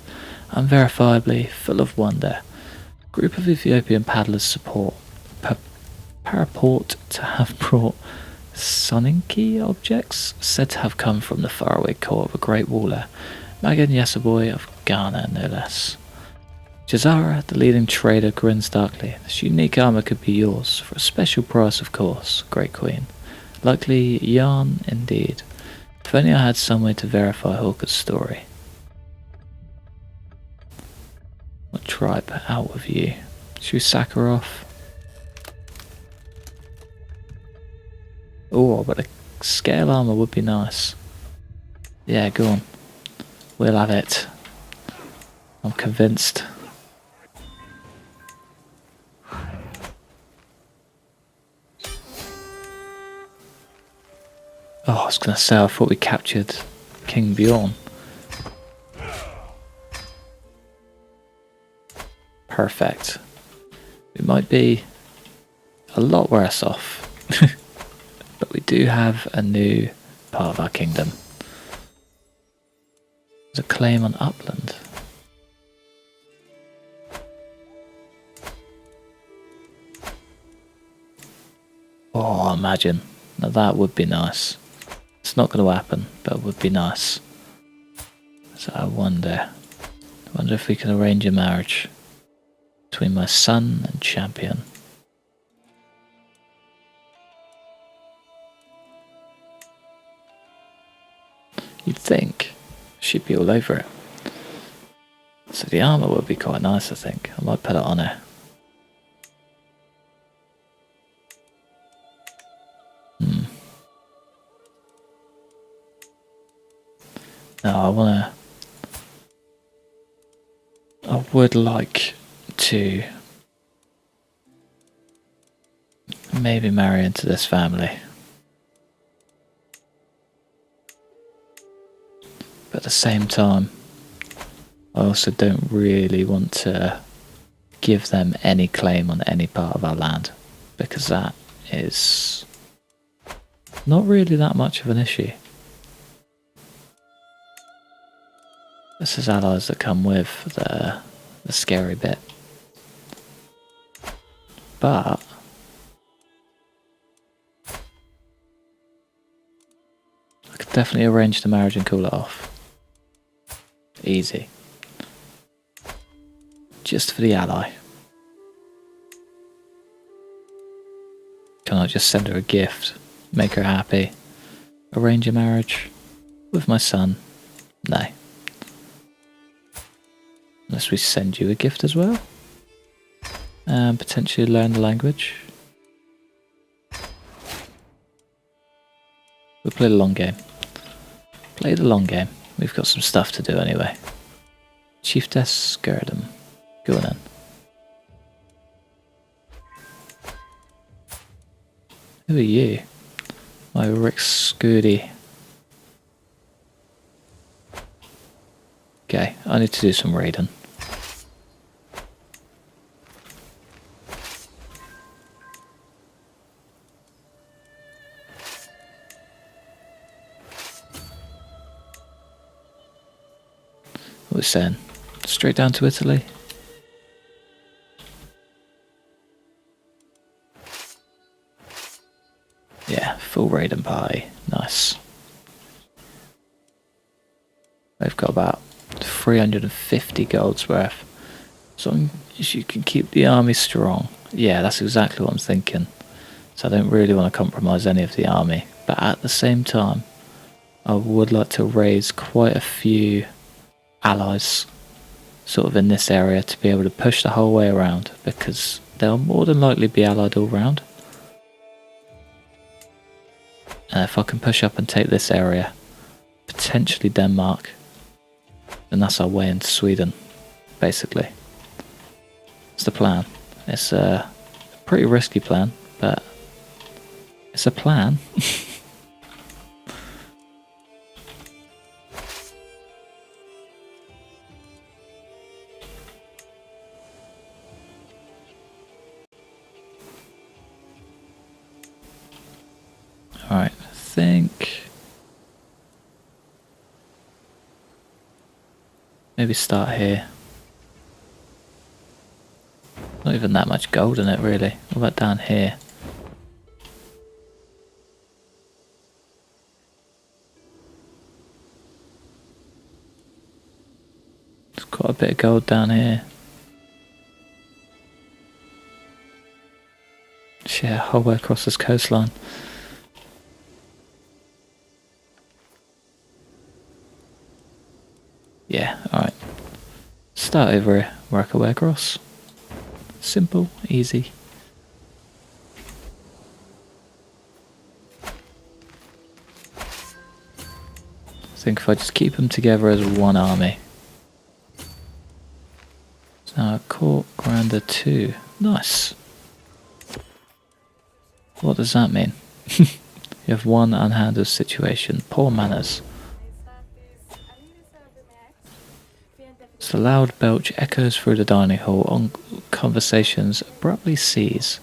unverifiably full of wonder. A group of Ethiopian paddlers purport to have brought Soninki objects, said to have come from the faraway court of a great ruler, Magan Yesaboy of Ghana, no less. Jazara, the leading trader, grins darkly. This unique armor could be yours, for a special price, of course, Great Queen. Likely yarn indeed. If only I had some way to verify Hawker's story. What tribe out with you? Should we sack her off? Oh, but a scale armor would be nice. Yeah, go on. We'll have it. I'm convinced. Oh, I was going to say, I thought we captured King Bjorn. Perfect. We might be a lot worse off. But we do have a new part of our kingdom. There's a claim on upland. Oh, imagine. Now that would be nice. It's not going to happen, but it would be nice. So I wonder if we can arrange a marriage between my son and champion. You'd think she'd be all over it. So the armour would be quite nice, I think. I might put it on her. No, I would like to maybe marry into this family. But at the same time, I also don't really want to give them any claim on any part of our land, because that is not really that much of an issue. This is allies that come with the scary bit. But I could definitely arrange the marriage and call it off. Easy. Just for the ally. Can I just send her a gift, make her happy, arrange a marriage with my son? No. Unless we send you a gift as well. And potentially learn the language. We'll play the long game. Play the long game. We've got some stuff to do anyway. Chieftess Skurdum. Go on then. Who are you? My Rick Scooty. Okay, I need to do some raiding. What was saying? Straight down to Italy? Yeah, full raiding party. Nice. They've got about 350 gold's worth. So long as you can keep the army strong. Yeah, that's exactly what I'm thinking. So I don't really want to compromise any of the army. But at the same time, I would like to raise quite a few allies sort of in this area to be able to push the whole way around, because they'll more than likely be allied all round. And if I can push up and take this area, potentially Denmark, then that's our way into Sweden, basically. It's the plan. It's a pretty risky plan, but it's a plan. Alright, I think maybe start here. Not even that much gold in it really. What about down here? There's quite a bit of gold down here. Yeah, whole way across this coastline. Yeah, alright. Start over here, work our way across. Simple, easy. I think if I just keep them together as one army. So now Court Grander 2. Nice. What does that mean? You have one unhandled situation. Poor manners. It's As a loud belch echoes through the dining hall, on conversations abruptly cease.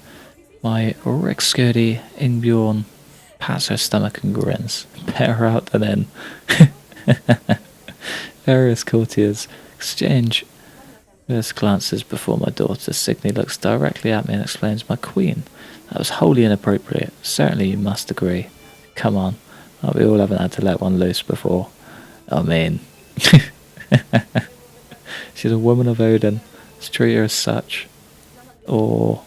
My Rick-skirty Ingbjorn pats her stomach and grins. Better out than in. Various courtiers exchange various glances before my daughter Signy looks directly at me and exclaims, "My queen, that was wholly inappropriate. Certainly you must agree. Come on, we all haven't had to let one loose before. I mean..." She's a woman of Odin. Let's treat her as such. Or,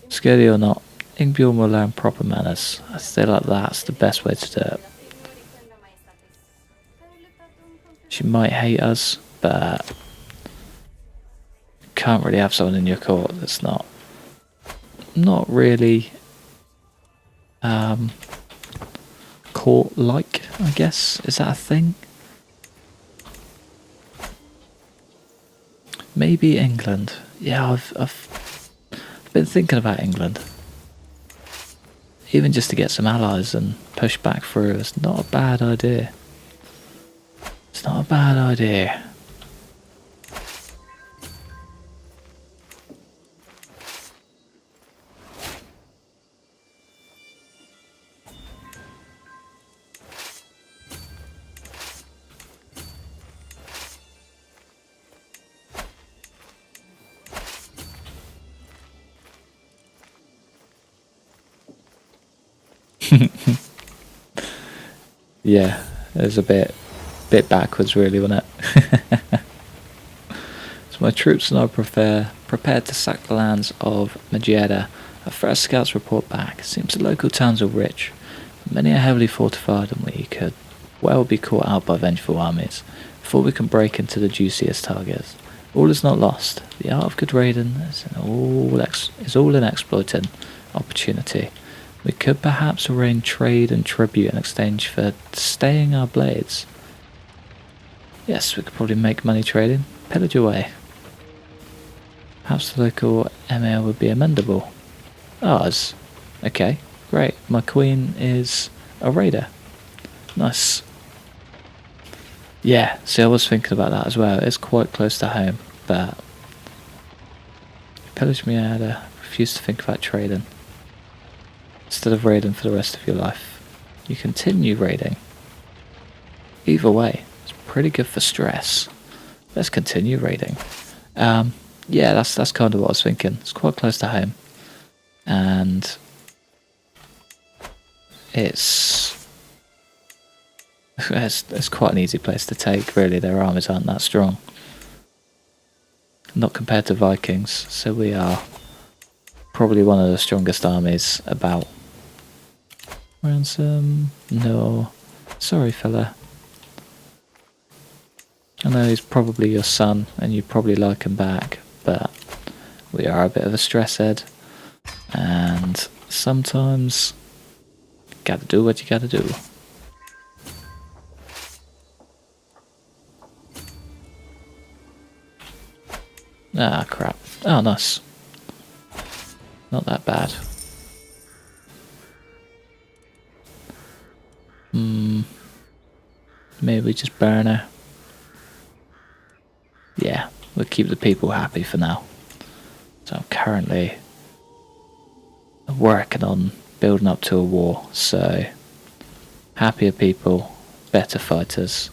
scary or not, Ingbjorn will learn proper manners. I feel like that's the best way to do it. She might hate us, but you can't really have someone in your court that's not really court-like, I guess. Is that a thing? Maybe England. Yeah, I've been thinking about England. Even just to get some allies and push back through is not a bad idea. It's not a bad idea. Yeah, it was a bit backwards really, wasn't it? So my troops and I prepared to sack the lands of Majeda. Our first scouts report back. It seems the local towns are rich. Many are heavily fortified and we could well be caught out by vengeful armies before we can break into the juiciest targets. All is not lost. The art of good raiding is all in exploiting opportunity. We could perhaps arrange trade and tribute in exchange for staying our blades. Yes, we could probably make money trading. Pillage away. Perhaps the local emir would be amendable. Ours. Okay, great. My queen is a raider. Nice. Yeah, see, I was thinking about that as well. It's quite close to home, but pillage me out. Refuse to think about trading. Instead of raiding for the rest of your life, you continue raiding. Either way, it's pretty good for stress. Let's continue raiding. Yeah, that's kind of what I was thinking. It's quite close to home, and it's quite an easy place to take. Really, their armies aren't that strong, not compared to Vikings. So we are probably one of the strongest armies about. Ransom? No. Sorry, fella. I know he's probably your son, and you probably like him back, but we are a bit of a stress head, and sometimes gotta do what you gotta do. Ah, crap. Oh, nice. Not that bad. Maybe we just burn her. Yeah, we'll keep the people happy for now. So I'm currently working on building up to a war, so happier people, better fighters,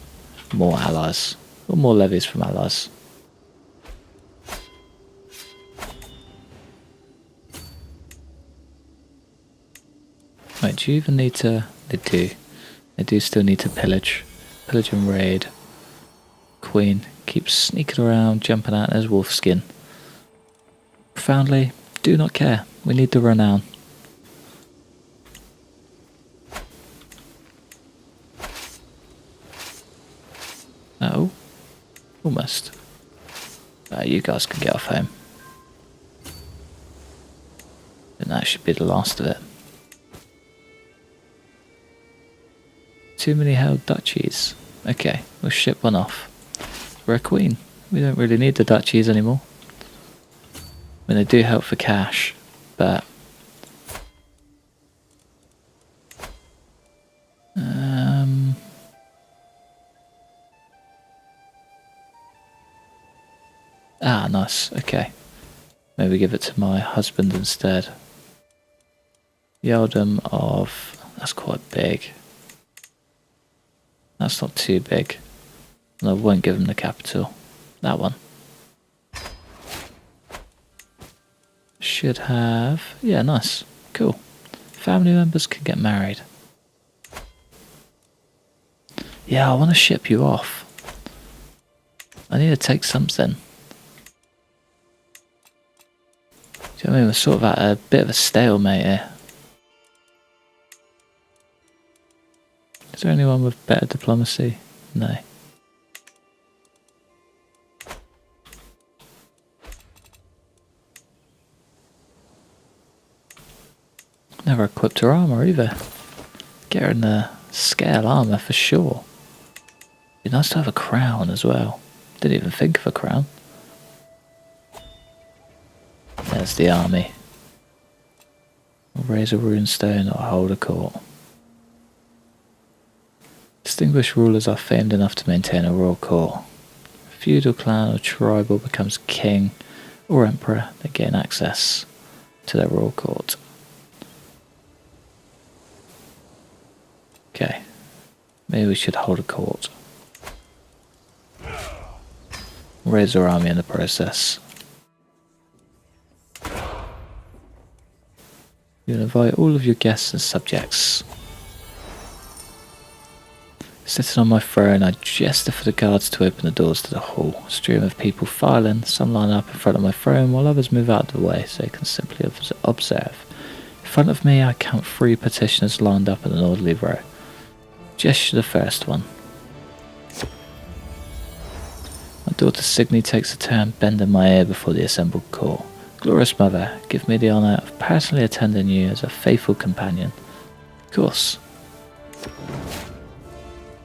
more allies, or more levies from allies. Wait, do you even need to... They do still need to pillage. Pillage and raid. Queen keeps sneaking around, jumping out in his wolf skin. Profoundly, do not care. We need the renown. Oh, almost. You guys can get off home. And that should be the last of it. Too many held duchies. Okay, we'll ship one off. We're a queen. We don't really need the duchies anymore. I mean, they do help for cash, but... Ah, nice. Okay. Maybe give it to my husband instead. Earldom of... That's quite big. That's not too big. And I won't give him the capital. That one. Should have... Yeah, nice. Cool. Family members can get married. Yeah, I want to ship you off. I need to take something. Do you know what I mean? We're sort of at a bit of a stalemate here. Is there anyone with better diplomacy? No. Never equipped her armour either. Get her in the scale armour for sure. Be nice to have a crown as well. Didn't even think of a crown. There's the army. Raise a runestone or hold a court. Distinguished rulers are famed enough to maintain a royal court. A feudal clan or tribal becomes king or emperor, they gain access to their royal court. Okay, maybe we should hold a court. Raise our army in the process. You invite all of your guests and subjects. Sitting on my throne, I gesture for the guards to open the doors to the hall. A stream of people file in, some line up in front of my throne, while others move out of the way so they can simply observe. In front of me, I count 3 petitioners lined up in an orderly row. Gesture the first one. My daughter Signy takes a turn bending my ear before the assembled court. Glorious mother, give me the honour of personally attending you as a faithful companion. Of course.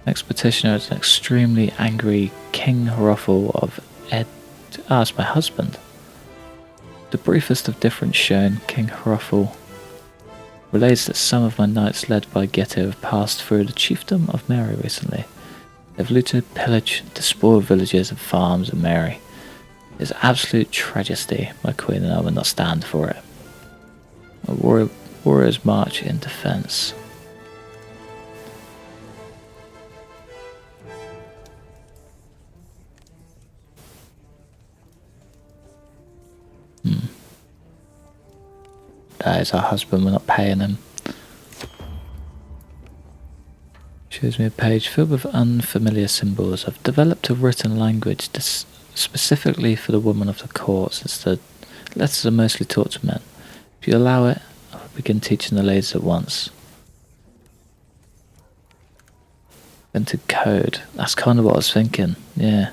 Next petitioner is an extremely angry King Hrothal of Ed... Ah, it's my husband. The briefest of difference shown, King Hrothal relates that some of my knights led by Ghetto have passed through the chiefdom of Mary recently. They've looted, pillaged, despoiled villages and farms in Mary. It's absolute tragedy. My queen and I will not stand for it. My warriors march in defence. That is our husband, we're not paying him. Shows me a page filled with unfamiliar symbols. I've developed a written language specifically for the women of the court, since the letters are mostly taught to men. If you allow it, I'll begin teaching the ladies at once. Invented code. That's kind of what I was thinking, yeah.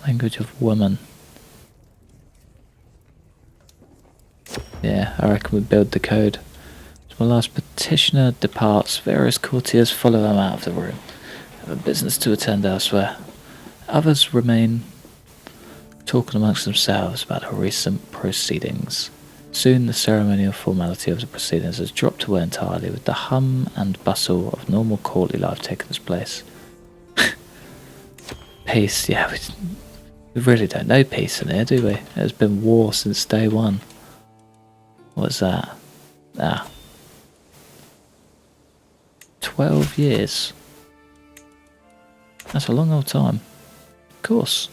Language of women. Yeah, I reckon we build the code. As my last petitioner departs, various courtiers follow him out of the room. Have a business to attend elsewhere. Others remain talking amongst themselves about the recent proceedings. Soon the ceremonial formality of the proceedings has dropped away entirely, with the hum and bustle of normal courtly life taking its place. Peace, yeah, we really don't know peace in here, do we? There's been war since day one. What's that? Ah. 12 years. That's a long old time. Of course.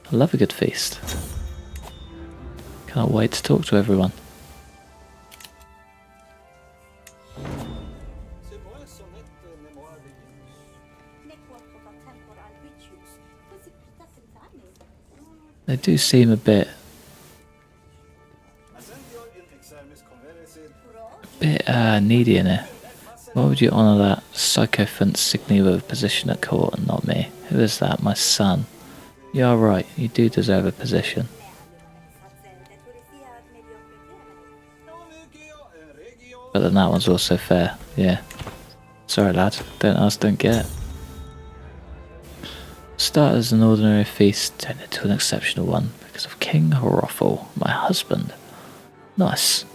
I love a good feast. Can't wait to talk to everyone. They do seem a bit needy in it. Why would you honour that sycophant Signy with a position at court and not me? Who is that? My son. You are right, you do deserve a position. But then that one's also fair, yeah. Sorry lad, don't ask, don't get. Start as an ordinary feast, turned into an exceptional one because of King Hrothal, my husband. Nice.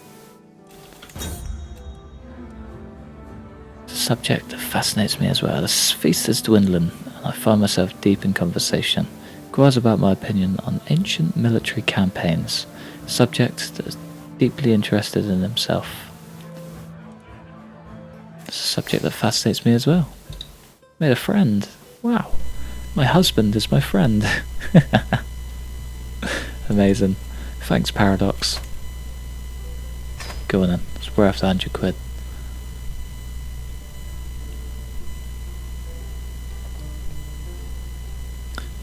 The subject fascinates me as well. The feast is dwindling, and I find myself deep in conversation. inquires about my opinion on ancient military campaigns, subject that is deeply interested in himself. It's a subject that fascinates me as well. Made a friend. Wow. My husband is my friend. Amazing. Thanks, Paradox. Go on then. It's worth £100.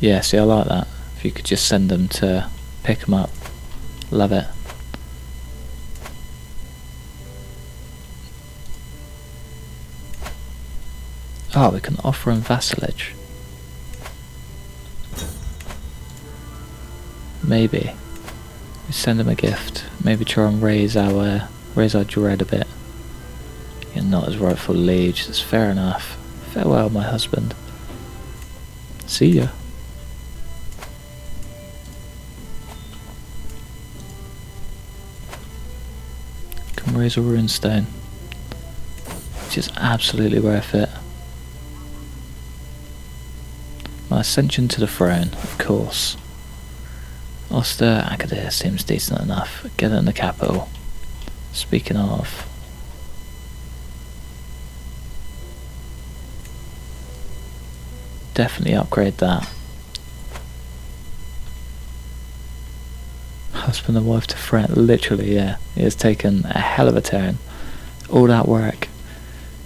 Yeah, see, I like that. If you could just send them to pick them up. Love it. Oh, we can offer him vassalage. Maybe. We send him a gift. Maybe try and raise our dread a bit. You're not his rightful liege. That's fair enough. Farewell, my husband. See ya. Can raise a runestone, which is absolutely worth it. My ascension to the throne, of course. Oster Agadir seems decent enough. Get it in the capital. Speaking of, definitely upgrade that. Husband and wife to friend, literally, yeah. It has taken a hell of a turn. All that work,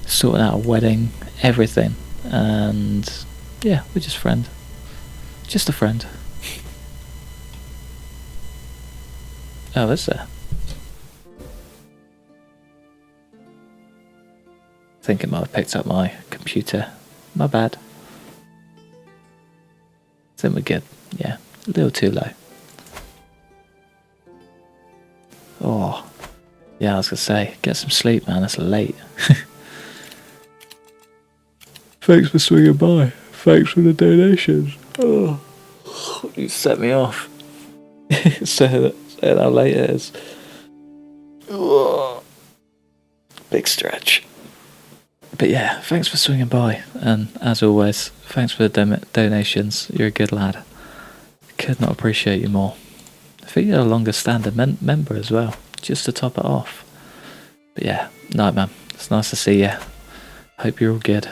sorting out a wedding, everything, and yeah, we're just friend. Just a friend. Oh, is there? I think it might have picked up my computer. My bad. I think we're good. Yeah, a little too low. Oh, yeah, I was gonna say, get some sleep, man. It's late. Thanks for swinging by. Thanks for the donations. Oh, you set me off. Saying how late it is. Oh, big stretch. But yeah, thanks for swinging by. And as always, thanks for the donations. You're a good lad. Could not appreciate you more. I think you're a longer standing member as well, just to top it off. But yeah, night man, it's nice to see you. Hope you're all good.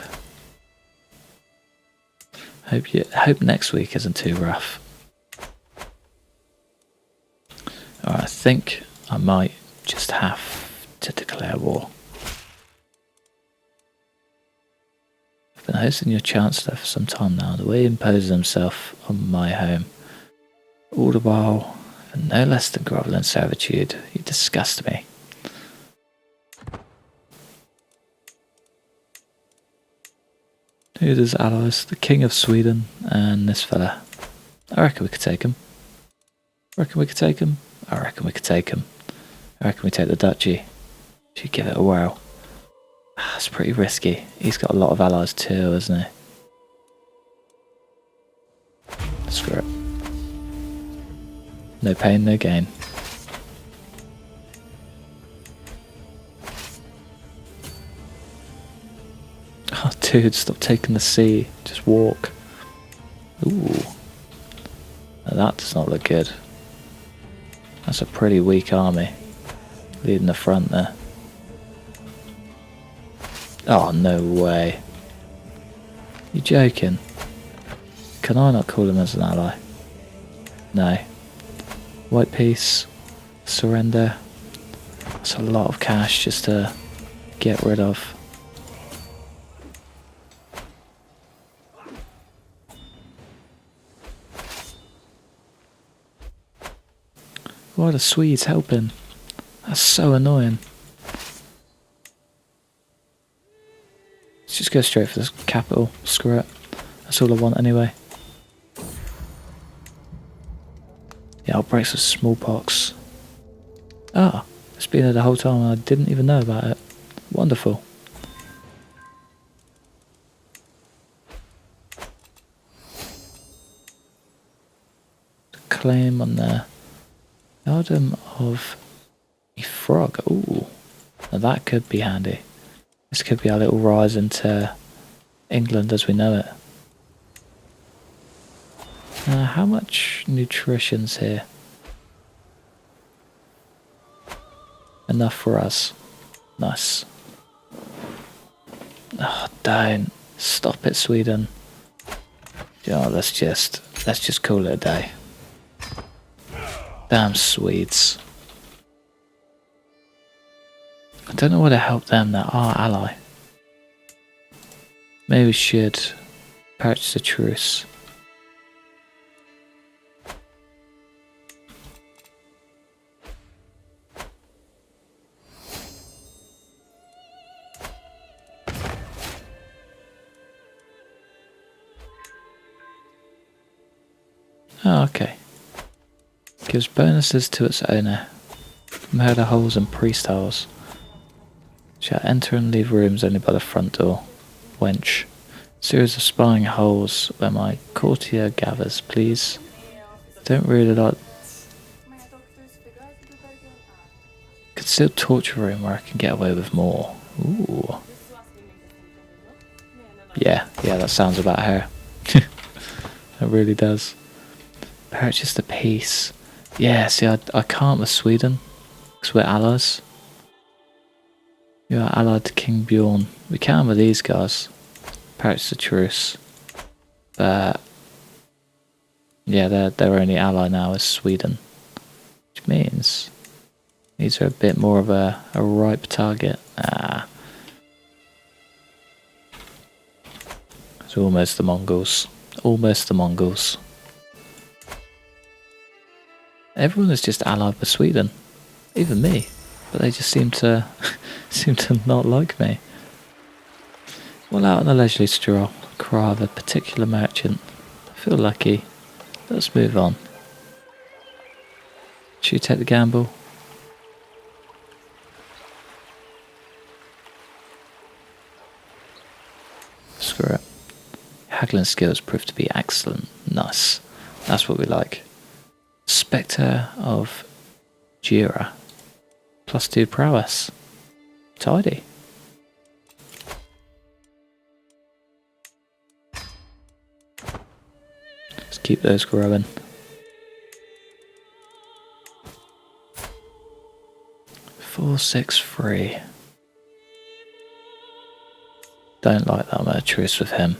Hope next week isn't too rough. Alright, I think I might just have to declare war. I've been hosting your Chancellor for some time now. The way he imposes himself on my home, all the while for no less than grovelling servitude, you disgust me. Who's his allies? The King of Sweden and this fella. I reckon we could take him. I reckon we could take him. I reckon we take the duchy. Should give it a whirl. It's pretty risky. He's got a lot of allies too, hasn't he? Screw it. No pain, no gain. Oh, dude, stop taking the sea. Just walk. Ooh. Now that does not look good. That's a pretty weak army. Leading the front there. Oh, no way. You joking? Can I not call him as an ally? No. White peace. Surrender. That's a lot of cash just to get rid of. Why are the Swedes helping? That's so annoying. Let's just go straight for the capital. Screw it. That's all I want anyway. Yeah, outbreaks of smallpox. Ah, it's been there the whole time and I didn't even know about it. Wonderful. Claim on the Earldom of a Frog. Ooh, now that could be handy. This could be our little rise into England as we know it. How much nutrition's here? Enough for us. Nice. Oh, don't. Stop it, Sweden. Yeah, let's just call it a day. Damn Swedes. I don't know where to help them, they're our ally. Maybe we should purchase a truce. Oh, okay. Gives bonuses to its owner. Murder holes and priest holes. Shall enter and leave rooms only by the front door. Wench. Series of spying holes where my courtier gathers, please. Don't really like... Concealed torture room where I can get away with more. Ooh. Yeah, that sounds about her. It really does. Purchase the peace. Yeah, see, I can't with Sweden, because we're allies. You are allied to King Bjorn. We can with these guys. Purchase a truce. But yeah, their only ally now is Sweden. Which means these are a bit more of a ripe target. It's almost the Mongols. Almost the Mongols. Everyone is just allied with Sweden. Even me. But they just seem to not like me. Well, out on a leisurely stroll, cry of a particular merchant. I feel lucky. Let's move on. Should you take the gamble? Screw it. Haggling skills proved to be excellent. Nice. That's what we like. Spectre of Jira. +2 prowess. Tidy. Let's keep those growing. Four, 6, 3. Don't like that I'm at a truce with him.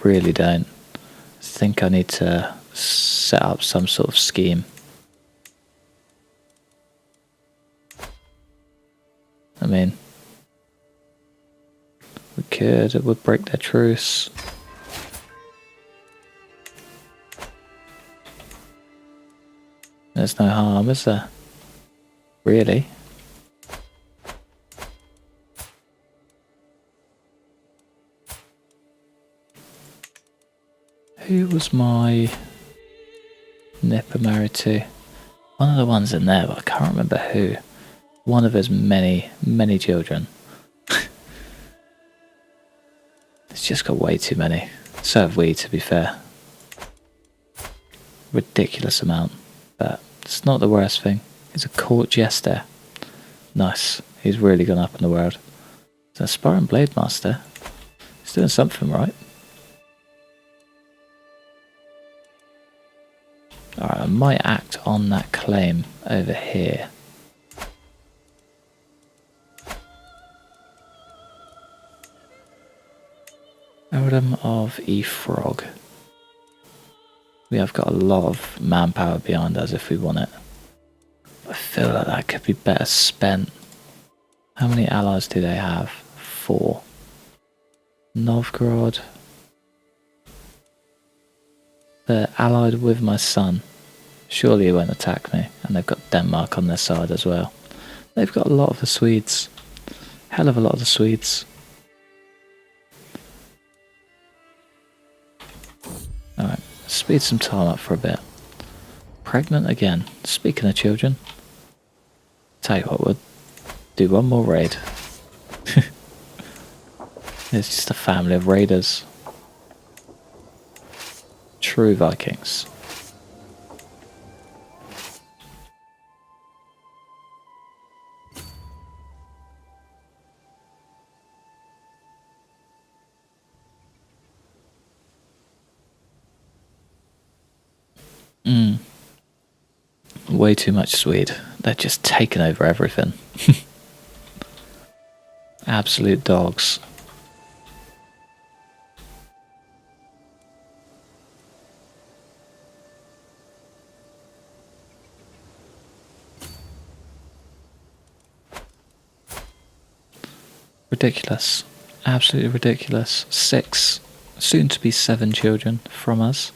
Really don't. I think I need to set up some sort of scheme. I mean, we could, it would break their truce. There's no harm, is there? Really? Who was my nipper married to? One of the ones in there, but I can't remember who. One of his many, many children. It's just got way too many. So have we, to be fair. Ridiculous amount. But it's not the worst thing. He's a court jester. Nice. He's really gone up in the world. He's an aspiring blade master. He's doing something right. Alright, I might act on that claim over here. Erodom of E-Frog. We have got a lot of manpower behind us if we want it. I feel like that could be better spent. How many allies do they have? 4. Novgorod. They're allied with my son. Surely he won't attack me. And they've got Denmark on their side as well. They've got a lot of the Swedes. Hell of a lot of the Swedes. Alright, speed some time up for a bit. Pregnant again. Speaking of children. Tell you what, we'll do one more raid. It's just a family of raiders. True Vikings. Mm. Way too much Swede. They're just taking over everything. Absolute dogs. Ridiculous. Absolutely ridiculous. 6, soon to be 7 children from us.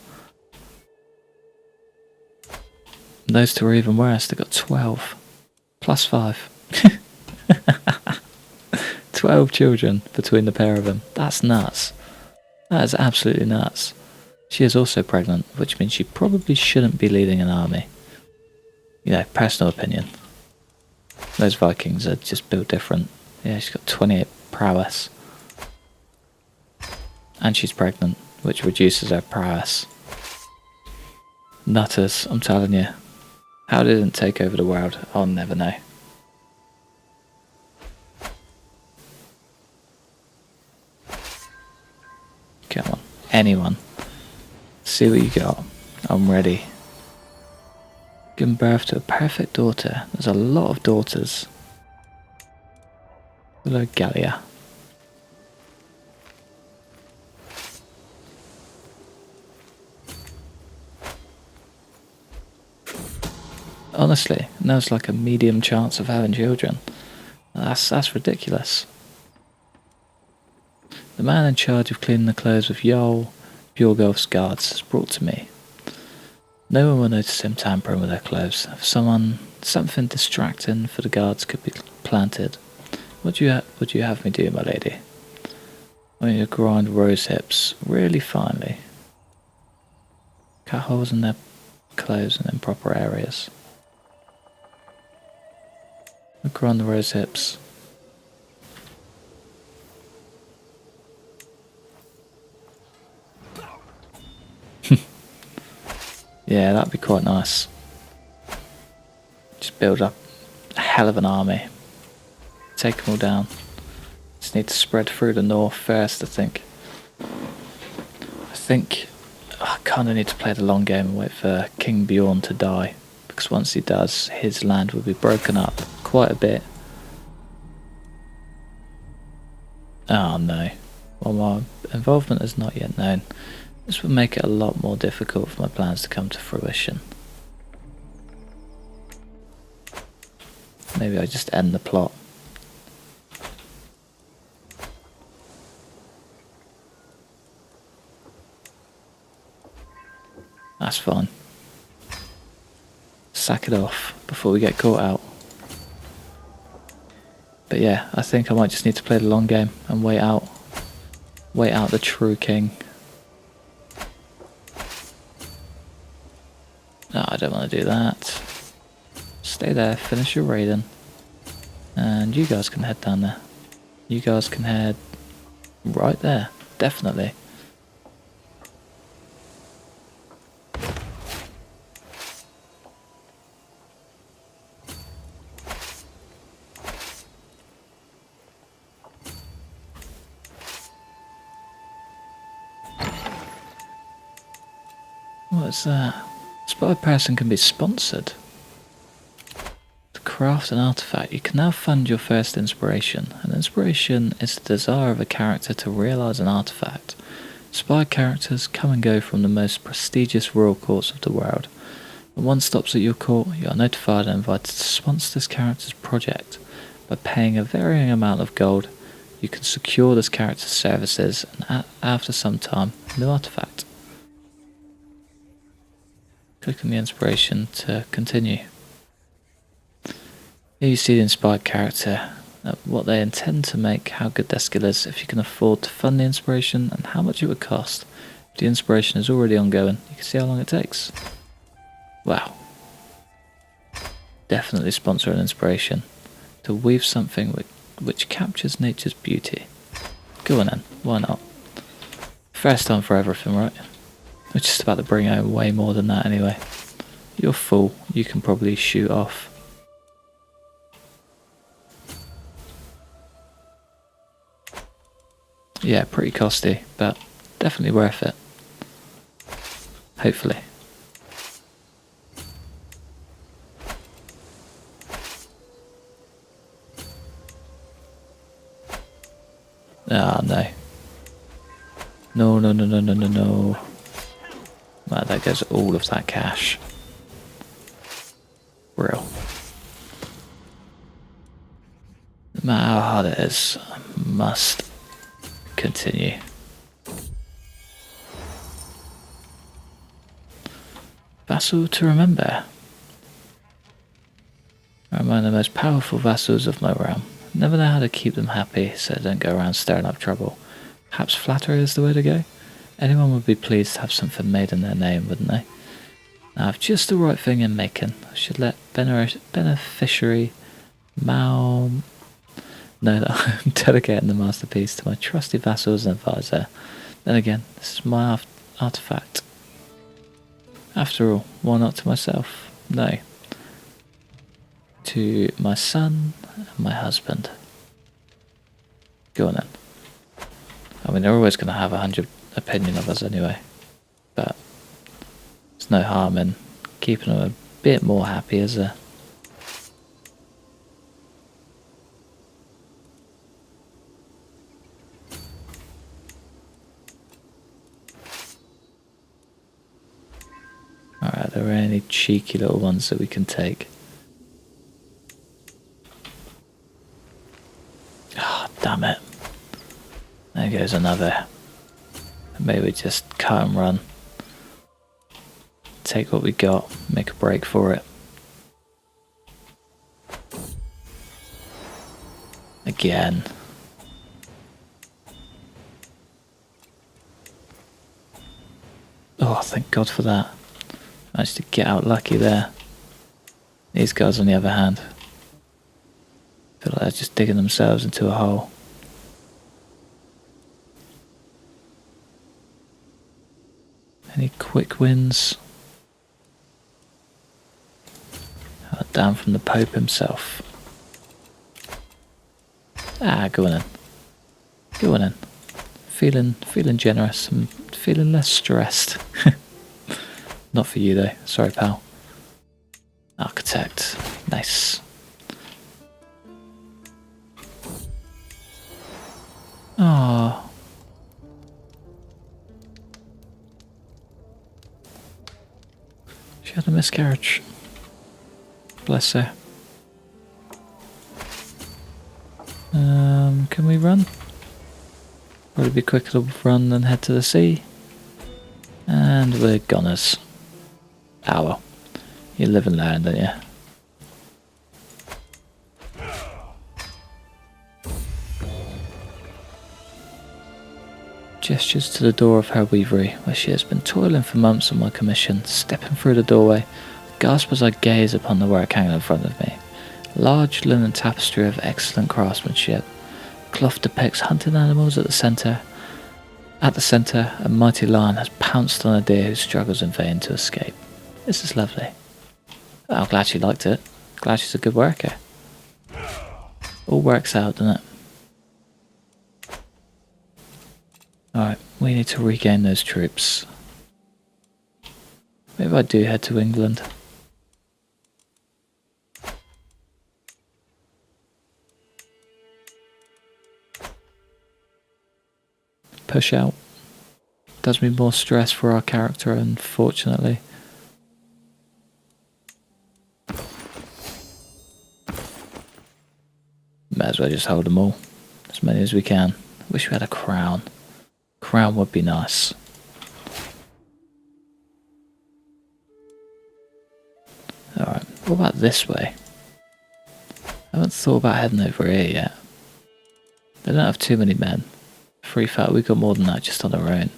Those two are even worse. They've got 12. Plus 5. 12 children between the pair of them. That's nuts. That is absolutely nuts. She is also pregnant, which means she probably shouldn't be leading an army. You know, personal opinion. Those Vikings are just built different. Yeah, she's got 28 prowess. And she's pregnant, which reduces her prowess. Nutters, I'm telling you. How they didn't take over the world, I'll never know. Come on, anyone. See what you got. I'm ready. Given birth to a perfect daughter. There's a lot of daughters. Hello, Gallia. Honestly, there's like a medium chance of having children. That's ridiculous. The man in charge of cleaning the clothes of Jarl Bjorgulf's guards is brought to me. No one will notice him tampering with their clothes. If something distracting for the guards could be planted, what would you have me do, my lady? I want you to grind rose hips really finely. Cut holes in their clothes in improper areas. Grind the rose hips. Yeah, that'd be quite nice. Just build up a hell of an army. Take them all down. Just need to spread through the north first, I think. I kind of need to play the long game and wait for King Bjorn to die. Because once he does, his land will be broken up quite a bit. Oh no. Well, my involvement is not yet known. This will make it a lot more difficult for my plans to come to fruition. Maybe I just end the plot. That's fine. Sack it off before we get caught out. But yeah, I think I might just need to play the long game and wait out the true king. No, I don't want to do that. Stay there, finish your raiding. And you guys can head down there. You guys can head right there, definitely. What's that? Spy person can be sponsored. To craft an artifact, you can now fund your first inspiration. An inspiration is the desire of a character to realise an artifact. Spy characters come and go from the most prestigious royal courts of the world. When one stops at your court, you are notified and invited to sponsor this character's project. By paying a varying amount of gold, you can secure this character's services and after some time, a new artifact. Click on the inspiration to continue. Here you see the inspired character, what they intend to make, how good their skill is, if you can afford to fund the inspiration, and how much it would cost. If the inspiration is already ongoing, you can see how long it takes. Wow. Definitely sponsor an inspiration. To weave something which captures nature's beauty. Go on then, why not? First time for everything, right? We're just about to bring home way more than that anyway. You're full, you can probably shoot off. Yeah, pretty costly, but definitely worth it. Hopefully. Ah, no. No, no, no, no, no, no, no. Well, there goes all of that cash. Real. No matter how hard it is, I must continue. Vassal to remember. I'm one of the most powerful vassals of my realm. Never know how to keep them happy, so I don't go around stirring up trouble. Perhaps flattery is the way to go? Anyone would be pleased to have something made in their name, wouldn't they? Now, I've just the right thing in making. I should let beneficiary Mal know that I'm delegating the masterpiece to my trusty vassals and advisor. Then again, this is my artifact. After all, why not to myself? No. To my son and my husband. Go on then. I mean, they're always going to have 100 opinion of us anyway. But there's no harm in keeping them a bit more happy, is there? Alright, are there any cheeky little ones that we can take? Ah, oh, damn it. There goes another. Maybe we just cut and run. Take what we got, make a break for it. Again. Oh, thank God for that. Managed to get out lucky there. These guys, on the other hand, feel like they're just digging themselves into a hole. Any quick wins? Down from the Pope himself. Ah, go on in. Go on in. Feeling generous and feeling less stressed. Not for you though. Sorry, pal. Architect. Nice. Oh. She had a miscarriage. Bless her. Can we run? Probably be quicker to run than head to the sea. And we're goners. Ah well. You live and learn, don't you? Gestures to the door of her weavery, where she has been toiling for months on my commission. Stepping through the doorway, gasp as I gaze upon the work hanging in front of me. Large linen tapestry of excellent craftsmanship. Cloth depicts hunting animals at the centre. At the centre, a mighty lion has pounced on a deer who struggles in vain to escape. This is lovely. I'm glad she liked it. Glad she's a good worker. All works out, doesn't it? Alright, we need to regain those troops. Maybe I do head to England. Push out. Does me more stress for our character, unfortunately. Might as well just hold them all. As many as we can. Wish we had a crown. Crown would be nice. Alright, what about this way? I haven't thought about heading over here yet. They don't have too many men. Free fat, we got more than that just on our own.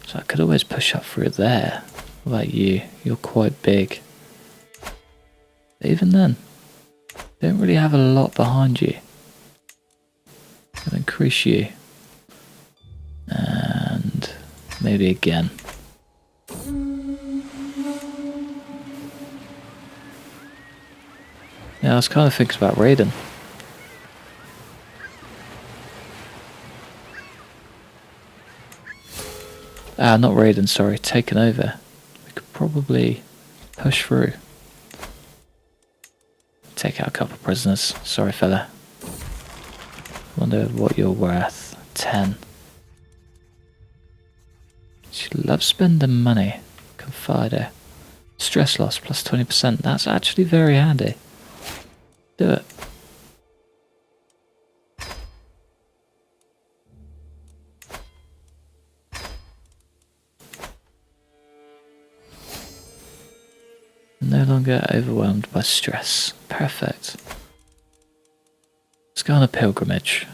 So I could always push up through there. What about you? You're quite big. But even then, they don't really have a lot behind you. I'll increase you. And maybe again. Yeah, I was kind of thinking about raiding. Not raiding, sorry, taking over. We could probably push through. Take out a couple of prisoners. Sorry, fella. Wonder what you're worth. 10. She loves spending money. Confider. Stress loss plus 20%. That's actually very handy. Do it. No longer overwhelmed by stress. Perfect. Let's go on a pilgrimage.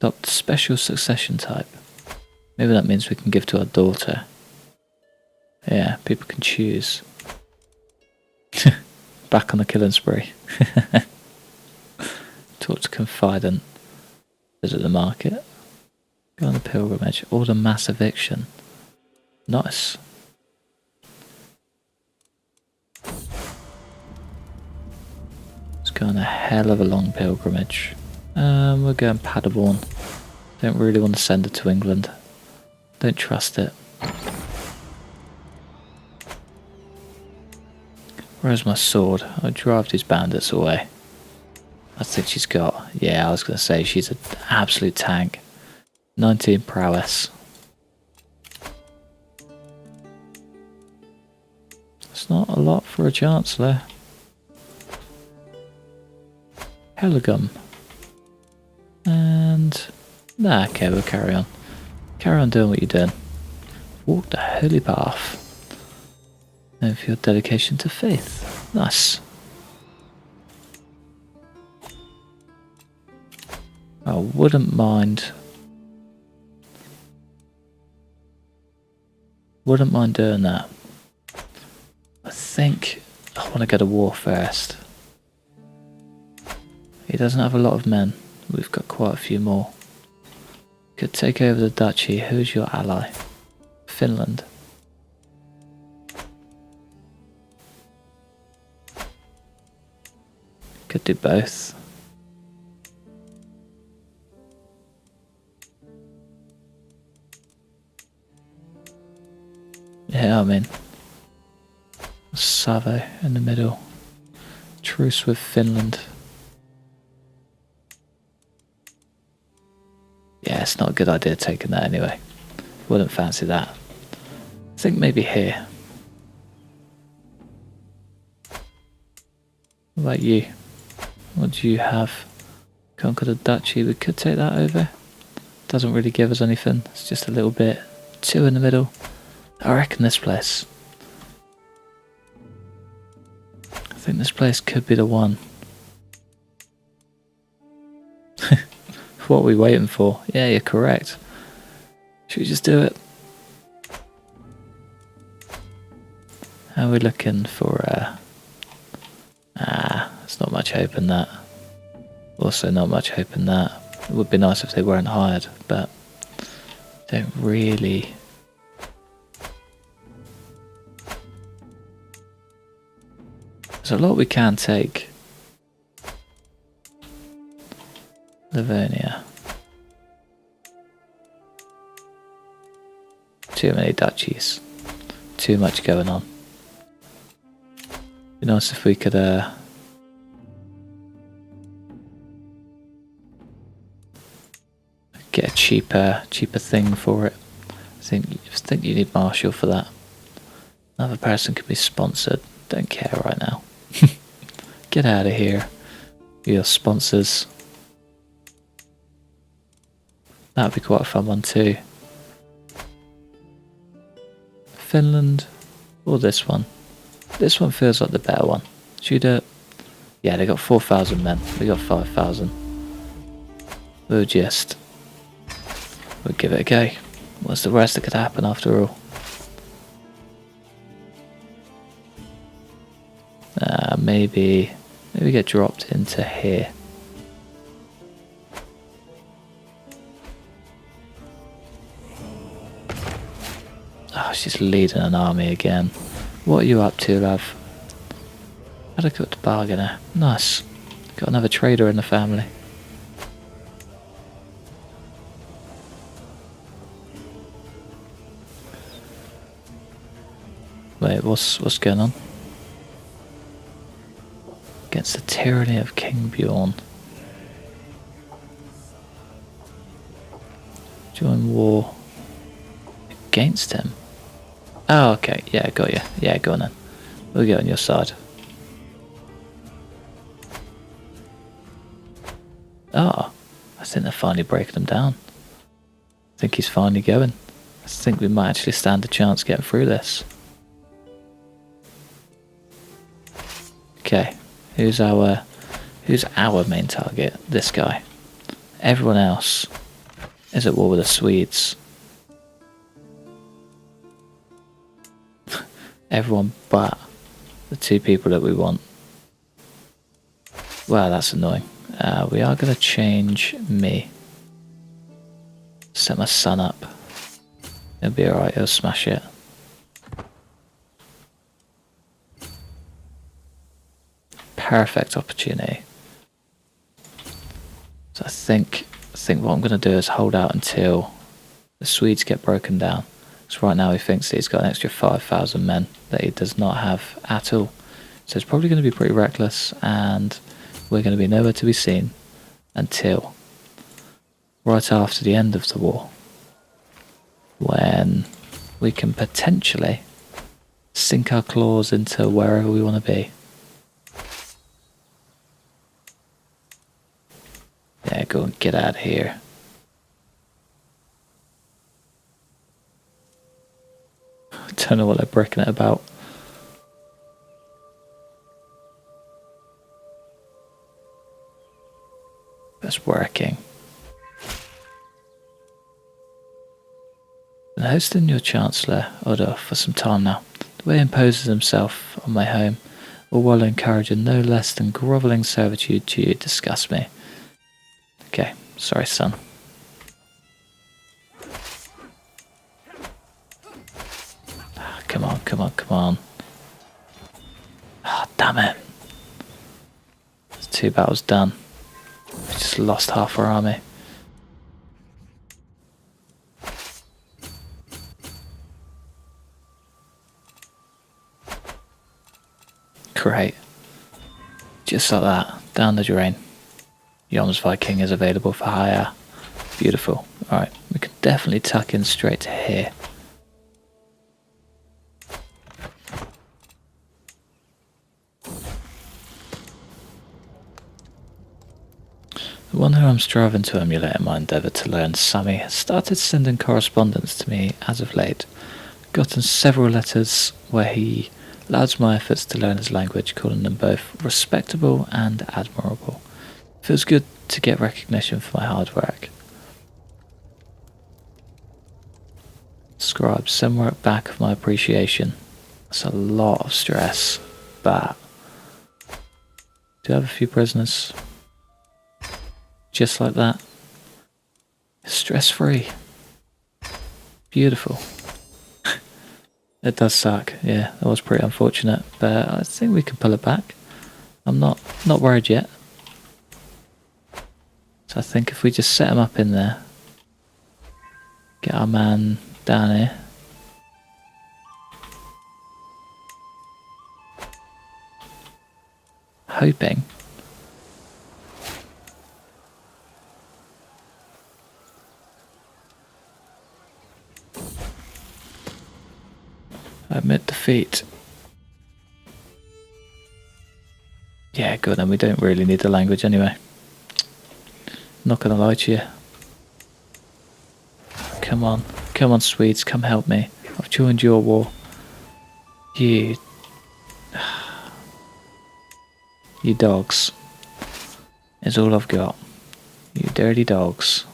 Adopt special succession type. Maybe that means we can give to our daughter. Yeah, people can choose. Back on the killing spree. Talk to confidant. Visit the market. Go on the pilgrimage. Order mass eviction. Nice. Let's go on a hell of a long pilgrimage. We're going Paderborn. Don't really want to send her to England. Don't trust it. Where's my sword? I drive these bandits away. I think she's got... Yeah, I was going to say she's an absolute tank. 19 prowess. It's not a lot for a chancellor. Heligum. And... Nah, okay, we'll carry on. Carry on doing what you're doing. Walk the holy path. Known for your dedication to faith. Nice. I wouldn't mind... Wouldn't mind doing that. I think I want to go to war first. He doesn't have a lot of men. We've got quite a few more. Could take over the duchy. Who's your ally? Finland. Could do both. Yeah, I mean, Savo in the middle. Truce with Finland. Yeah, it's not a good idea taking that anyway. Wouldn't fancy that. I think maybe here. What about you? What do you have? Conquer the duchy. We could take that over. Doesn't really give us anything. It's just a little bit. 2 in the middle. I reckon this place. I think this place could be the one. What are we waiting for? Yeah, you're correct. Should we just do it? How are we looking for... there's not much hope in that. Also not much hope in that. It would be nice if they weren't hired, but... Don't really... There's a lot we can take. Livonia. Too many duchies. Too much going on. Be nice if we could get a cheaper thing for it. I think you need Marshall for that. Another person could be sponsored. Don't care right now. Get out of here. Your sponsors. That'd be quite a fun one too. Finland or this one? This one feels like the better one. Should we do it? Yeah, they got 4,000 men. We got 5,000. We'll give it a go. What's the worst that could happen after all? Maybe get dropped into here. Oh, she's leading an army again. What are you up to, love? Adequate bargainer. Nice. Got another trader in the family. Wait, what's going on? Against the tyranny of King Bjorn. Join war against him. Oh, okay. Yeah, got you. Yeah, go on then. We'll get on your side. Oh, I think they're finally breaking him down. I think he's finally going. I think we might actually stand a chance getting through this. Okay, who's our main target? This guy. Everyone else is at war with the Swedes. Everyone but the two people that we want. Wow, that's annoying. We are going to change me. Set my son up. It'll be alright, he'll smash it. Perfect opportunity. So I think what I'm going to do is hold out until the Swedes get broken down. Because right now he thinks that he's got an extra 5,000 men that he does not have at all. So it's probably going to be pretty reckless, and we're going to be nowhere to be seen until right after the end of the war, when we can potentially sink our claws into wherever we want to be. Yeah, go and get out of here. I don't know what they're breaking it about. It's working. Been hosting your Chancellor, Odo, for some time now. The way he imposes himself on my home, all while encouraging no less than grovelling servitude to you, disgusts me. Okay, sorry son. Come on, come on, come on. Ah, oh, damn it. There's 2 battles done. We just lost half our army. Great. Just like that, down the drain. Yom's Viking is available for hire. Beautiful. Alright, we can definitely tuck in straight to here. The one who I'm striving to emulate in my endeavour to learn Sami has started sending correspondence to me as of late. Gotten several letters where he lauds my efforts to learn his language, calling them both respectable and admirable. Feels good to get recognition for my hard work. Scribe, send work back of my appreciation. That's a lot of stress, but do have a few prisoners. Just like that. Stress free. Beautiful. It does suck, yeah, that was pretty unfortunate, but I think we can pull it back. I'm not worried yet. So I think if we just set him up in there, get our man down here. Hoping. Admit defeat. Yeah, good, and we don't really need the language anyway. Not gonna lie to you. Come on Swedes, come help me. I've joined your war. You dogs is all I've got. You dirty dogs.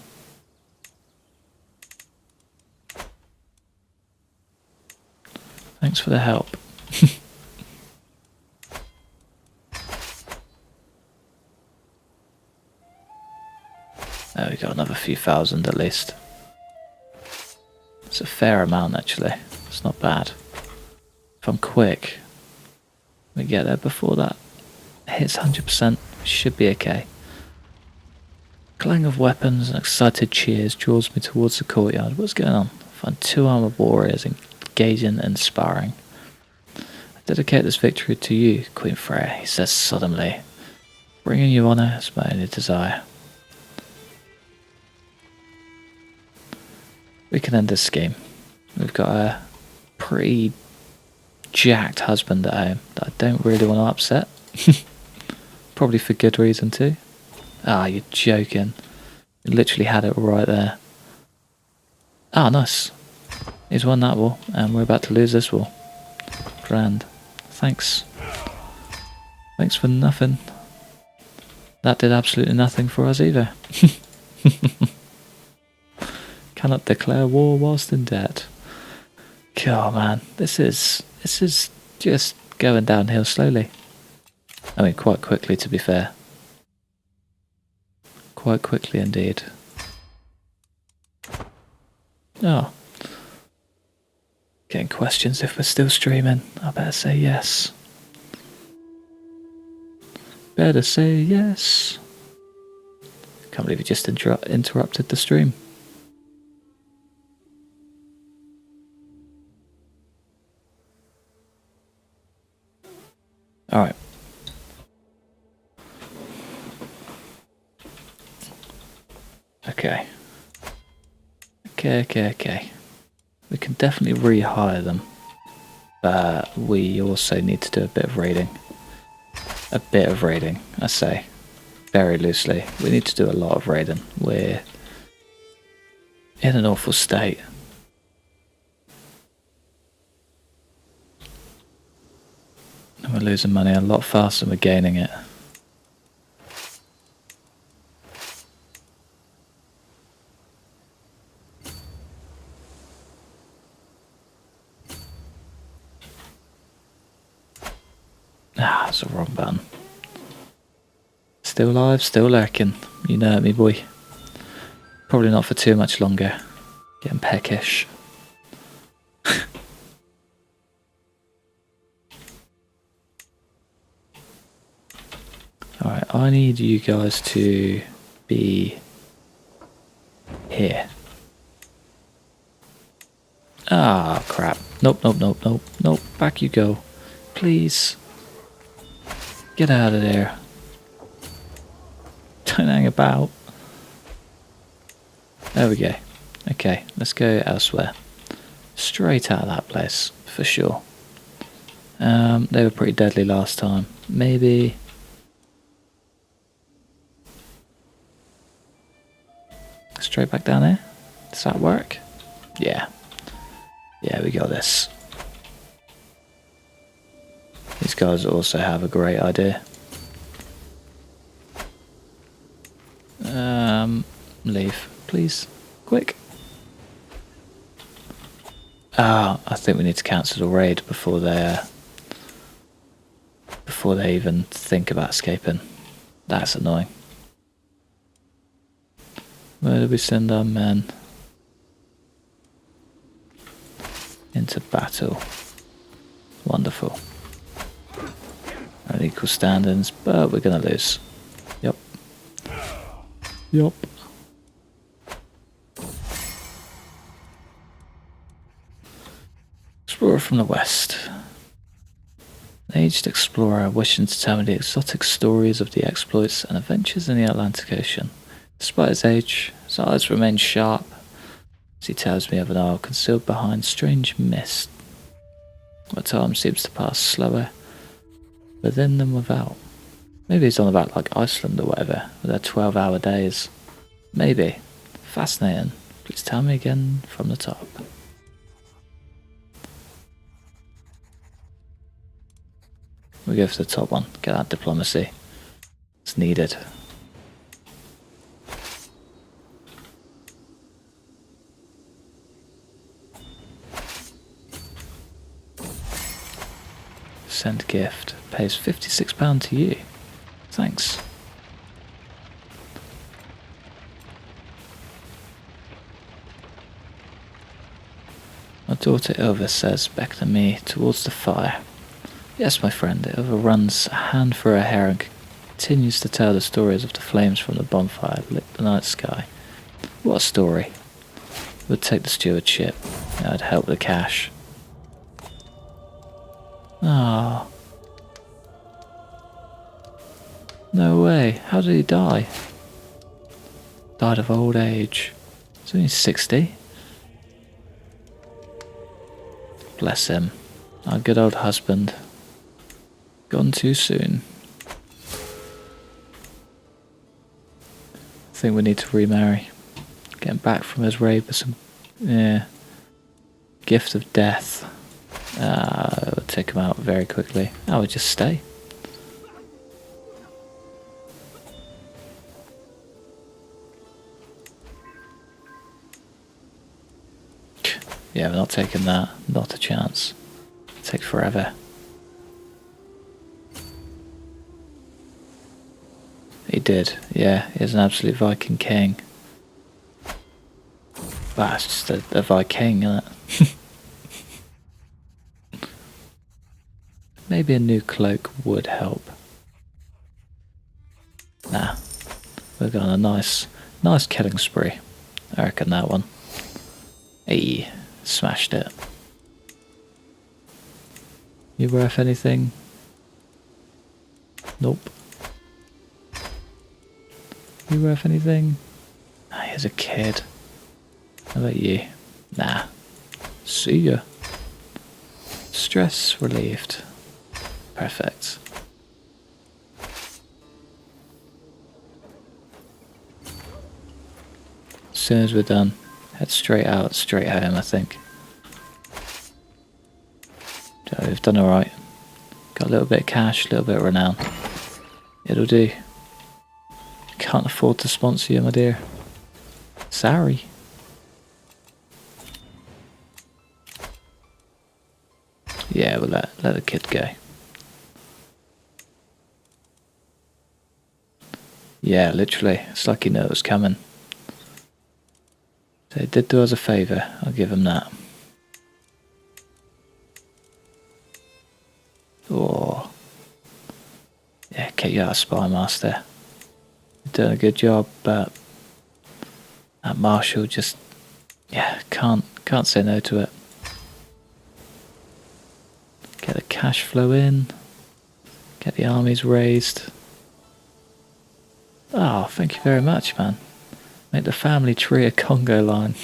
Thanks for the help. There we got another few thousand at least. It's a fair amount actually. It's not bad. If I'm quick, we get there before that hits 100%, should be okay. Clang of weapons and excited cheers draws me towards the courtyard. What's going on? I find 2 armoured warriors engaging and sparring. I dedicate this victory to you, Queen Freya, he says solemnly. Bringing you honour is my only desire. We can end this game. We've got a pretty jacked husband at home that I don't really want to upset. Probably for good reason too. Ah, you're joking. You literally had it right there. Ah, nice. He's won that war, and we're about to lose this war. Grand. Thanks. Thanks for nothing. That did absolutely nothing for us either. Cannot declare war whilst in debt. God, man, this is just going downhill slowly. I mean, quite quickly, to be fair. Quite quickly indeed. Oh. Getting questions if we're still streaming. I better say yes. Better say yes. Can't believe you just interrupted the stream. Alright. Okay. Okay. We can definitely rehire them. But we also need to do a bit of raiding. A bit of raiding, I say. Very loosely. We need to do a lot of raiding. We're in an awful state. And we're losing money a lot faster than we're gaining it. Ah, that's a wrong button. Still alive, still lurking. You know it, me boy. Probably not for too much longer. Getting peckish. Alright, I need you guys to be here. Ah, crap. Nope. Back you go. Please. Get out of there. Don't hang about. There we go. Okay, let's go elsewhere. Straight out of that place, for sure. They were pretty deadly last time. Maybe... straight back down there? Does that work? Yeah. Yeah, we got this. These guys also have a great idea. Leave, please. Quick. Ah, I think we need to cancel the raid before they even think about escaping. That's annoying. Where do we send our men? Into battle. Wonderful. Unequal standings, but we're gonna lose. Yup. Explorer from the west. An aged explorer wishing to tell me the exotic stories of the exploits and adventures in the Atlantic Ocean. Despite his age, his eyes remain sharp as he tells me of an isle concealed behind strange mist, where time seems to pass slower within than without. Maybe he's on about like Iceland or whatever, with their 12-hour days. Maybe. Fascinating. Please tell me again from the top. We go for the top one. Get that diplomacy. It's needed. Send gift. Pays £56 to you. Thanks. My daughter Ilva says, beckoning me towards the fire. Yes, my friend. Ilva runs a hand through her hair and continues to tell the stories of the flames from the bonfire that lit the night sky. What a story. Would take the stewardship. I'd help the cash. Ah. No way. How did he die? Died of old age. He's only 60. Bless him. Our good old husband. Gone too soon. I think we need to remarry. Getting back from his rape with some... yeah. Gift of death. It would take him out very quickly. I would just stay. Yeah, we're not taking that. Not a chance. It'll take forever. He did. Yeah, he's an absolute Viking king. Wow, it's just a Viking, isn't it? Maybe a new cloak would help. Nah. We're going on a nice killing spree. I reckon that one. Hey. Smashed it. You worth anything? Nope. You worth anything? Ah, here's a kid. How about you? Nah. See ya. Stress relieved. Perfect. As soon as we're done, head straight out, straight home, I think. So we've done alright. Got a little bit of cash, a little bit of renown. It'll do. Can't afford to sponsor you, my dear. Sorry. Yeah, we'll let the kid go. Yeah, literally. It's like he knew it was coming. So he did do us a favour, I'll give him that. Oh. Yeah, get you out of Spy Master. You're doing a good job, but that Marshal just, yeah, can't say no to it. Get the cash flow in. Get the armies raised. Oh, thank you very much, man. Make the family tree a Congo line.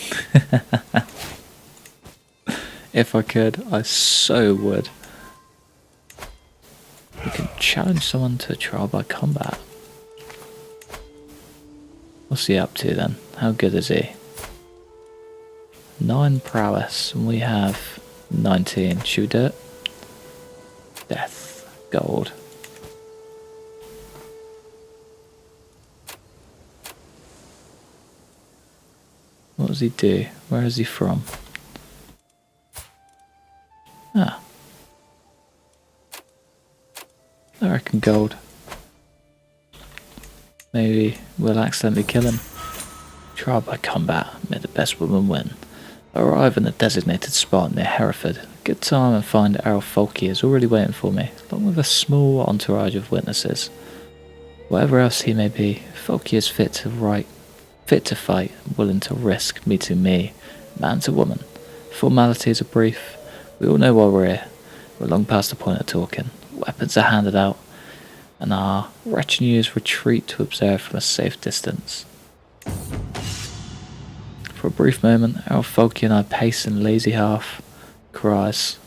If I could, I so would. You can challenge someone to a trial by combat. What's he up to then? How good is he? 9 prowess, and we have 19. Should we do it? Death. Gold. What does he do? Where is he from? Ah. I reckon gold. Maybe we'll accidentally kill him. Trial by combat. May the best woman win. Arrive in the designated spot near Hereford. Good time and find Errol Folke is already waiting for me, along with a small entourage of witnesses. Whatever else he may be, Folke is fit to fight, willing to risk meeting me, man to woman. Formalities are brief. We all know why we're here. We're long past the point of talking. Weapons are handed out, and our retinues retreat to observe from a safe distance. For a brief moment, Errol Folke and I pace in lazy half, cries,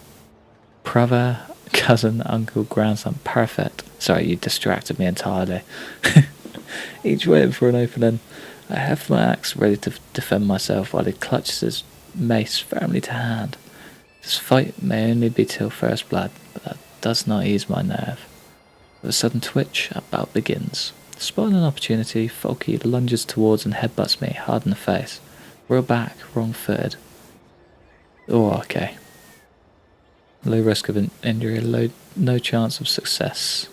brother, cousin, uncle, grandson, perfect. Sorry, you distracted me entirely. Each waiting for an opening. I have my axe ready to defend myself while he clutches his mace firmly to hand. This fight may only be till first blood, but that does not ease my nerve. With a sudden twitch, our bout begins. Spotting an opportunity, Folke lunges towards and headbutts me hard in the face. Real back, wrong footed. Oh, okay. Low risk of injury, no chance of success.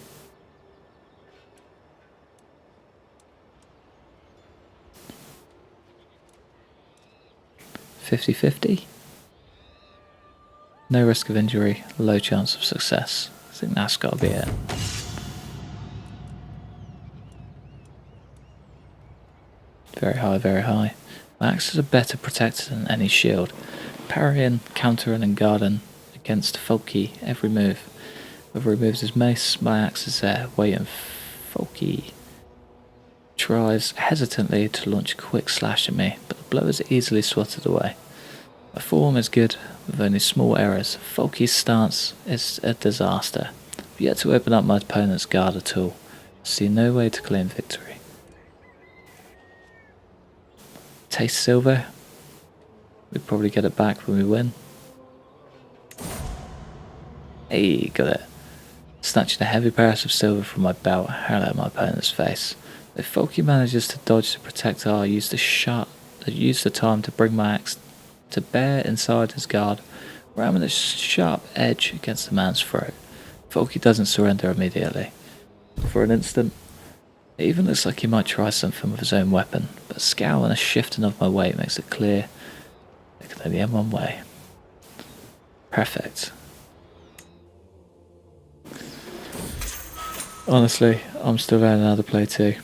$50-50. No risk of injury, low chance of success. I think that's got to be it. Very high, very high. My axes are better protected than any shield. Parrying, countering and guarding against Folke every move. Whether he moves his mace, my axe is there, waiting. Folke tries hesitantly to launch a quick slash at me, but the blow is easily swatted away. My form is good, with only small errors. Folky's stance is a disaster. I've yet to open up my opponent's guard at all. I see no way to claim victory. Taste silver. We'll probably get it back when we win. Hey, got it. Snatching a heavy purse of silver from my belt, I hurl at my opponent's face. If Folky manages to dodge the projectile, I use the time to bring my axe to bear inside his guard, ramming its sharp edge against the man's throat. Folky doesn't surrender immediately. For an instant, it even looks like he might try something with his own weapon, but a scowl and a shifting of my weight makes it clear it can only end one way. Perfect. Honestly, I'm still learning how to play too.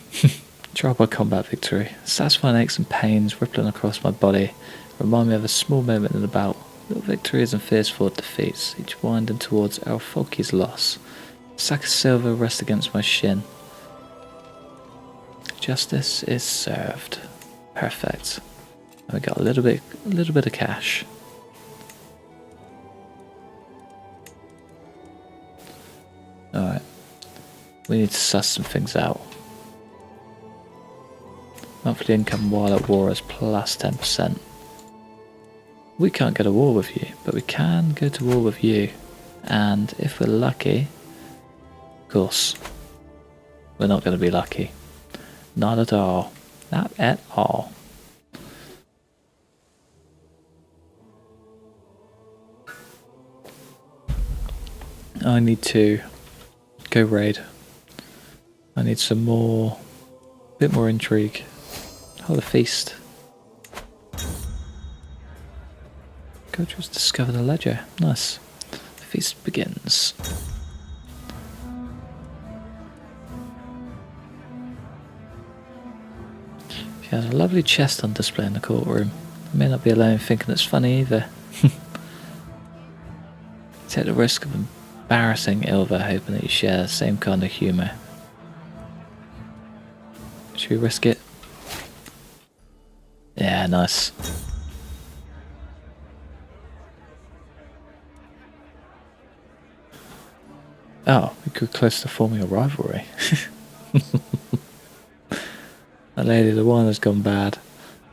Trial by combat victory. Satisfying aches and pains rippling across my body remind me of a small moment in the bout. Little victories and fierce fought defeats, each winding towards our Folky's loss. A sack of silver rests against my shin. Justice is served. Perfect. And we got a little bit of cash. Alright. We need to suss some things out. Monthly income while at war is plus 10%. We can't go to war with you, but we can go to war with you. And if we're lucky, of course, we're not going to be lucky. Not at all. Not at all. I need to go raid. I need some more, bit more intrigue. Oh, the feast. Go just discover the ledger. Nice. The feast begins. She has a lovely chest on display in the courtroom. I may not be alone thinking it's funny either. Take the risk of embarrassing Ilva, hoping that you share the same kind of humour. Should we risk it? Yeah, nice. Oh, we could close to forming a rivalry. That lady, the wine has gone bad.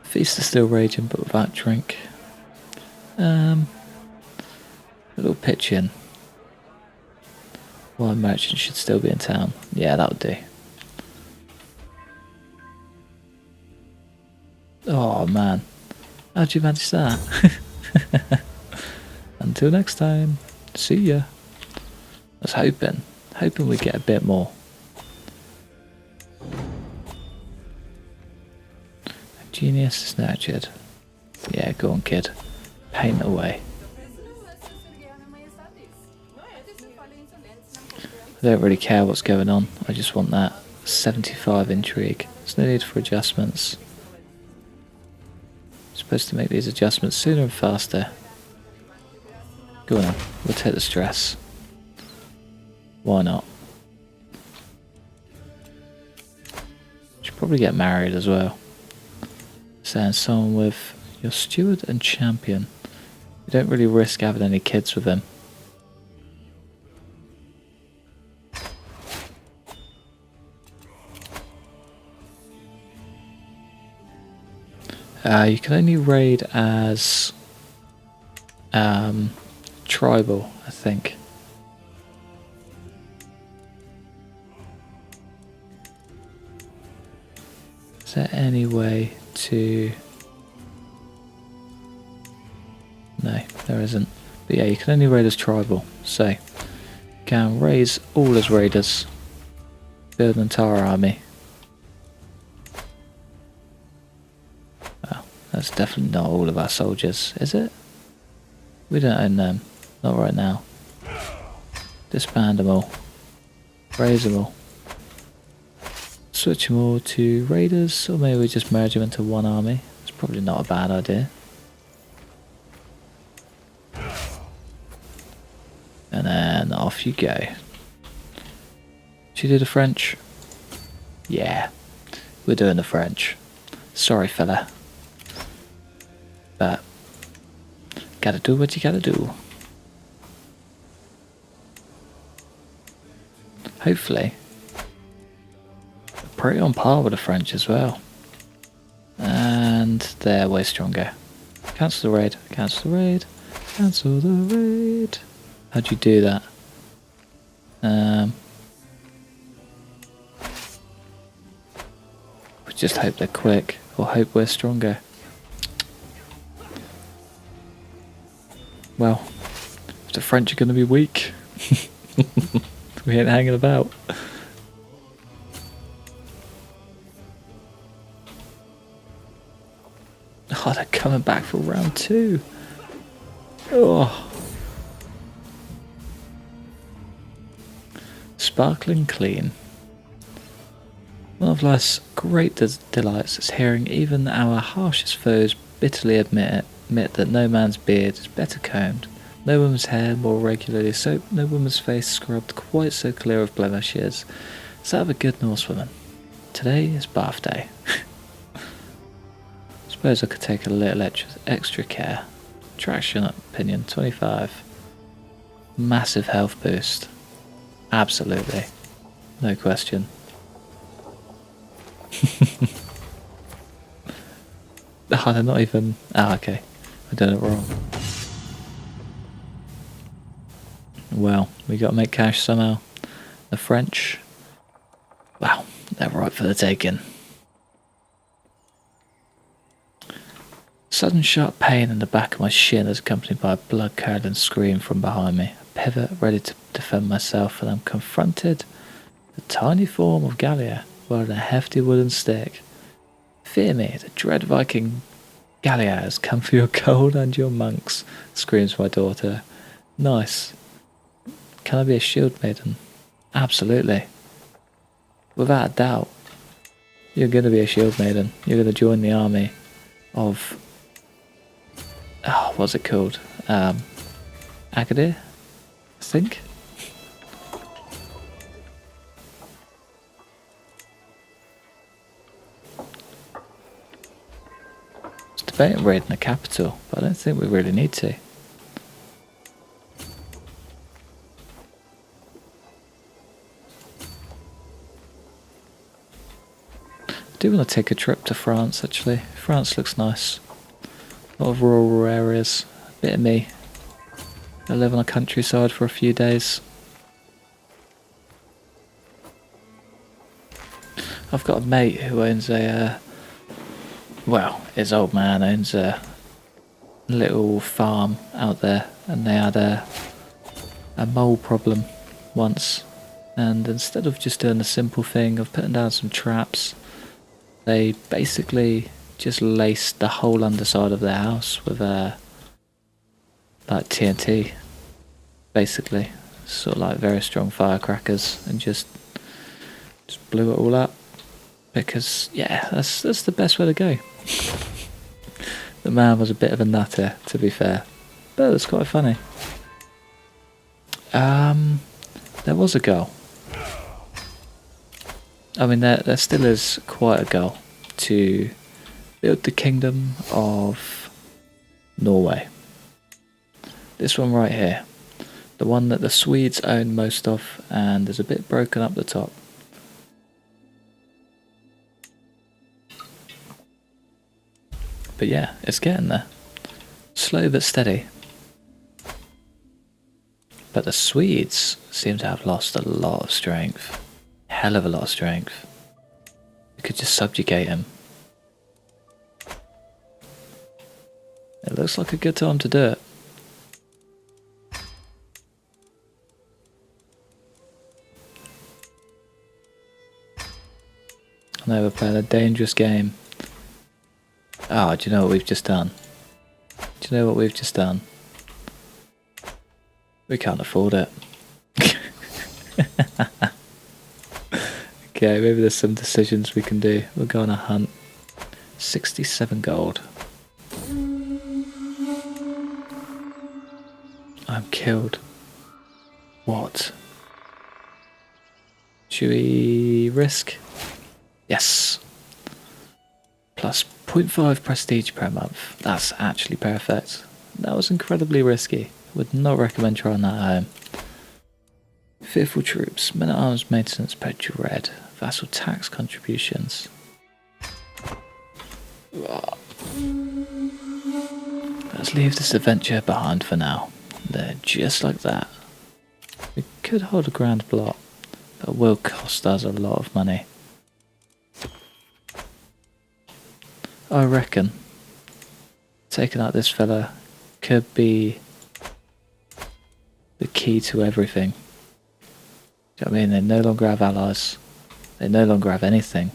The feast is still raging, but without drink. A little pitch in. Wine merchant should still be in town. Yeah, that would do. Oh man, how'd you manage that? Until next time, see ya. I was hoping we get a bit more. Genius is nurtured. Yeah, go on kid, paint away. I don't really care what's going on, I just want that 75 intrigue. There's no need for adjustments. Supposed to make these adjustments sooner and faster. Go on, we'll take the stress. Why not? Should probably get married as well. Saying someone with your steward and champion. You don't really risk having any kids with him. You can only raid as tribal, I think. Is there any way to... No, there isn't. But yeah, you can only raid as tribal. So, you can raise all as raiders. Build an entire army. Well, that's definitely not all of our soldiers, is it? We don't own them. Not right now. Disband them all. Raise them all. Switch them all to raiders, or maybe we just merge them into one army. It's probably not a bad idea. And then off you go. Should you do the French? Yeah, we're doing the French. Sorry fella. But Gotta do what you gotta do. Hopefully. Pretty on par with the French as well. And they're way stronger. Cancel the raid, cancel the raid, cancel the raid. How'd you do that? We just hope they're quick, or hope we're stronger. Well, if the French are going to be weak, we ain't hanging about. Oh, they're coming back for round 2. Oh. Sparkling clean. One of life's great delights is hearing even our harshest foes bitterly admit that no man's beard is better combed, no woman's hair more regularly soaped, no woman's face scrubbed quite so clear of blemishes as that of a good Norsewoman. Today is bath day. Suppose I could take a little extra care. Traction opinion 25. Massive health boost. Absolutely. No question. Oh, they're not even... Ah, okay. I did it wrong. Well, we got to make cash somehow. The French... Wow, they're right for the taking. Sudden sharp pain in the back of my shin is accompanied by a blood-curdling scream from behind me. I pivot, ready to defend myself, and I'm confronted with a tiny form of Gallia, wearing a hefty wooden stick. Fear me, the dread Viking Gallia has come for your gold and your monks, screams my daughter. Nice. Can I be a shield maiden? Absolutely. Without a doubt. You're going to be a shield maiden. You're going to join the army of... Oh, what's it called? Agadir? I think? I was debating raiding the capital, but I don't think we really need to. I do want to take a trip to France, actually. France looks nice. A lot of rural areas. A bit of me. I live on the countryside for a few days. I've got a mate who owns a... well, his old man owns a little farm out there, and they had a mole problem once. And instead of just doing the simple thing of putting down some traps, they basically just laced the whole underside of their house with like TNT, basically, sort of like very strong firecrackers, and just blew it all up. Because yeah, that's the best way to go. The man was a bit of a nutter, to be fair, but it was quite funny. There was a goal. I mean, there still is quite a goal to build the kingdom of Norway. This one right here. The one that the Swedes own most of, and is a bit broken up the top. But yeah, it's getting there. Slow but steady. But the Swedes seem to have lost a lot of strength. Hell of a lot of strength. We could just subjugate him. It looks like a good time to do it. I know we're playing a dangerous game. Oh, do you know what we've just done? Do you know what we've just done? We can't afford it. Okay, maybe there's some decisions we can do. We'll go on a hunt. 67 gold. I'm killed. What? Should we risk? Yes. Plus 0.5 prestige per month. That's actually perfect. That was incredibly risky. Would not recommend trying that at home. Fearful troops, men-at-arms maintenance paid you red, vassal tax contributions. Let's leave this adventure behind for now. There, just like that. We could hold a grand plot, but it will cost us a lot of money. I reckon taking out this fella could be the key to everything. Do you know what I mean? They no longer have allies. They no longer have anything.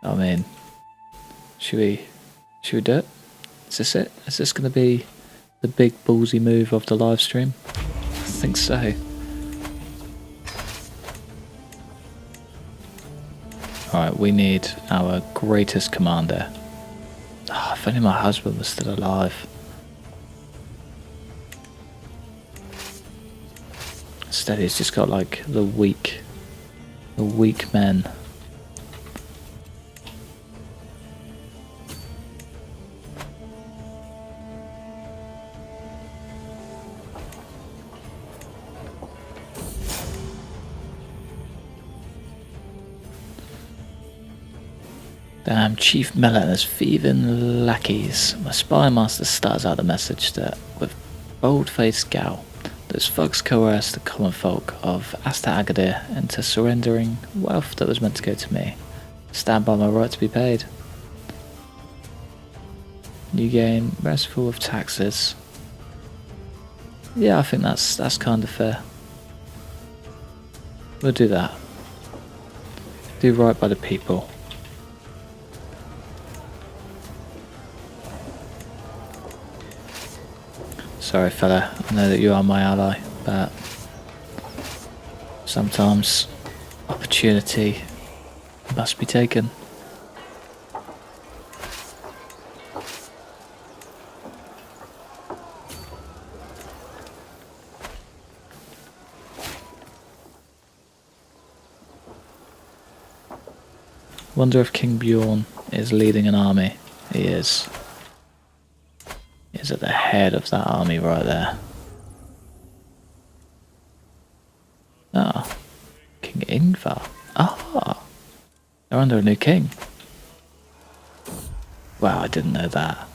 I mean, should we do it? Is this it? Is this going to be the big ballsy move of the live stream? I think so. Alright, we need our greatest commander. Oh, if only my husband was still alive. Instead he's just got like the weak men. Damn, Chief Melon has thieving lackeys. My spy master starts out the message that, with bold-faced scowl, those thugs coerced the common folk of Asta Agadir into surrendering wealth that was meant to go to me. Stand by my right to be paid. New game, restful of taxes. Yeah, I think that's kind of fair. We'll do that. Do right by the people. Sorry fella, I know that you are my ally, but sometimes opportunity must be taken. Wonder if King Bjorn is leading an army. He is. He's at the head of that army right there. Ah, King Ingvar. Ah, they're under a new king. Wow, I didn't know that.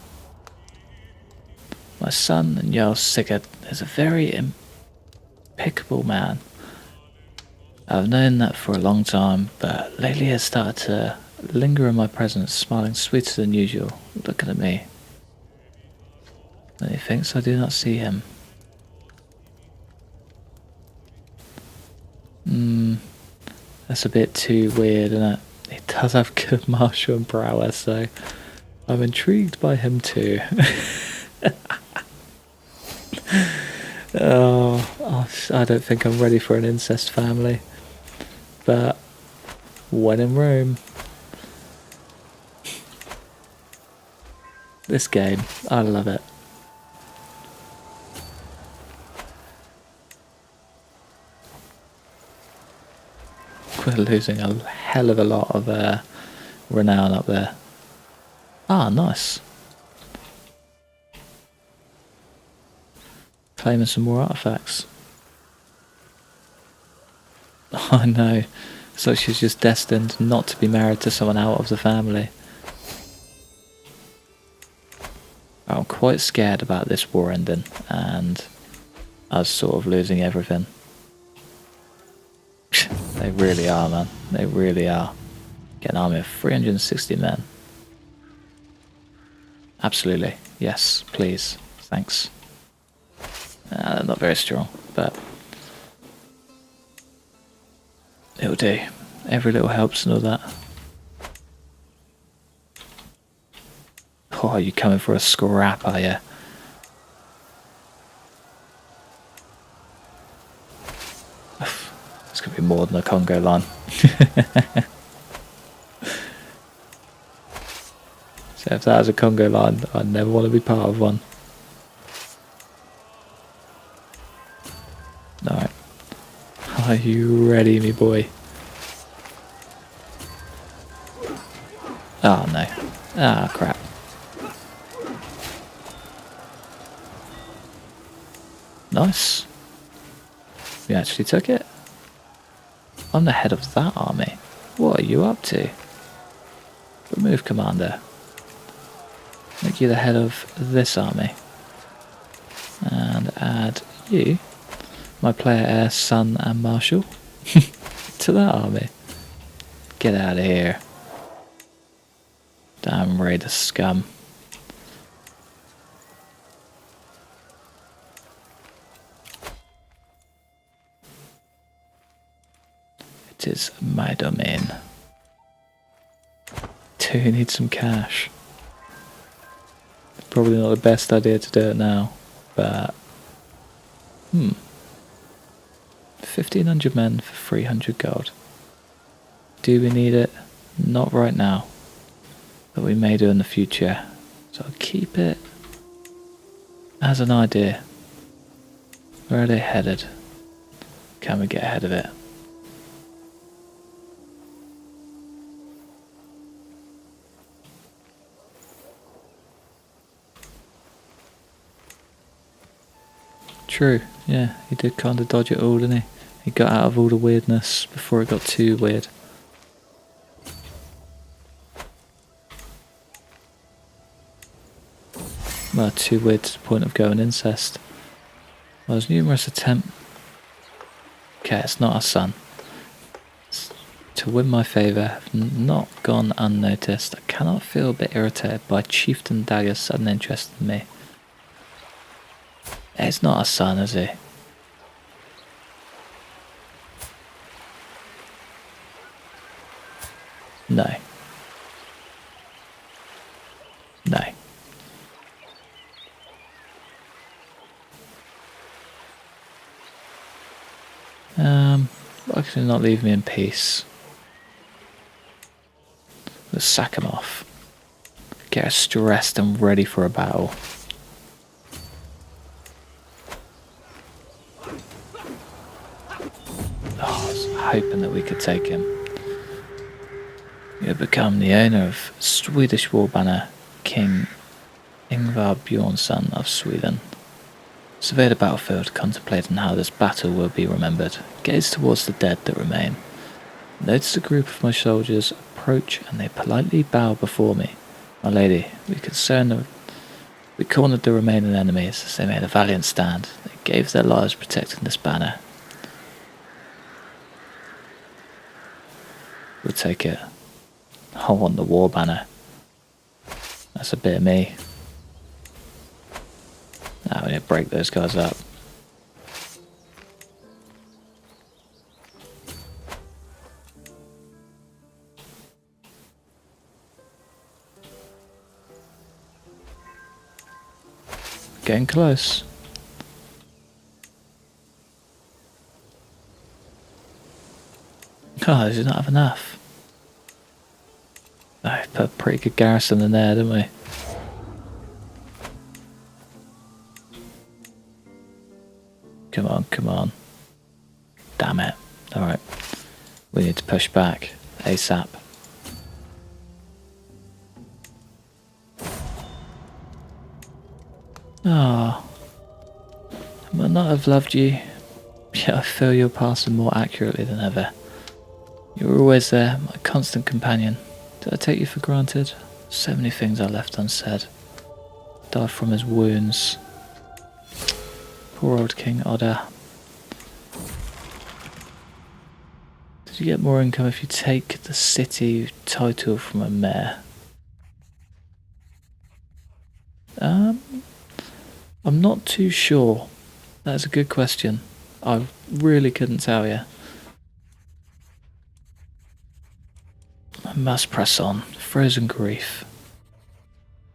My son, Jarl Sigurd, is a very impeccable man. I've known that for a long time, but lately has started to linger in my presence, smiling sweeter than usual, looking at me. And he thinks I do not see him. That's a bit too weird, isn't it? He does have good martial and prowess, so I'm intrigued by him too. Oh, I don't think I'm ready for an incest family. But when in Rome. This game, I love it. We're losing a hell of a lot of renown up there. Ah, nice. Claiming some more artifacts. I know. So she's just destined not to be married to someone out of the family. I'm quite scared about this war ending and us sort of losing everything. They really are, man. They really are. Get an army of 360 men. Absolutely. Yes, please. Thanks. They're not very strong, but it'll do. Every little helps and all that. Oh, you coming for a scrap, are you? It's going to be more than a Congo line. So if that was a Congo line, I'd never want to be part of one. Alright. Are you ready, me boy? Oh no. Ah, crap. Nice. We actually took it. I'm the head of that army. What are you up to? Remove commander. Make you the head of this army. And add you, my player heir, son and marshal, to that army. Get out of here. Damn raider scum. It is my domain. Do you need some cash? Probably not the best idea to do it now, but 1500 men for 300 gold. Do we need it? Not right now, but we may do in the future. So I'll keep it as an idea. Where are they headed? Can we get ahead of it? True, yeah, he did kind of dodge it all, didn't he? He got out of all the weirdness before it got too weird. Well, too weird to the point of going incest. Well, there's numerous attempts. Okay, it's not our son. To win my favour, have not gone unnoticed. I cannot feel a bit irritated by Chieftain Dagger's sudden interest in me. It's not our son, is he? No. No. Why can he not leave me in peace? Let's sack him off. Get us stressed and ready for a battle. Oh, I was hoping that we could take him. You have become the owner of Swedish war banner, King Ingvar Bjornsson of Sweden. Survey the battlefield, contemplating how this battle will be remembered. Gaze towards the dead that remain. Notice a group of my soldiers approach, and they politely bow before me. My lady, we cornered the remaining enemies as they made a valiant stand. They gave their lives protecting this banner. We'll take it. I want the war banner. That's a bit of me. Now we need to break those guys up. Getting close. Oh, does not have enough. Oh, we put a pretty good garrison in there, didn't we? Come on, come on. Damn it. Alright. We need to push back. ASAP. Ah. I might not have loved you, yet I feel you're passing more accurately than ever. You were always there, my constant companion. Did I take you for granted? So many things I left unsaid. Died from his wounds. Poor old King Oda. Did you get more income if you take the city title from a mayor? I'm not too sure. That's a good question. I really couldn't tell you. I must press on. Frozen grief.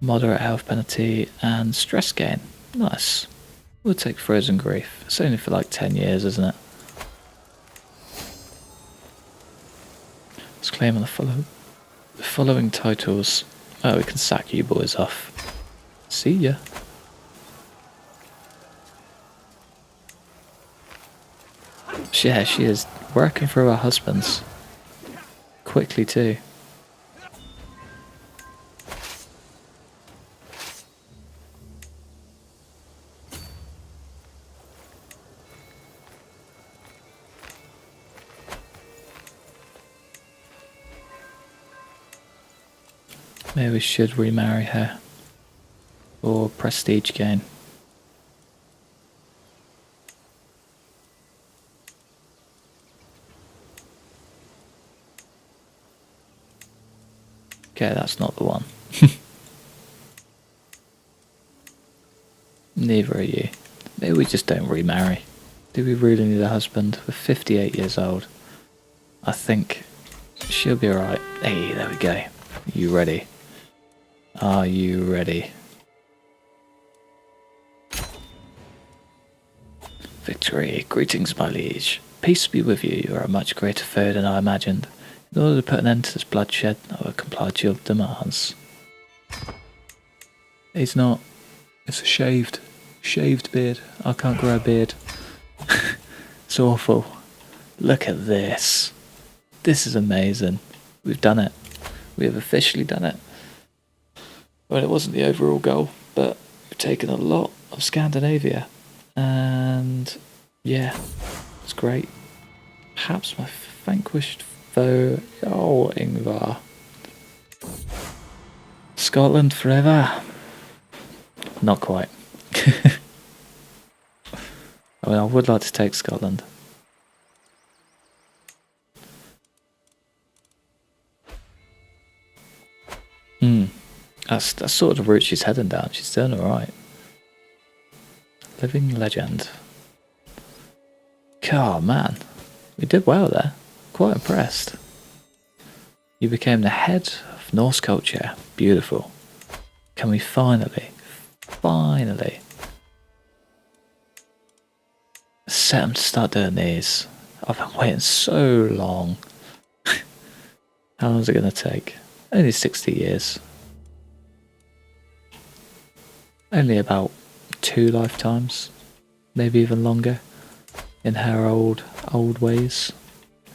Moderate health penalty and stress gain. Nice. We'll take frozen grief. It's only for like 10 years, isn't it? Let's claim on the following titles. Oh, we can sack you boys off. See ya. Yeah, she is working for her husbands. Quickly too. Maybe we should remarry her. Or prestige gain. Okay, that's not the one. Neither are you. Maybe we just don't remarry. Do we really need a husband? We're 58 years old. I think she'll be alright. Hey, there we go. You ready? Are you ready? Victory. Greetings, my liege. Peace be with you. You are a much greater foe than I imagined. In order to put an end to this bloodshed, I will comply to your demands. He's not. It's a shaved beard. I can't grow a beard. It's awful. Look at this. This is amazing. We've done it. We have officially done it. Well, it wasn't the overall goal, but we've taken a lot of Scandinavia. And yeah, it's great. Perhaps my vanquished foe. Oh, Ingvar. Scotland forever. Not quite. I mean, I would like to take Scotland. That's sort of the route she's heading down. She's doing alright. Living legend. Oh man, we did well there. Quite impressed. You became the head of Norse culture. Beautiful. Can we finally set them to start doing these? I've been waiting so long. How long is it going to take? Only 60 years. Only about 2 lifetimes, maybe even longer, in her old ways.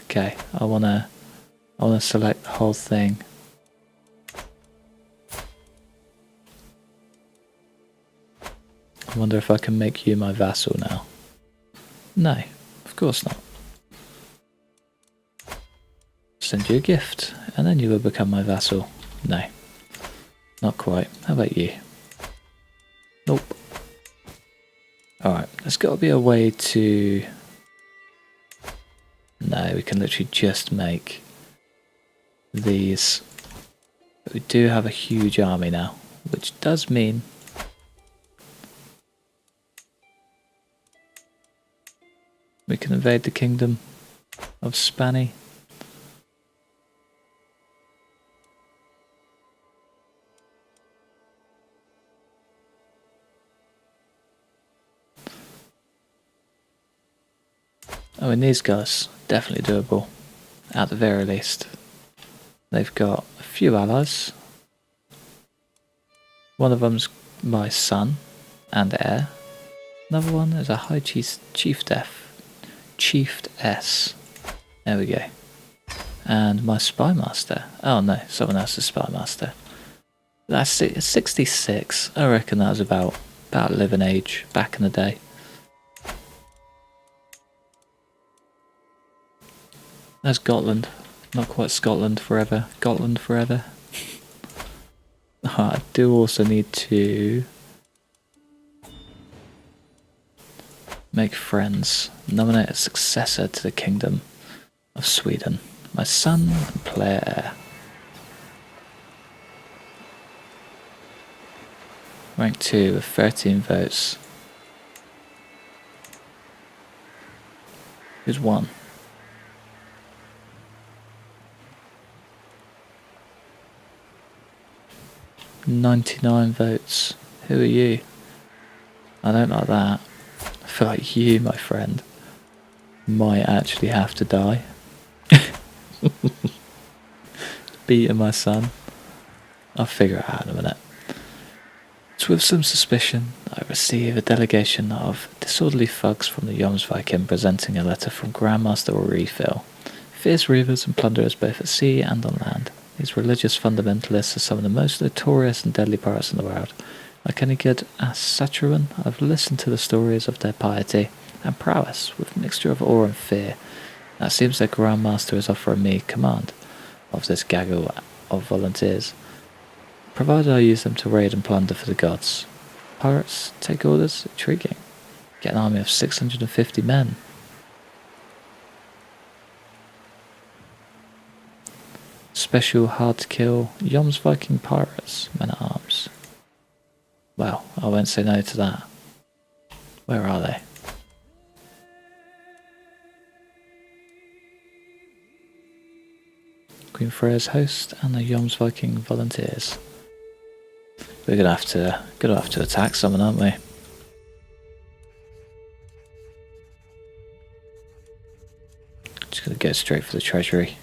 Okay, I wanna select the whole thing. I wonder if I can make you my vassal now. No, of course not. Send you a gift, and then you will become my vassal. No, not quite. How about you? Nope. Alright, there's got to be a way to... No, we can literally just make these. But we do have a huge army now, which does mean we can invade the kingdom of Spanny. I mean, these guys, definitely doable, at the very least. They've got a few allies. One of them's my son and heir. Another one is a high chiefess. There we go. And my spy master. Oh no, someone else's spy master. That's 66. I reckon that was about living age back in the day. There's Gotland. Not quite Scotland forever. Gotland forever. I do also need to make friends. Nominate a successor to the kingdom of Sweden. My son and player heir. Rank 2 with 13 votes. Who's won? $99 votes. Who are you? I don't like that. I feel like you, my friend, might actually have to die. Beating my son. I'll figure it out in a minute. It's with some suspicion that I receive a delegation of disorderly thugs from the Viking presenting a letter from Grandmaster Refill. Fierce reavers and plunderers both at sea and on land. These religious fundamentalists are some of the most notorious and deadly pirates in the world. Like any good Satyran, I've listened to the stories of their piety and prowess with a mixture of awe and fear. Now it seems their Grand Master is offering me command of this gaggle of volunteers. provided I use them to raid and plunder for the gods. Pirates, take orders, intriguing. Get an army of 650 men. Special hard to kill Yom's Viking pirates, men at arms. Well, I won't say no to that. Where are they? Queen Freya's host and the Yom's Viking volunteers. We're gonna have to attack someone, aren't we? Just gonna go straight for the treasury.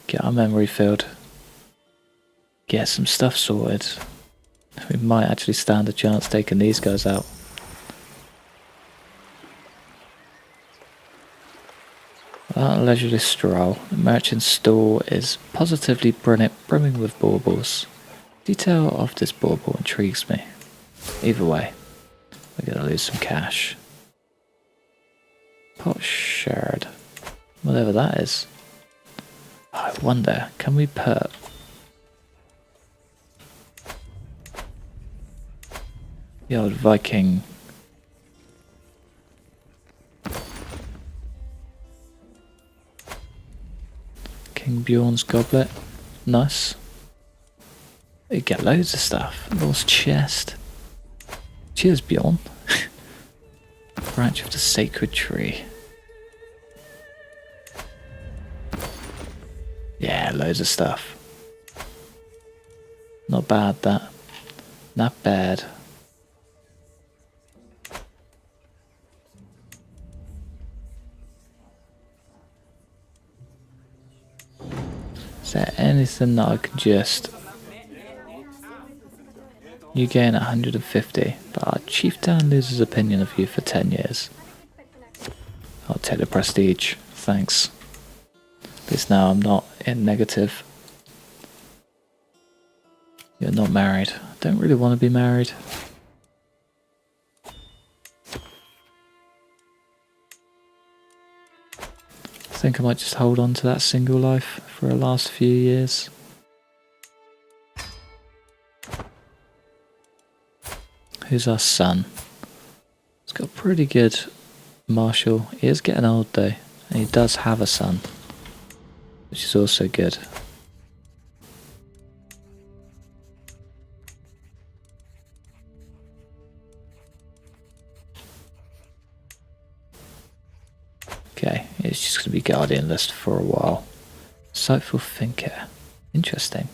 Get our memory filled. Get some stuff sorted. We might actually stand a chance taking these guys out. Without a leisurely stroll, the merchant's stall is positively brimming with baubles. Detail of this bauble intrigues me. Either way, we're gonna lose some cash. Pot shard. Whatever that is. I wonder, can we put the old Viking King Bjorn's goblet? Nice. You get loads of stuff. Lost chest. Cheers, Bjorn. Branch of the sacred tree. Yeah, loads of stuff. Not bad, that. Not bad. Is there anything that I can just... You gain 150, but our chieftain loses opinion of you for 10 years. I'll take the prestige, thanks. At least now I'm not in negative. You're not married. I don't really want to be married. I think I might just hold on to that single life for the last few years. Who's our son? He's got pretty good martial. He is getting old though, and he does have a son, which is also good. Okay, it's just going to be Guardian list for a while. Sightful thinker. Interesting.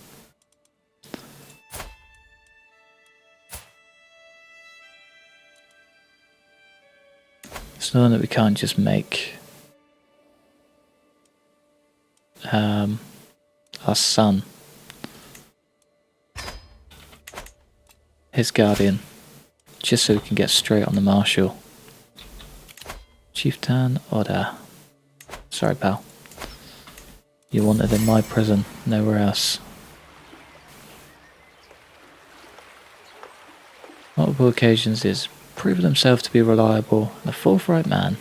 It's knowing that we can't just make our son his guardian, just so we can get straight on the marshal. Chieftain order. Sorry, pal. You wanted in my prison, nowhere else. Multiple occasions is proven himself to be reliable and a forthright man.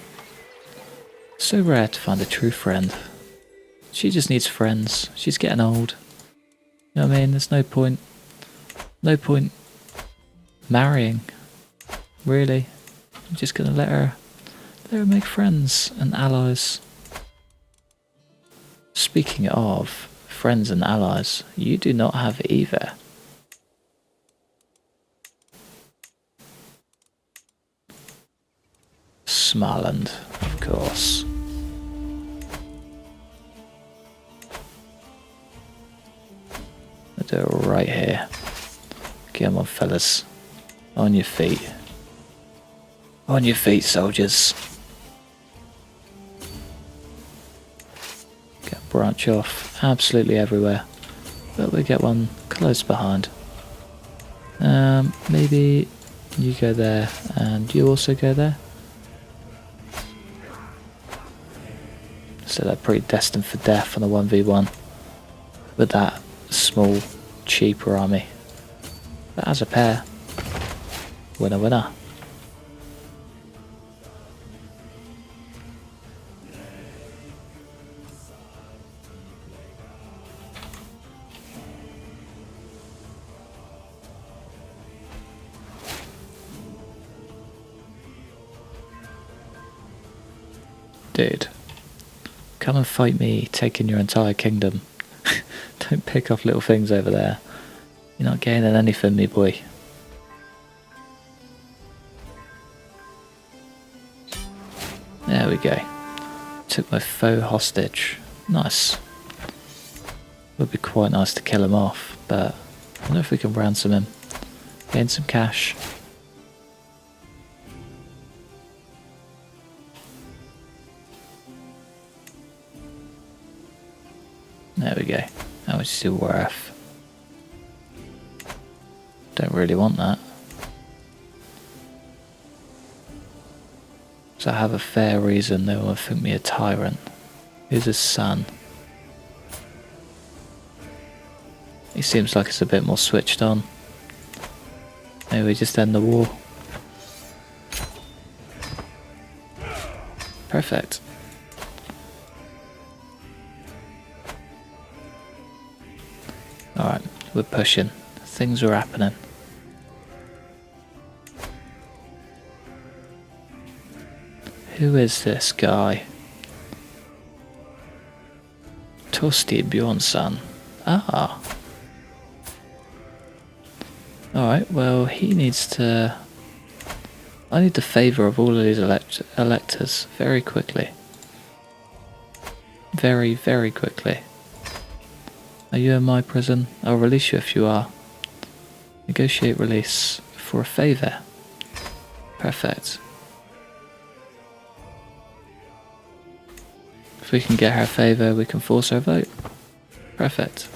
So rare to find a true friend. She just needs friends. She's getting old. You know what I mean? There's no point marrying. Really. I'm just gonna let her make friends and allies. Speaking of friends and allies, you do not have either. Smarland, of course. I'll do it right here. Come on, fellas. On your feet. On your feet, soldiers. Get branch off absolutely everywhere. But we get one close behind. Maybe you go there and you also go there. So they're pretty destined for death on a 1v1 with that small, cheaper army. But as a pair, winner winner. Dude, come and fight me, taking your entire kingdom. Don't pick off little things over there. You're not gaining anything, me boy. There we go. Took my foe hostage. Nice. Would be quite nice to kill him off, but I don't know if we can ransom him. Gain some cash. There we go. How much is it worth? Don't really want that. So I have a fair reason they will think me a tyrant. Who's his son? He seems like it's a bit more switched on. Maybe we just end the war. Perfect. Alright, we're pushing. Things are happening. Who is this guy? Tosti Bjornsson. Ah. Alright, well, he needs to... I need the favour of all of these electors very quickly. Very, very quickly. Are you in my prison? I'll release you if you are. Negotiate release for a favour. Perfect. If we can get her a favour, we can force her vote. Perfect.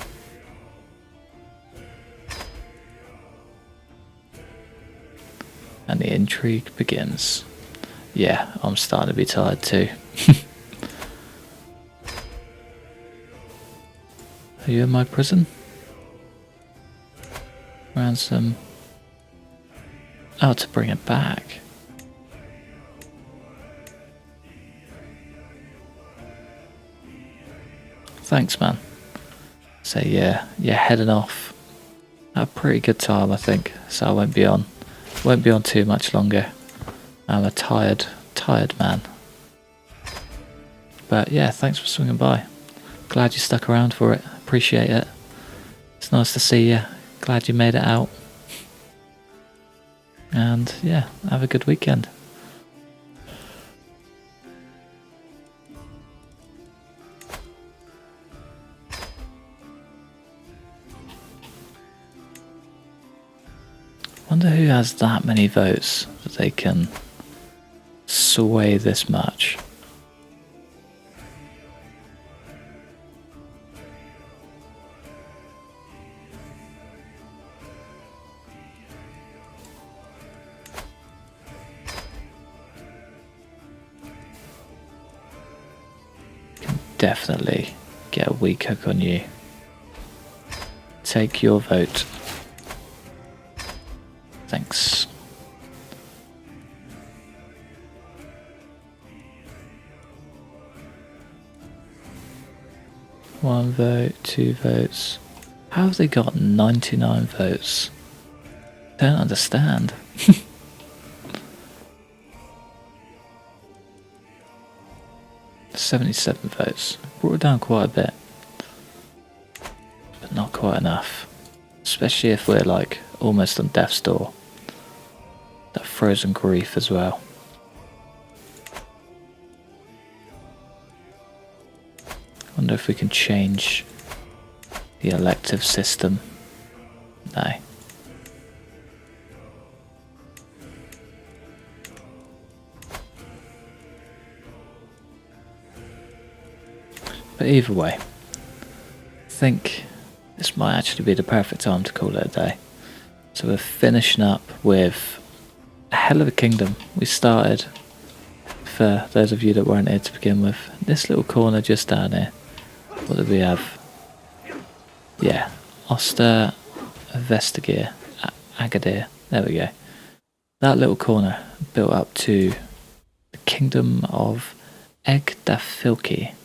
And the intrigue begins. Yeah, I'm starting to be tired too. Are you in my prison? Ransom. Oh, to bring it back. Thanks, man. So yeah, you're heading off. Had a pretty good time, I think. So I won't be on too much longer. I'm a tired man. But yeah, thanks for swinging by. Glad you stuck around for it. Appreciate it. It's nice to see you. Glad you made it out. And yeah, have a good weekend. Wonder who has that many votes that they can sway this much. Can definitely get a weak hook on you. Take your vote. Thanks. One vote, 2 votes. How have they got 99 votes? Don't understand. 77 votes. Brought it down quite a bit. But not quite enough. Especially if we're like almost on death's door. That frozen grief as well. Wonder if we can change the elective system. No. But either way, I think this might actually be the perfect time to call it a day. So we're finishing up with a hell of a kingdom. We started, for those of you that weren't here to begin with, this little corner just down here. What did we have? Yeah, Oster, Vestigir, Agadir. There we go. That little corner built up to the kingdom of Egdafilki,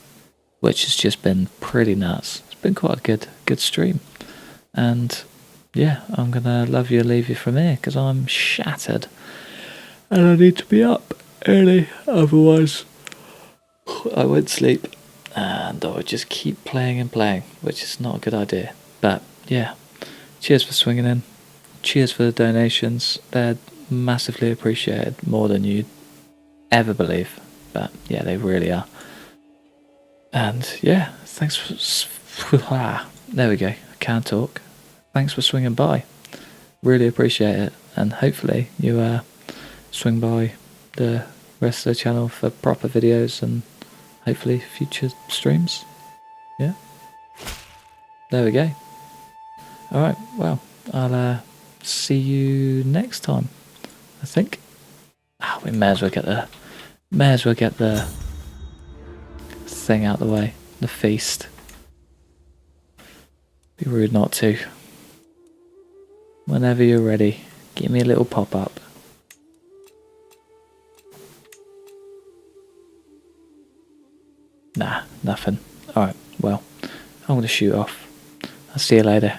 which has just been pretty nuts. It's been quite a good stream. And yeah, I'm gonna love you and leave you from here because I'm shattered. And I need to be up early, otherwise I won't sleep, and I would just keep playing and playing, which is not a good idea. But yeah, cheers for swinging in. Cheers for the donations. They're massively appreciated, more than you'd ever believe. But yeah, they really are. And yeah, thanks for there we go. I can't talk. Thanks for swinging by. Really appreciate it, and hopefully you swing by the rest of the channel for proper videos and hopefully future streams. Yeah. There we go. Alright, well, I'll see you next time, I think. We may as well get the thing out the way. The feast. Be rude not to. Whenever you're ready, give me a little pop-up. Nah, nothing. Alright, well, I'm gonna shoot off. I'll see you later.